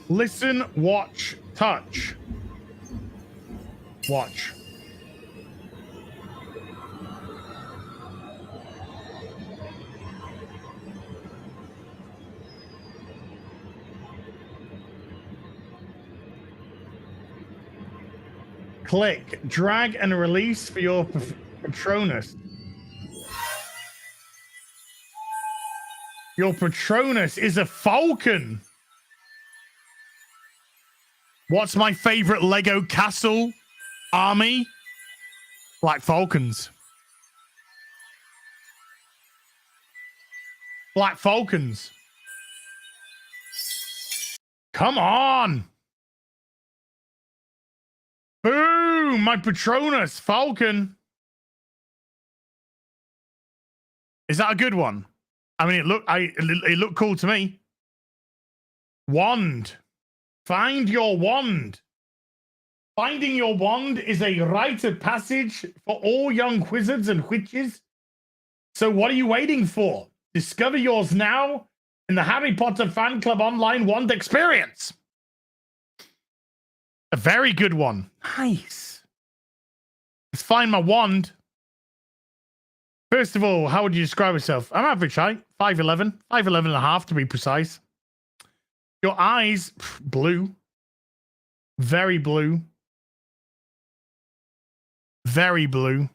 Listen, watch, touch. Watch. Click, drag, and release for your Patronus. Your Patronus is a falcon. What's my favorite Lego castle army? Black Falcons. Black Falcons. Come on. Boom. My Patronus Falcon. Is that a good one? I mean, it looked cool to me. Wand. Find your wand. Finding your wand is a rite of passage for all young wizards and witches. So what are you waiting for? Discover yours now in the Harry Potter Fan Club Online Wand Experience. A very good one. Nice. Let's find my wand. First of all, how would you describe yourself? I'm average height, 5'11", 5'11 and a half to be precise. Your eyes, blue. Very blue. Very blue.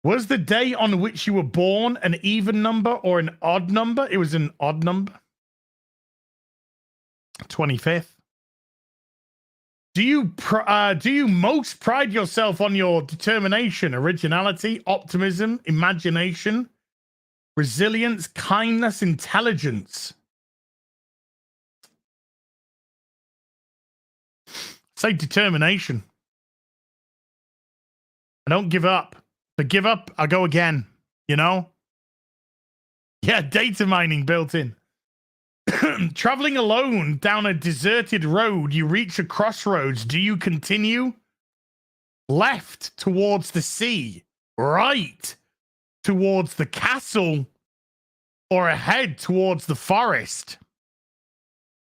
Was the day on which you were born an even number or an odd number? It was an odd number. 25th. Do you most pride yourself on your determination, originality, optimism, imagination, resilience, kindness, intelligence? Say determination. I don't give up. To give up, I go again. You know? Yeah, data mining built in. Traveling alone down a deserted road, you reach a crossroads. Do you continue? Left towards the sea, right towards the castle, or ahead towards the forest?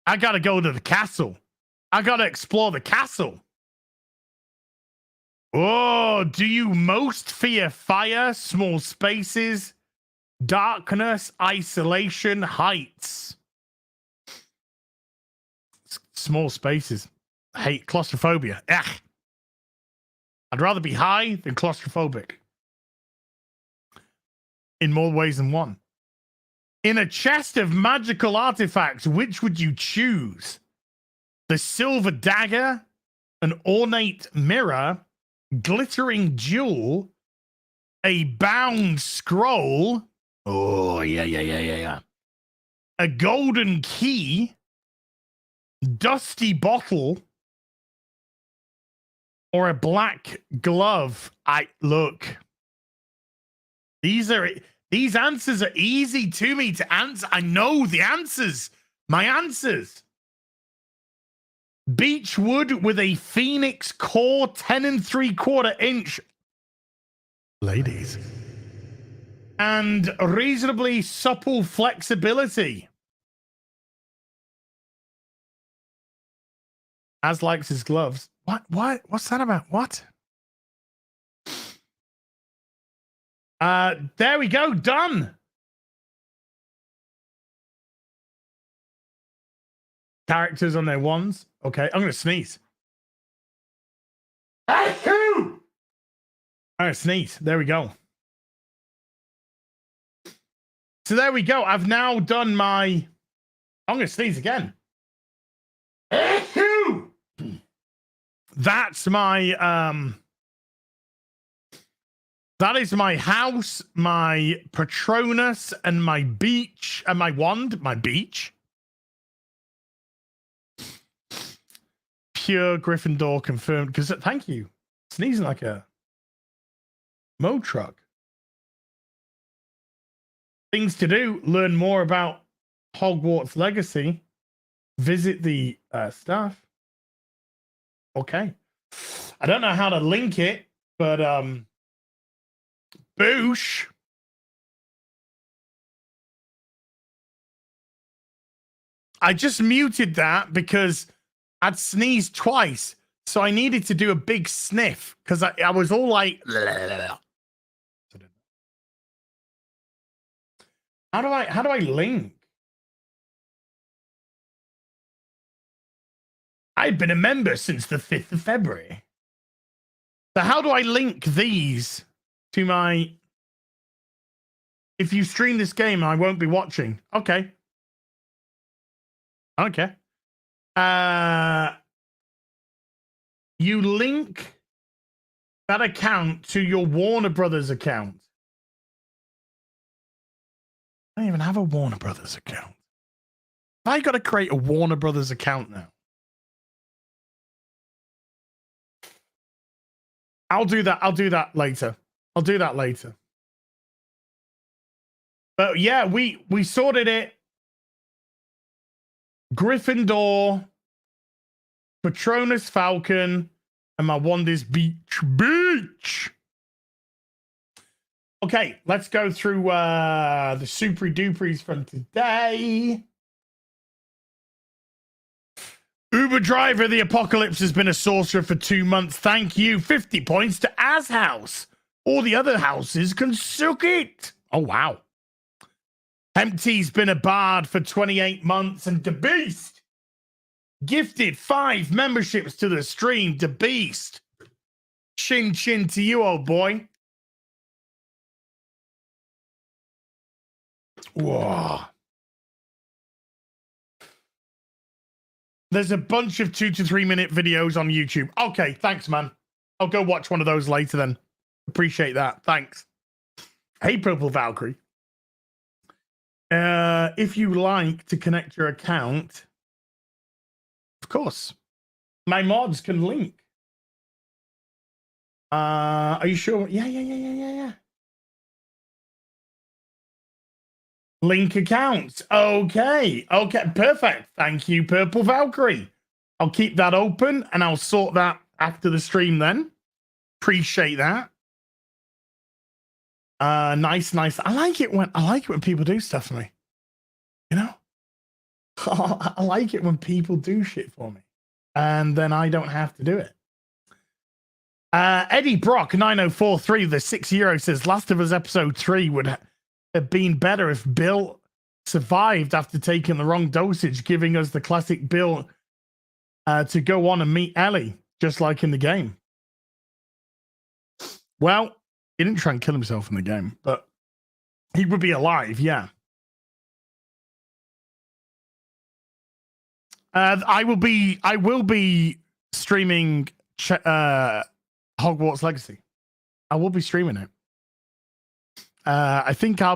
I gotta go to the castle. I gotta explore the castle. Oh, do you most fear fire, small spaces, darkness, isolation, heights? Small spaces. I hate claustrophobia. Ugh. I'd rather be high than claustrophobic. In more ways than one. In a chest of magical artifacts, which would you choose? The silver dagger, an ornate mirror, glittering jewel, a bound scroll. Oh, yeah. A golden key, dusty bottle, or a black glove. Look. These answers are easy to me to answer. I know the answers. My answers. Beech wood with a phoenix core, 10 3/4 inch. Ladies. And reasonably supple flexibility. As likes his gloves. What? What's that about? What? There we go. Done. Characters on their wands. Okay, I'm going to sneeze. I'm going to sneeze. There we go. So there we go. I've now done my... I'm going to sneeze again. That's my... That is my house, my Patronus, and my beach, and my wand, my beach. Pure Gryffindor confirmed. Because thank you. Sneezing like a mow truck. Things to do. Learn more about Hogwarts Legacy. Visit the staff. Okay. I don't know how to link it, but boosh. I just muted that because I'd sneezed twice, so I needed to do a big sniff because I was all like, how do I link? I've been a member since the 5th of February. So how do I link these to my... If you stream this game, I won't be watching. Okay. Okay. You link that account to your Warner Brothers account. I don't even have a Warner Brothers account. I got to create a Warner Brothers account now. I'll do that. I'll do that later. I'll do that later. But yeah, we sorted it. Gryffindor, Patronus Falcon, and my Wanda's Beach. Okay, let's go through the super duperies from today. Uber driver, the apocalypse has been a sorcerer for 2 months. Thank you. 50 points to As House. All the other houses can suck it. Oh, wow. Empty's been a bard for 28 months. And the Beast gifted 5 memberships to the stream. The Beast. Chin chin to you, old boy. Whoa. There's a bunch of 2 to 3 minute videos on YouTube. Okay, thanks, man. I'll go watch one of those later then. Appreciate that. Thanks. Hey, Purple Valkyrie. If you like to connect your account, of course, my mods can link. Are you sure? Yeah. Link accounts. Okay, perfect. Thank you, Purple Valkyrie. I'll keep that open and I'll sort that after the stream then. Appreciate that. Nice. I like it when people do stuff for me. You know? I like it when people do shit for me. And then I don't have to do it. Eddie Brock 9043, the €6 says Last of Us episode 3 would have been better if Bill survived after taking the wrong dosage, giving us the classic Bill to go on and meet Ellie, just like in the game. Well, he didn't try and kill himself in the game, but he would be alive, yeah. I will be streaming Hogwarts Legacy. I will be streaming it. I think I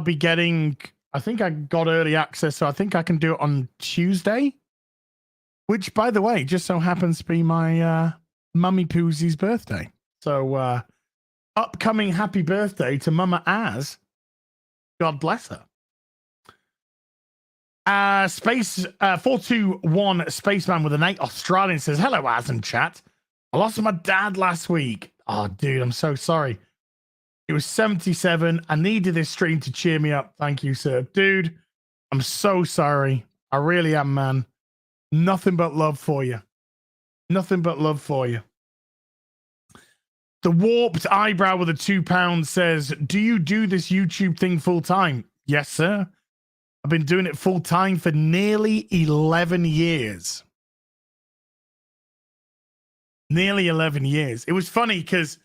got early access, so I think I can do it on Tuesday, which, by the way, just so happens to be my Mummy Poozy's birthday. So, upcoming happy birthday to Mama Az. God bless her. Space 421 Spaceman with an 8 Australian says, hello, Az and chat. I lost my dad last week. Oh, dude, I'm so sorry. He was 77. I needed this stream to cheer me up. Thank you, sir. Dude, I'm so sorry. I really am, man. Nothing but love for you. Nothing but love for you. The warped eyebrow with a £2 says, do you do this YouTube thing full time? Yes, sir. I've been doing it full time for nearly 11 years. Nearly 11 years. It was funny because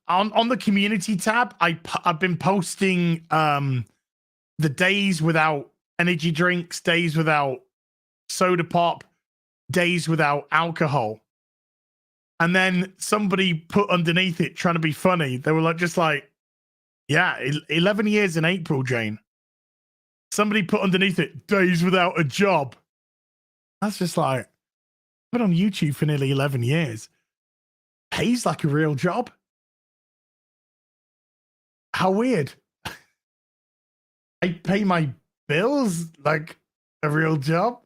on the community tab, I've been posting the days without energy drinks, days without soda pop, days without alcohol. And then somebody put underneath it, trying to be funny. They were like, just like, yeah, 11 years in April, Jane. Somebody put underneath it, days without a job. That's just like, I've been on YouTube for nearly 11 years. Pays like a real job. How weird. I pay my bills like a real job.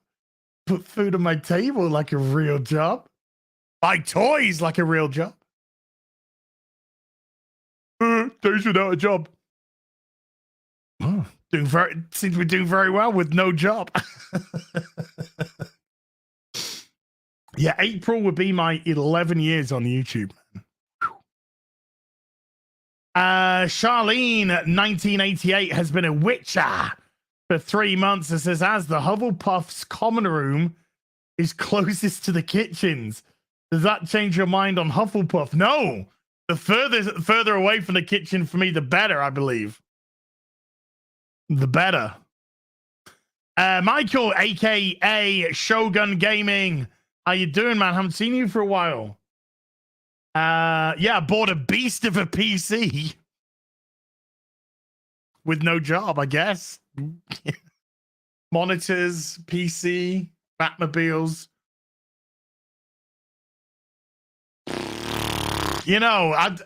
Put food on my table like a real job. Buy toys like a real job. Days without a job. Oh, seems we're doing very well with no job. Yeah, April would be my 11 years on YouTube. Charlene 1988 has been a witcher for 3 months and says, as the Hufflepuff's common room is closest to the kitchens, does that change your mind on Hufflepuff? No. The further away from the kitchen for me, the better, I believe. The better. Michael, aka Shogun Gaming. How you doing, man? Haven't seen you for a while. Yeah, I bought a beast of a PC. With no job, I guess. monitors, PC, Batmobiles. You know,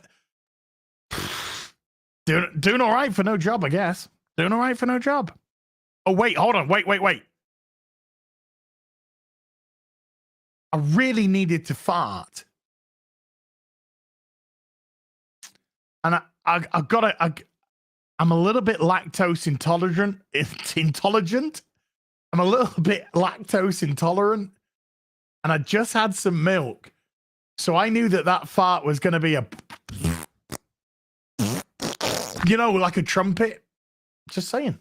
doing all right for no job, I guess. Doing all right for no job. Oh, wait, hold on. Wait. I really needed to fart. And I'm a little bit lactose intolerant. I'm a little bit lactose intolerant. And I just had some milk. So I knew that fart was going to be like a trumpet. Just saying.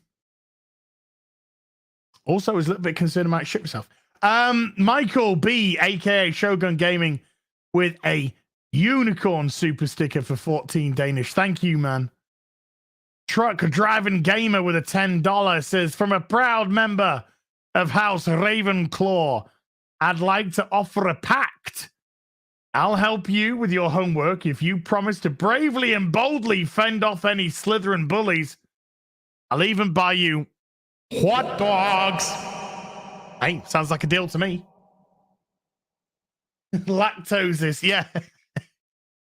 Also, I was a little bit concerned about shit myself. Michael B, aka Shogun Gaming, with a unicorn super sticker for 14 Danish. Thank you, man. Truck driving gamer with a $10 says, from a proud member of House Ravenclaw, I'd like to offer a pact. I'll help you with your homework if you promise to bravely and boldly fend off any Slytherin bullies. I'll even buy you hot dogs. Hey, sounds like a deal to me. Lactosis, yeah.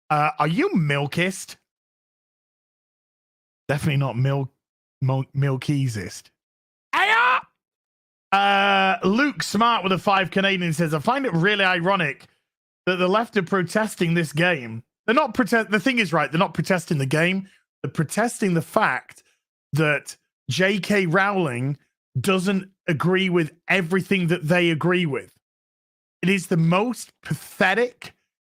Are you milkist? Definitely not milkesist. Luke Smart with a 5 Canadian says, I find it really ironic that the left are protesting this game. They're not the thing is, right, they're not protesting the game. They're protesting the fact that J.K. Rowling doesn't agree with everything that they agree with. It is the most pathetic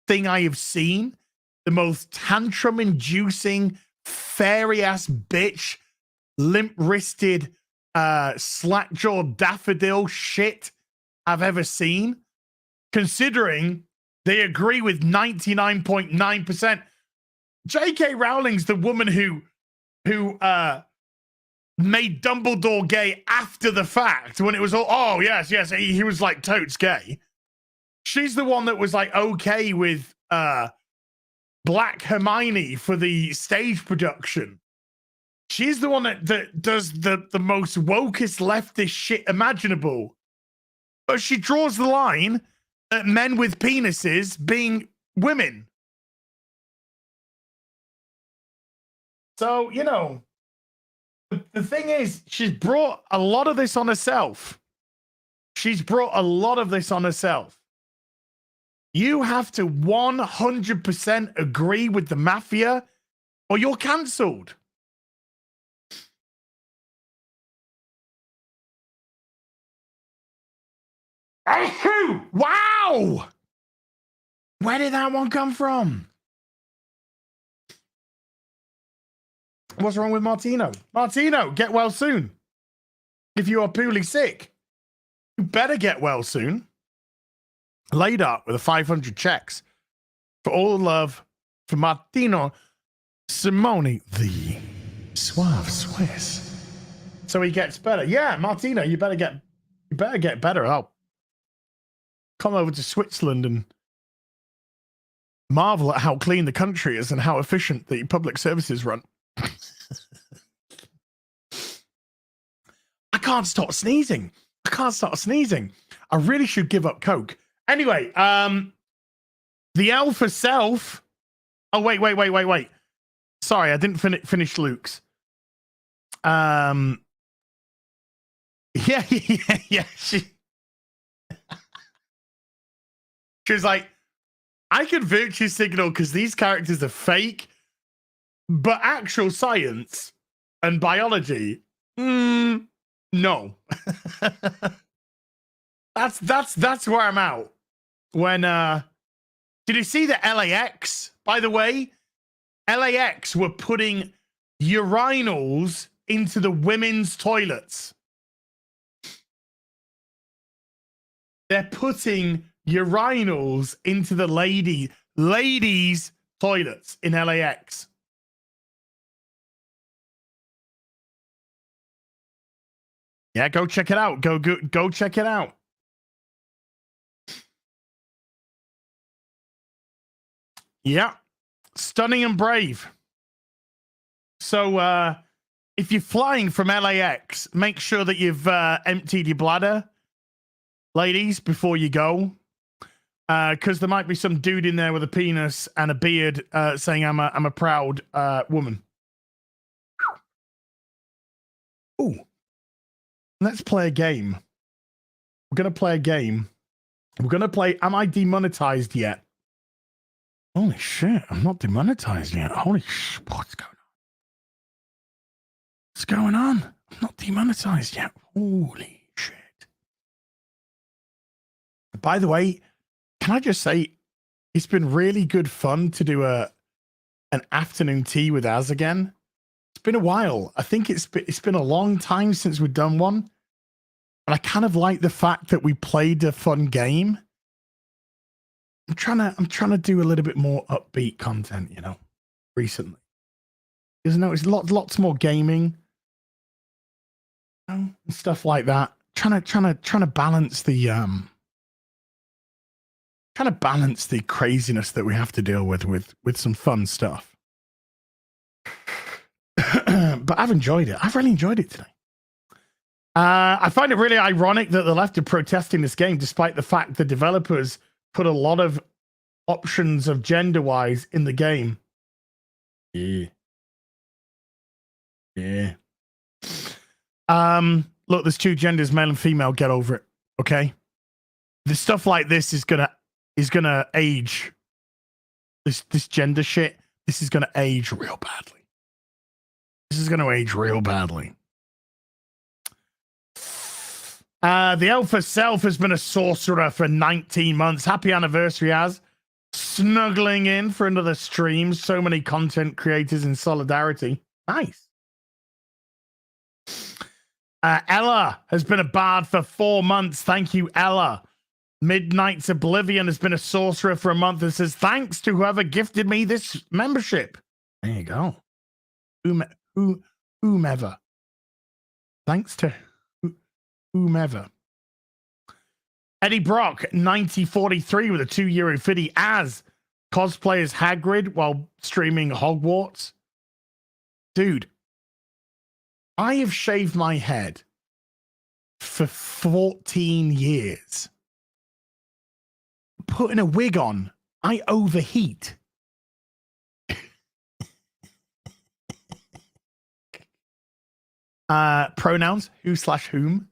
thing I have seen. The most tantrum-inducing, fairy-ass bitch, limp-wristed, slack-jawed daffodil shit I've ever seen. Considering they agree with 99.9%. J.K. Rowling's the woman who made Dumbledore gay after the fact, when it was all, oh, yes, he was like totes gay. She's the one that was like okay with Black Hermione for the stage production. She's the one that does the most wokest leftist shit imaginable. But she draws the line at men with penises being women. So, the thing is, she's brought a lot of this on herself. You have to 100% agree with the mafia or you're cancelled. Wow! Where did that one come from? What's wrong with Martino? Martino, get well soon. If you are poorly sick, you better get well soon. Laid up with a 500 checks for all the love for Martino Simone, the Suave Swiss. So he gets better. Yeah, Martino, you better get better. I'll come over to Switzerland and marvel at how clean the country is and how efficient the public services run. I can't stop sneezing. I really should give up Coke. Anyway, the Alpha Self. Oh, wait. Sorry, I didn't finish Luke's. Yeah. She was like, I can virtue signal because these characters are fake, but actual science and biology, no. That's where I'm out. When did you see the LAX? By the way, LAX were putting urinals into the women's toilets. They're putting urinals into the ladies' toilets in LAX. Yeah, go check it out. Go check it out. Yeah. Stunning and brave. So if you're flying from LAX, make sure that you've emptied your bladder, ladies, before you go. Because there might be some dude in there with a penis and a beard saying, I'm a proud woman. Ooh. Let's play a game. We're going to play a game. We're going to play, am I demonetized yet? Holy shit, I'm not demonetized yet. Holy shit, what's going on? What's going on? I'm not demonetized yet. Holy shit. By the way, can I just say, it's been really good fun to do an afternoon tea with Az again. It's been a while. I think it's been a long time since we've done one. And I kind of like the fact that we played a fun game. I'm trying to do a little bit more upbeat content, you know, recently. Because it's lots more gaming, you know, and stuff like that. Trying to balance the craziness that we have to deal with some fun stuff. But I've enjoyed it. I've really enjoyed it today. I find it really ironic that the left are protesting this game, despite the fact the developers put a lot of options of gender-wise in the game. Yeah. Look, there's two genders, male and female. Get over it, okay? The stuff like this is gonna age. This gender shit. This is gonna age real badly. This is gonna age real badly. The Alpha Self has been a sorcerer for 19 months. Happy anniversary, Az. Snuggling in for another stream. So many content creators in solidarity. Nice. Ella has been a bard for 4 months. Thank you, Ella. Midnight's Oblivion has been a sorcerer for a month and says, thanks to whoever gifted me this membership. There you go. Whomever. Thanks to whomever. Eddie Brock, 9043 with a €2 fiddy as cosplayers Hagrid while streaming Hogwarts. Dude, I have shaved my head for 14 years. Putting a wig on, I overheat. Pronouns, who/whom.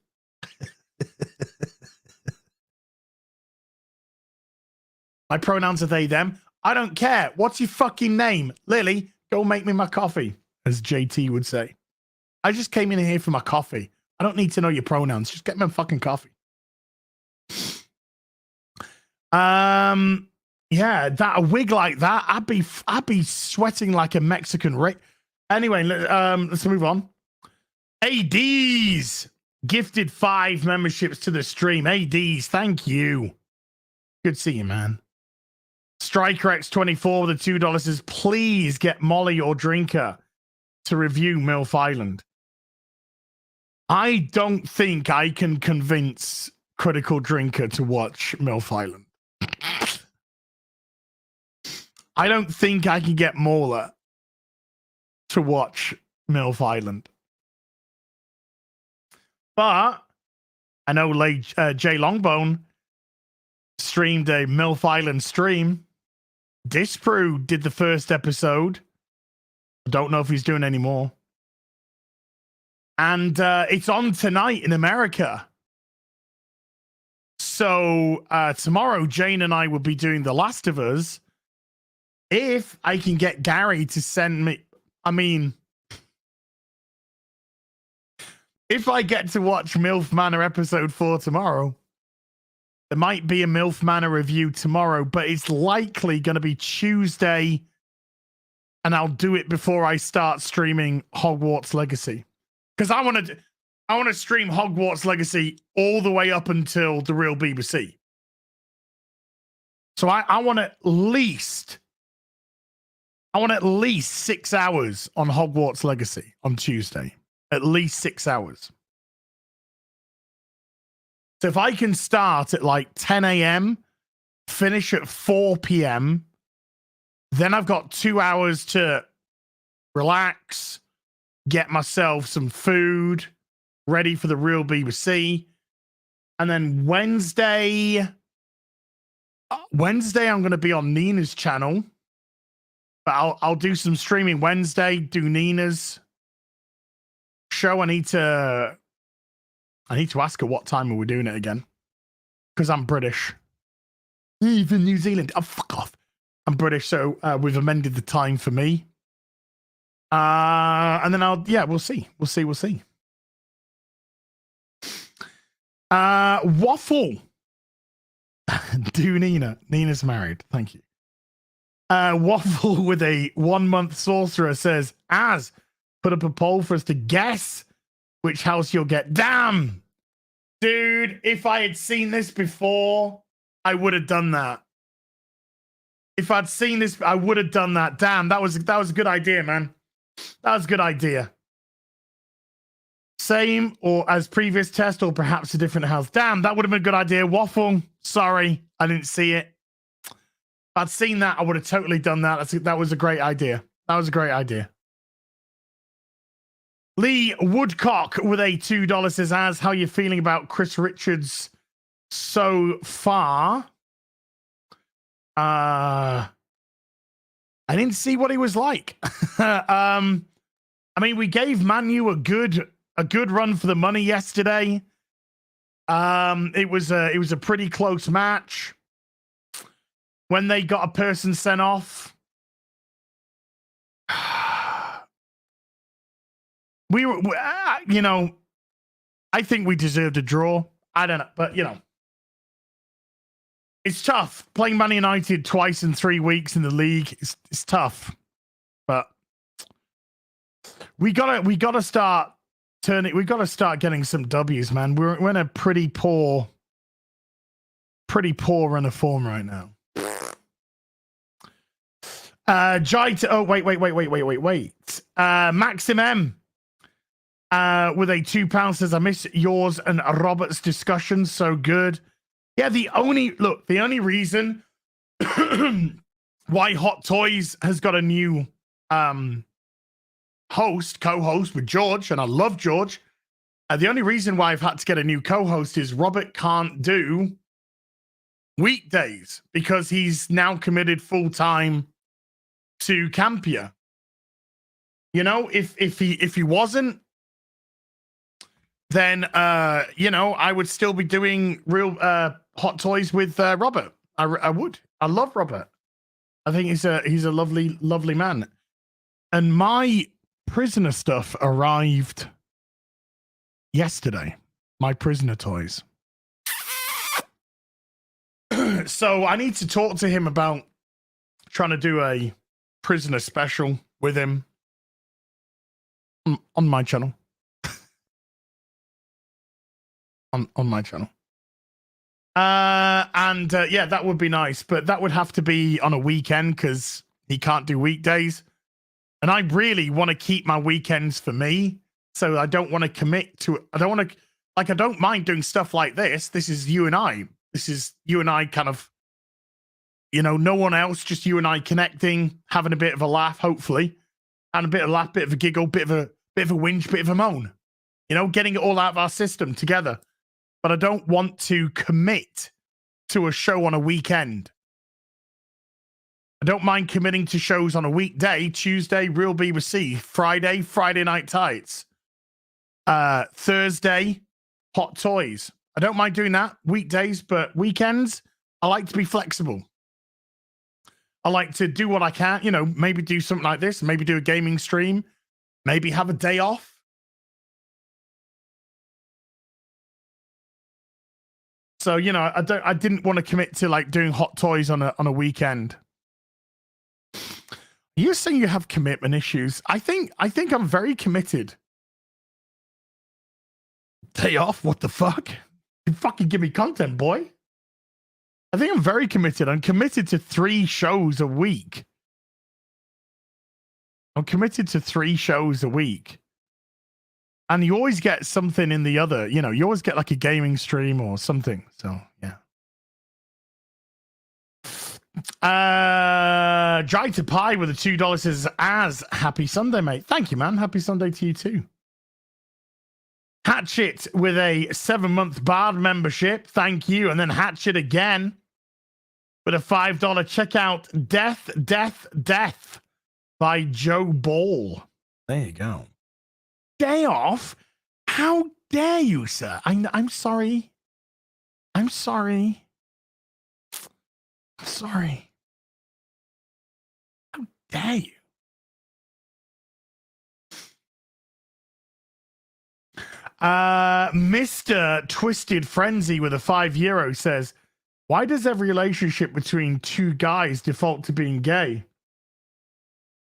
My pronouns are they, them. I don't care. What's your fucking name? Lily, go make me my coffee, as JT would say. I just came in here for my coffee. I don't need to know your pronouns. Just get me a fucking coffee. Yeah, that a wig like that, I'd be sweating like a Mexican Rick. Anyway, let's move on. ADs gifted 5 memberships to the stream. ADs, thank you. Good to see you, man. Striker X24 with the $2 says, please get Molly or Drinker to review MILF Island. I don't think I can convince Critical Drinker to watch MILF Island. I don't think I can get Mauler to watch MILF Island. But I know Jay Longbone streamed a MILF Island stream. Disprue did the first episode. I don't know if he's doing any more. And it's on tonight in America. So tomorrow, Jane and I will be doing The Last of Us. If I can get Gary to send me, I mean, if I get to watch MILF Manor episode 4 tomorrow, there might be a MILF Manor review tomorrow, but it's likely going to be Tuesday, and I'll do it before I start streaming Hogwarts Legacy. Because I want to stream Hogwarts Legacy all the way up until the real BBC. So I want at least 6 hours on Hogwarts Legacy on Tuesday. At least 6 hours. So if I can start at like 10 a.m., finish at 4 p.m., then I've got 2 hours to relax, get myself some food ready for the real BBC. And then Wednesday, I'm going to be on Nina's channel. But I'll do some streaming Wednesday, do Nina's show. I need to ask her what time are we doing it again. Because I'm British. Even New Zealand. Oh, fuck off. I'm British, so we've amended the time for me. And then we'll see. We'll see. Waffle. Do Nina. Nina's married. Thank you. Waffle with a 1 month sorcerer says, put up a poll for us to guess which house you'll get. Damn. Dude, if I had seen this before, I would have done that. If I'd seen this, I would have done that. Damn, that was a good idea, man. That was a good idea. Same or as previous test, or perhaps a different house. Damn, that would have been a good idea. Waffle, sorry, I didn't see it. If I'd seen that, I would have totally done that. That was a great idea. That was a great idea. Lee Woodcock with a $2 says, how you feeling about Chris Richards so far? I didn't see what he was like. I mean, we gave Manu a good run for the money yesterday. It was a pretty close match. When they got a person sent off, we were, I think we deserved a draw. I don't know, but it's tough playing Man United twice in 3 weeks in the league. It's tough, but we gotta start turning. We gotta start getting some W's, man. We're in a pretty poor run of form right now. Wait. Maxim M with a £2 says, I miss yours and Robert's discussion. So good. Yeah, the only reason why Hot Toys has got a new co-host with George, and I love George. The only reason why I've had to get a new co-host is Robert can't do weekdays because he's now committed full-time to Campia. If he wasn't, then I would still be doing real Hot Toys with Robert. I would. I love Robert. I think he's a lovely man. And my prisoner stuff arrived yesterday. My prisoner toys. So I need to talk to him about trying to do a prisoner special with him on my channel. on my channel. That would be nice, but that would have to be on a weekend because he can't do weekdays. And I really want to keep my weekends for me. So I don't want to commit to it. I don't mind doing stuff like this. This is you and I. This is you and I kind of, no one else, just you and I connecting, having a bit of a laugh, hopefully. And a bit of a laugh, bit of a giggle, bit of a whinge, bit of a moan. Getting it all out of our system together. But I don't want to commit to a show on a weekend. I don't mind committing to shows on a weekday. Tuesday, Real BBC. Friday Night Tights. Thursday, Hot Toys. I don't mind doing that. Weekdays, but weekends, I like to be flexible. I like to do what I can. Maybe do something like this. Maybe do a gaming stream. Maybe have a day off. So, I didn't want to commit to doing Hot Toys on a weekend. You're saying you have commitment issues. I think I'm very committed. Day off? What the fuck? You fucking give me content, boy. I think I'm very committed. I'm committed to 3 shows a week. And you always get something in the other, you always get like a gaming stream or something. So, yeah. Dry to Pie with a $2 says, as happy Sunday, mate. Thank you, man. Happy Sunday to you too. Hatchet with a 7-month Bard membership. Thank you. And then Hatchet again with a $5. Check out Death, Death, Death by Joe Ball. There you go. Day off? How dare you, sir? I'm sorry. I'm sorry. I'm sorry. How dare you? Mr. Twisted Frenzy with a €5 says, why does every relationship between two guys default to being gay?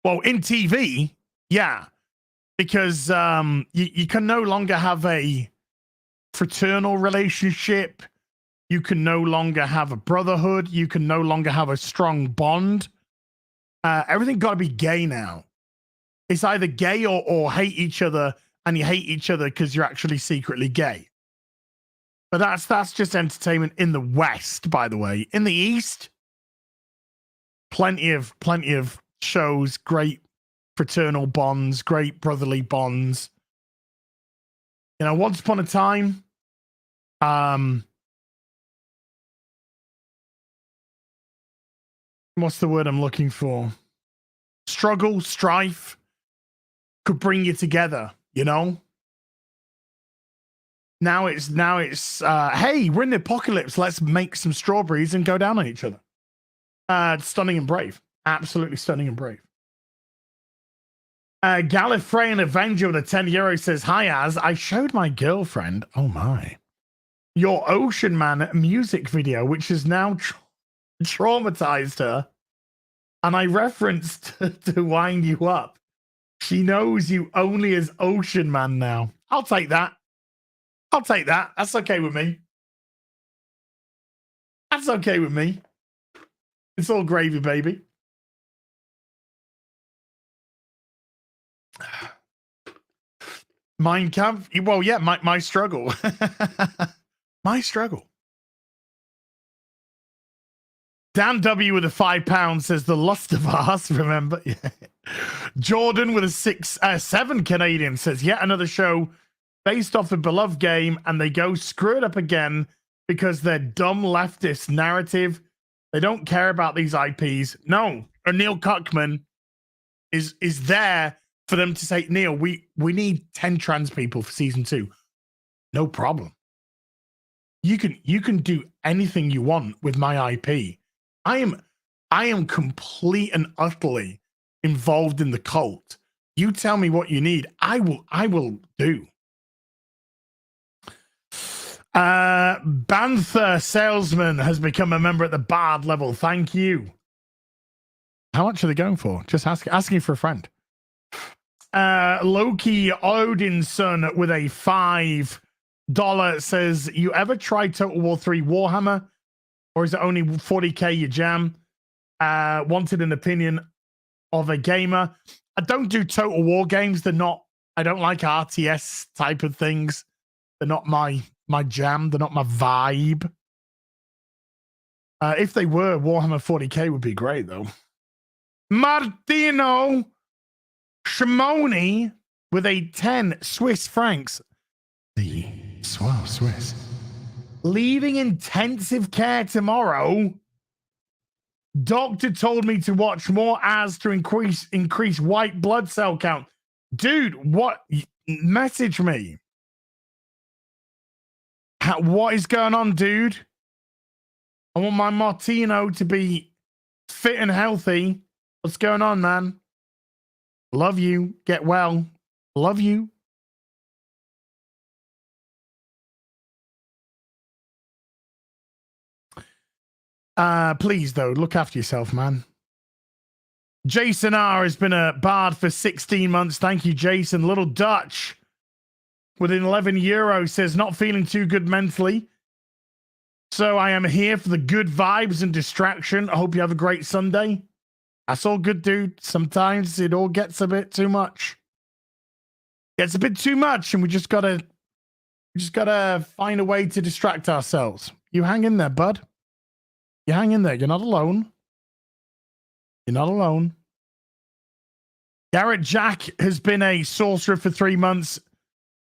Well, in TV, yeah, because you can no longer have a fraternal relationship. You can no longer have a brotherhood. You can no longer have a strong bond. Everything got to be gay now. It's either gay or hate each other, and you hate each other because you're actually secretly gay. But that's just entertainment in the West, by the way. In the East, plenty of shows, great fraternal bonds, great brotherly bonds. You know, once upon a time, what's the word I'm looking for? Struggle, strife could bring you together, you know? Now it's hey, we're in the apocalypse. Let's make some strawberries and go down on each other. Stunning and brave. Absolutely stunning and brave. Gallifreyan Avenger with a €10 says, hi, Az. I showed my girlfriend, oh my, your Ocean Man music video, which has now traumatized her. And I referenced to wind you up. She knows you only as Ocean Man now. I'll take that. I'll take that. That's okay with me. That's okay with me. It's all gravy, baby. Mein Kampf. Well, yeah, my struggle. My struggle. Dan W with a £5 says the lust of us. Remember? Yeah. Jordan with a 7 Canadian says yet another show based off a beloved game, and they go screw it up again because their dumb leftist narrative. They don't care about these IPs. No, Neil Cuckman is there for them to say, Neil, we need 10 trans people for season 2. No problem. You can do anything you want with my IP. I am complete and utterly involved in the cult. You tell me what you need, I will do. Banther Salesman has become a member at the Bard level. Thank you. How much are they going for? Just asking for a friend. Loki Odinson with a $5 says, you ever tried Total War 3 Warhammer? Or is it only 40k your jam? Wanted an opinion of a gamer. I don't do Total War games. I don't like RTS type of things. They're not my jam. They're not my vibe. If they were, Warhammer 40k would be great, though. Martino Shimoni with a 10 Swiss francs. The swell Swiss. Leaving intensive care tomorrow. Doctor told me to watch more ads to increase white blood cell count. Dude, what? Message me. What is going on, dude? I want my Martino to be fit and healthy. What's going on, man? Love you. Get well. Love you. Please, though, look after yourself, man. Jason R has been a bard for 16 months. Thank you, Jason. Little Dutch with an €11 says, not feeling too good mentally. So I am here for the good vibes and distraction. I hope you have a great Sunday. That's all good, dude. Sometimes it all gets a bit too much. Gets a bit too much, and we just gotta find a way to distract ourselves. You hang in there, bud. You hang in there. You're not alone. You're not alone. Garrett Jack has been a sorcerer for 3 months.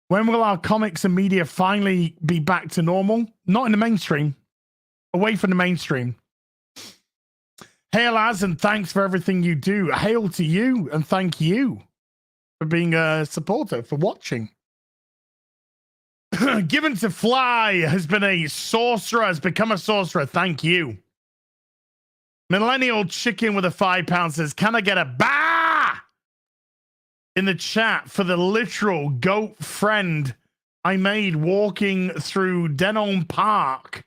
When will our comics and media finally be back to normal? Not in the mainstream. Away from the mainstream. Hail Az, and thanks for everything you do. Hail to you, and thank you for being a supporter, for watching. Given to Fly has been a sorcerer, has become a sorcerer. Thank you. Millennial Chicken with a £5 says, can I get a bah in the chat for the literal goat friend I made walking through Denholm Park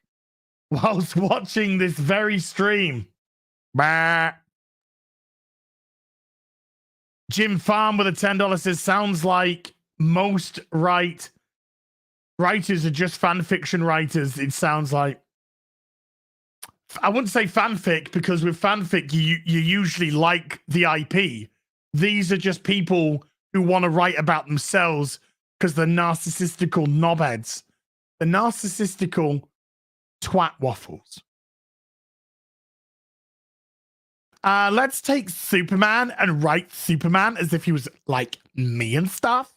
whilst watching this very stream? Bah. Jim Farm with a $10 says, sounds like most writers are just fan fiction writers. It sounds like. I wouldn't say fanfic, because with fanfic, you usually like the IP. These are just people who want to write about themselves because they're narcissistical knobheads. The narcissistical twat waffles. Let's take Superman and write Superman as if he was like me and stuff.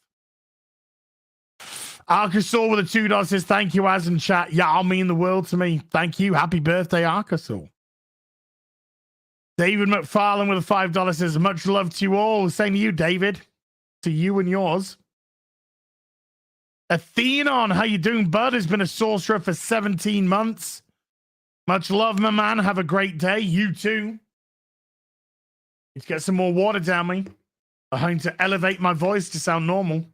Arkasaw with a $2 says, thank you, Az in chat. Yeah, I'll mean the world to me. Thank you. Happy birthday, Arkasaw. David McFarlane with a $5 says, much love to you all. Same to you, David. To you and yours. Athenon, how you doing, bud? Has been a sorcerer for 17 months. Much love, my man. Have a great day. You too. Let's get some more water down me. I'm having to elevate my voice to sound normal.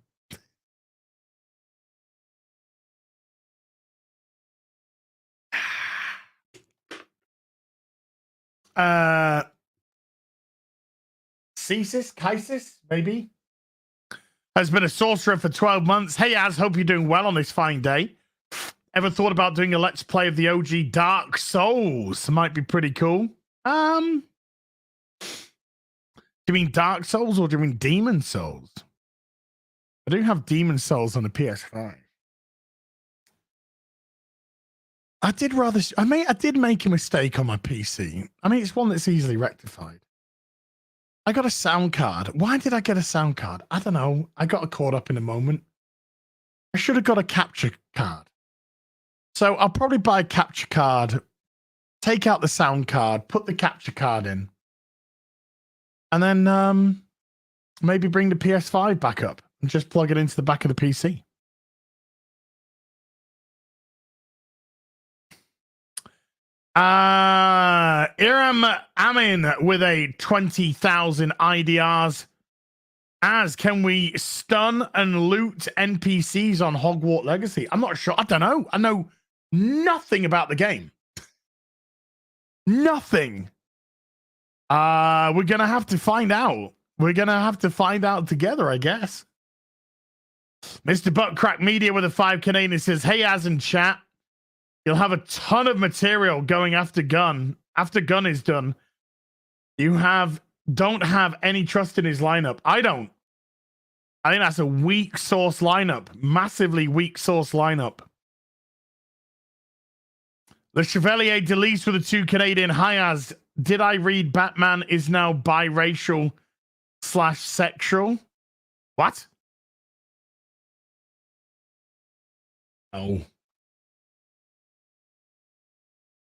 Kaisis, maybe, has been a sorcerer for 12 months. Hey, Az, hope you're doing well on this fine day. Ever thought about doing a let's play of the OG Dark Souls? Might be pretty cool. Do you mean Dark Souls or do you mean Demon Souls? I do have Demon Souls on the PS5. I did make a mistake on my PC. I mean, it's one that's easily rectified. I got a sound card. Why did I get a sound card? I don't know. I got caught up in a moment. I should have got a capture card. So I'll probably buy a capture card, take out the sound card, put the capture card in, and then maybe bring the PS5 back up and just plug it into the back of the PC. Iram Amin with a 20,000 IDRs. Az, can we stun and loot NPCs on Hogwarts Legacy? I'm not sure. I don't know. I know nothing about the game. Nothing. We're going to have to find out. We're going to have to find out together, I guess. Mr. Buttcrack Media with a 5 Canadian says, hey, Az in chat. You'll have a ton of material going after Gunn. After Gunn is done, you don't have any trust in his lineup. I don't. I think that's a weak source lineup. Massively weak source lineup. Le Chevalier Delise with a 2 Canadian. Hi, Az. Did I read Batman is now biracial / sexual? What? Oh.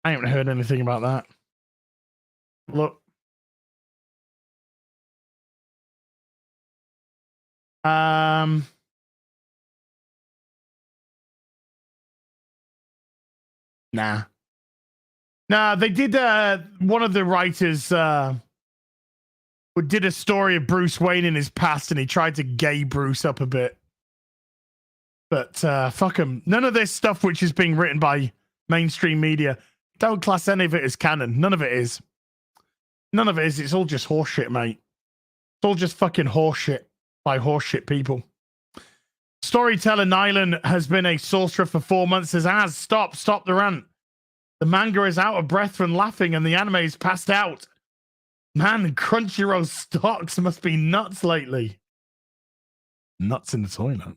I haven't heard anything about that. Look. Nah. Nah, they did one of the writers did a story of Bruce Wayne in his past and he tried to gay Bruce up a bit. But fuck him. None of this stuff which is being written by mainstream media, don't class any of it as canon. None of it is. None of it is. It's all just horseshit, mate. It's all just fucking horseshit by horseshit people. Storyteller Nylan has been a sorcerer for 4 months. Says, Az, stop the rant. The manga is out of breath from laughing and the anime is passed out. Man, Crunchyroll stocks must be nuts lately. Nuts in the toilet.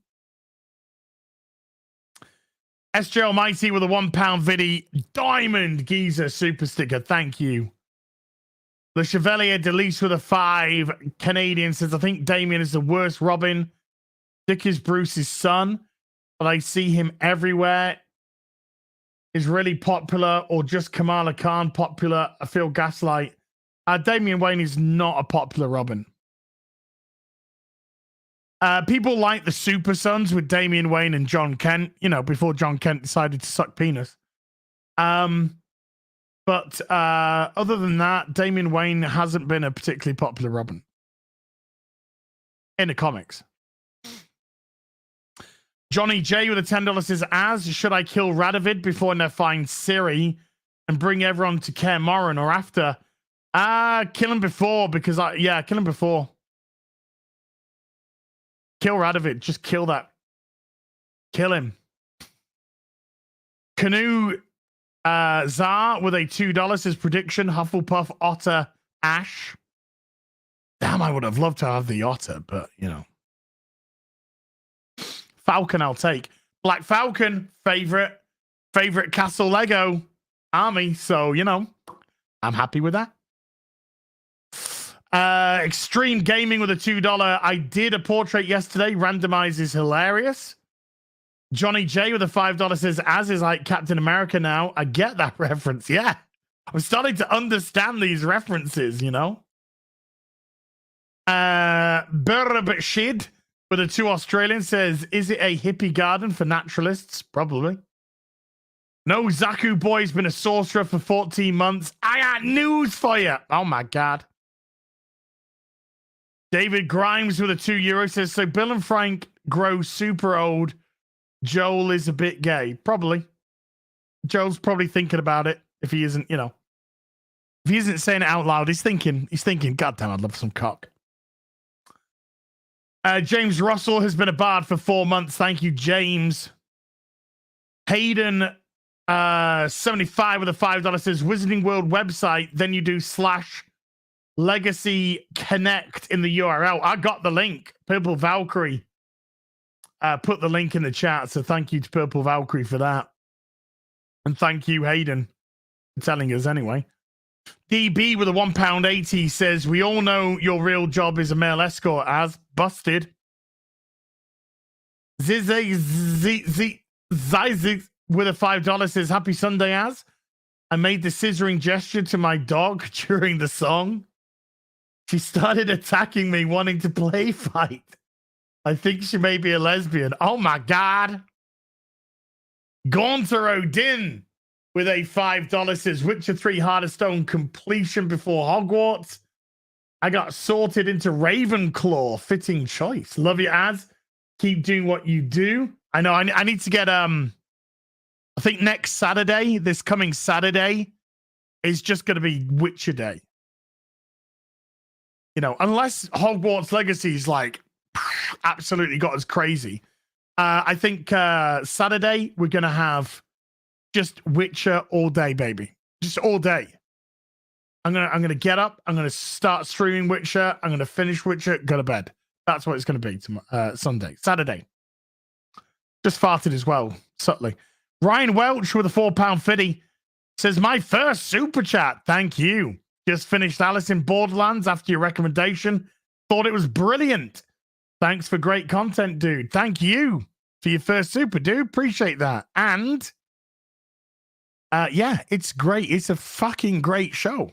SJ Almighty with a £1 viddy. Diamond Geezer super sticker. Thank you. Le Chevalier Delise with a 5. Canadian says, I think Damien is the worst Robin. Dick is Bruce's son, but I see him everywhere. Is really popular or just Kamala Khan popular? I feel gaslight. Damian Wayne is not a popular Robin. People like the Super Sons with Damian Wayne and John Kent, you know, before John Kent decided to suck penis. But other than that, Damian Wayne hasn't been a particularly popular Robin in the comics. Johnny J with a $10 says, should I kill Radovid before they find Siri and bring everyone to Kaer Morhen or after? Kill him before because kill him before. Kill Radovid. Just kill that. Kill him. Canoe Czar with a $2 says prediction, Hufflepuff, Otter, Ash. Damn, I would have loved to have the Otter, but you know. Falcon I'll take. Black Falcon, favorite Castle Lego army. So, you know, I'm happy with that. Extreme Gaming with a $2. I did a portrait yesterday. Randomize is hilarious. Johnny J with a $5 says, as is like Captain America now. I get that reference. Yeah. I'm starting to understand these references, you know. Burrabshid with a 2 Australian says, is it a hippie garden for naturalists? Probably. No, Zaku Boy's been a sorcerer for 14 months. I got news for you. Oh my God. David Grimes with a €2 says, so Bill and Frank grow super old. Joel is a bit gay. Probably. Joel's probably thinking about it. If he isn't, you know. If he isn't saying it out loud, he's thinking, God damn, I'd love some cock. James Russell has been a bard for 4 months. Thank you, James. Hayden 75 with a $5 says Wizarding World website. Then you do /Legacy Connect in the URL. I got the link. Purple Valkyrie put the link in the chat. So thank you to Purple Valkyrie for that. And thank you, Hayden, for telling us anyway. DB with a £1.80 says, we all know your real job is a male escort as busted. Zizzy with a $5 says, happy Sunday as. I made the scissoring gesture to my dog during the song. She started attacking me wanting to play fight. I think she may be a lesbian. Oh my God. Gaunter Odin with a $5 says Witcher 3 Heart of Stone completion before Hogwarts. I got sorted into Ravenclaw. Fitting choice. Love you, Az. Keep doing what you do. I know I need to get I think next Saturday, this coming Saturday, is just going to be Witcher Day. You know, unless Hogwarts Legacy is like absolutely got us crazy. I think Saturday we're going to have just Witcher all day, baby. Just all day. I'm gonna get up. I'm gonna start streaming Witcher. I'm gonna finish Witcher. Go to bed. That's what it's gonna be tomorrow, Saturday. Just farted as well, subtly. Ryan Welch with a £4.50 says my first super chat. Thank you. Just finished Alice in Borderlands after your recommendation. Thought it was brilliant. Thanks for great content, dude. Thank you for your first super, dude. Appreciate that. And yeah, it's great. It's a fucking great show.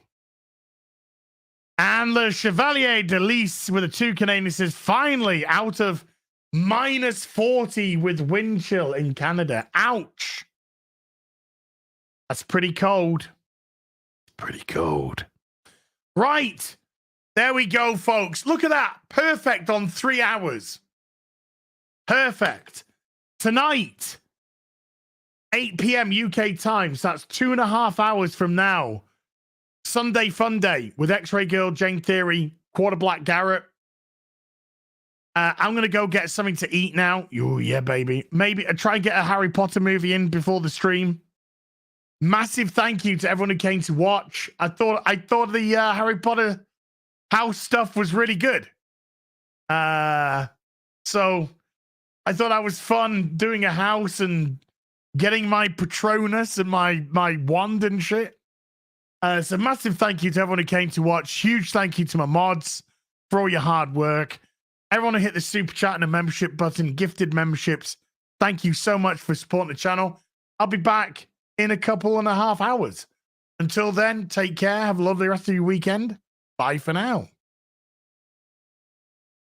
And Le Chevalier de Lys with a 2 Canadian says, finally out of -40 with wind chill in Canada. Ouch. That's pretty cold. Pretty cold. Right. There we go, folks. Look at that. Perfect on 3 hours. Perfect. Tonight, 8 p.m. UK time. So that's 2.5 hours from now. Sunday Fun Day with X-Ray Girl, Jane Theory, Quarter Black Garrett. I'm going to go get something to eat now. Oh, yeah, baby. Maybe try and get a Harry Potter movie in before the stream. Massive thank you to everyone who came to watch. I thought the Harry Potter house stuff was really good. So I thought that was fun doing a house and getting my Patronus and my wand and shit. So massive thank you to everyone who came to watch. Huge thank you to my mods for all your hard work. Everyone who hit the super chat and the membership button, gifted memberships. Thank you so much for supporting the channel. I'll be back in a couple and a half hours. Until then, take care. Have a lovely rest of your weekend. Bye for now.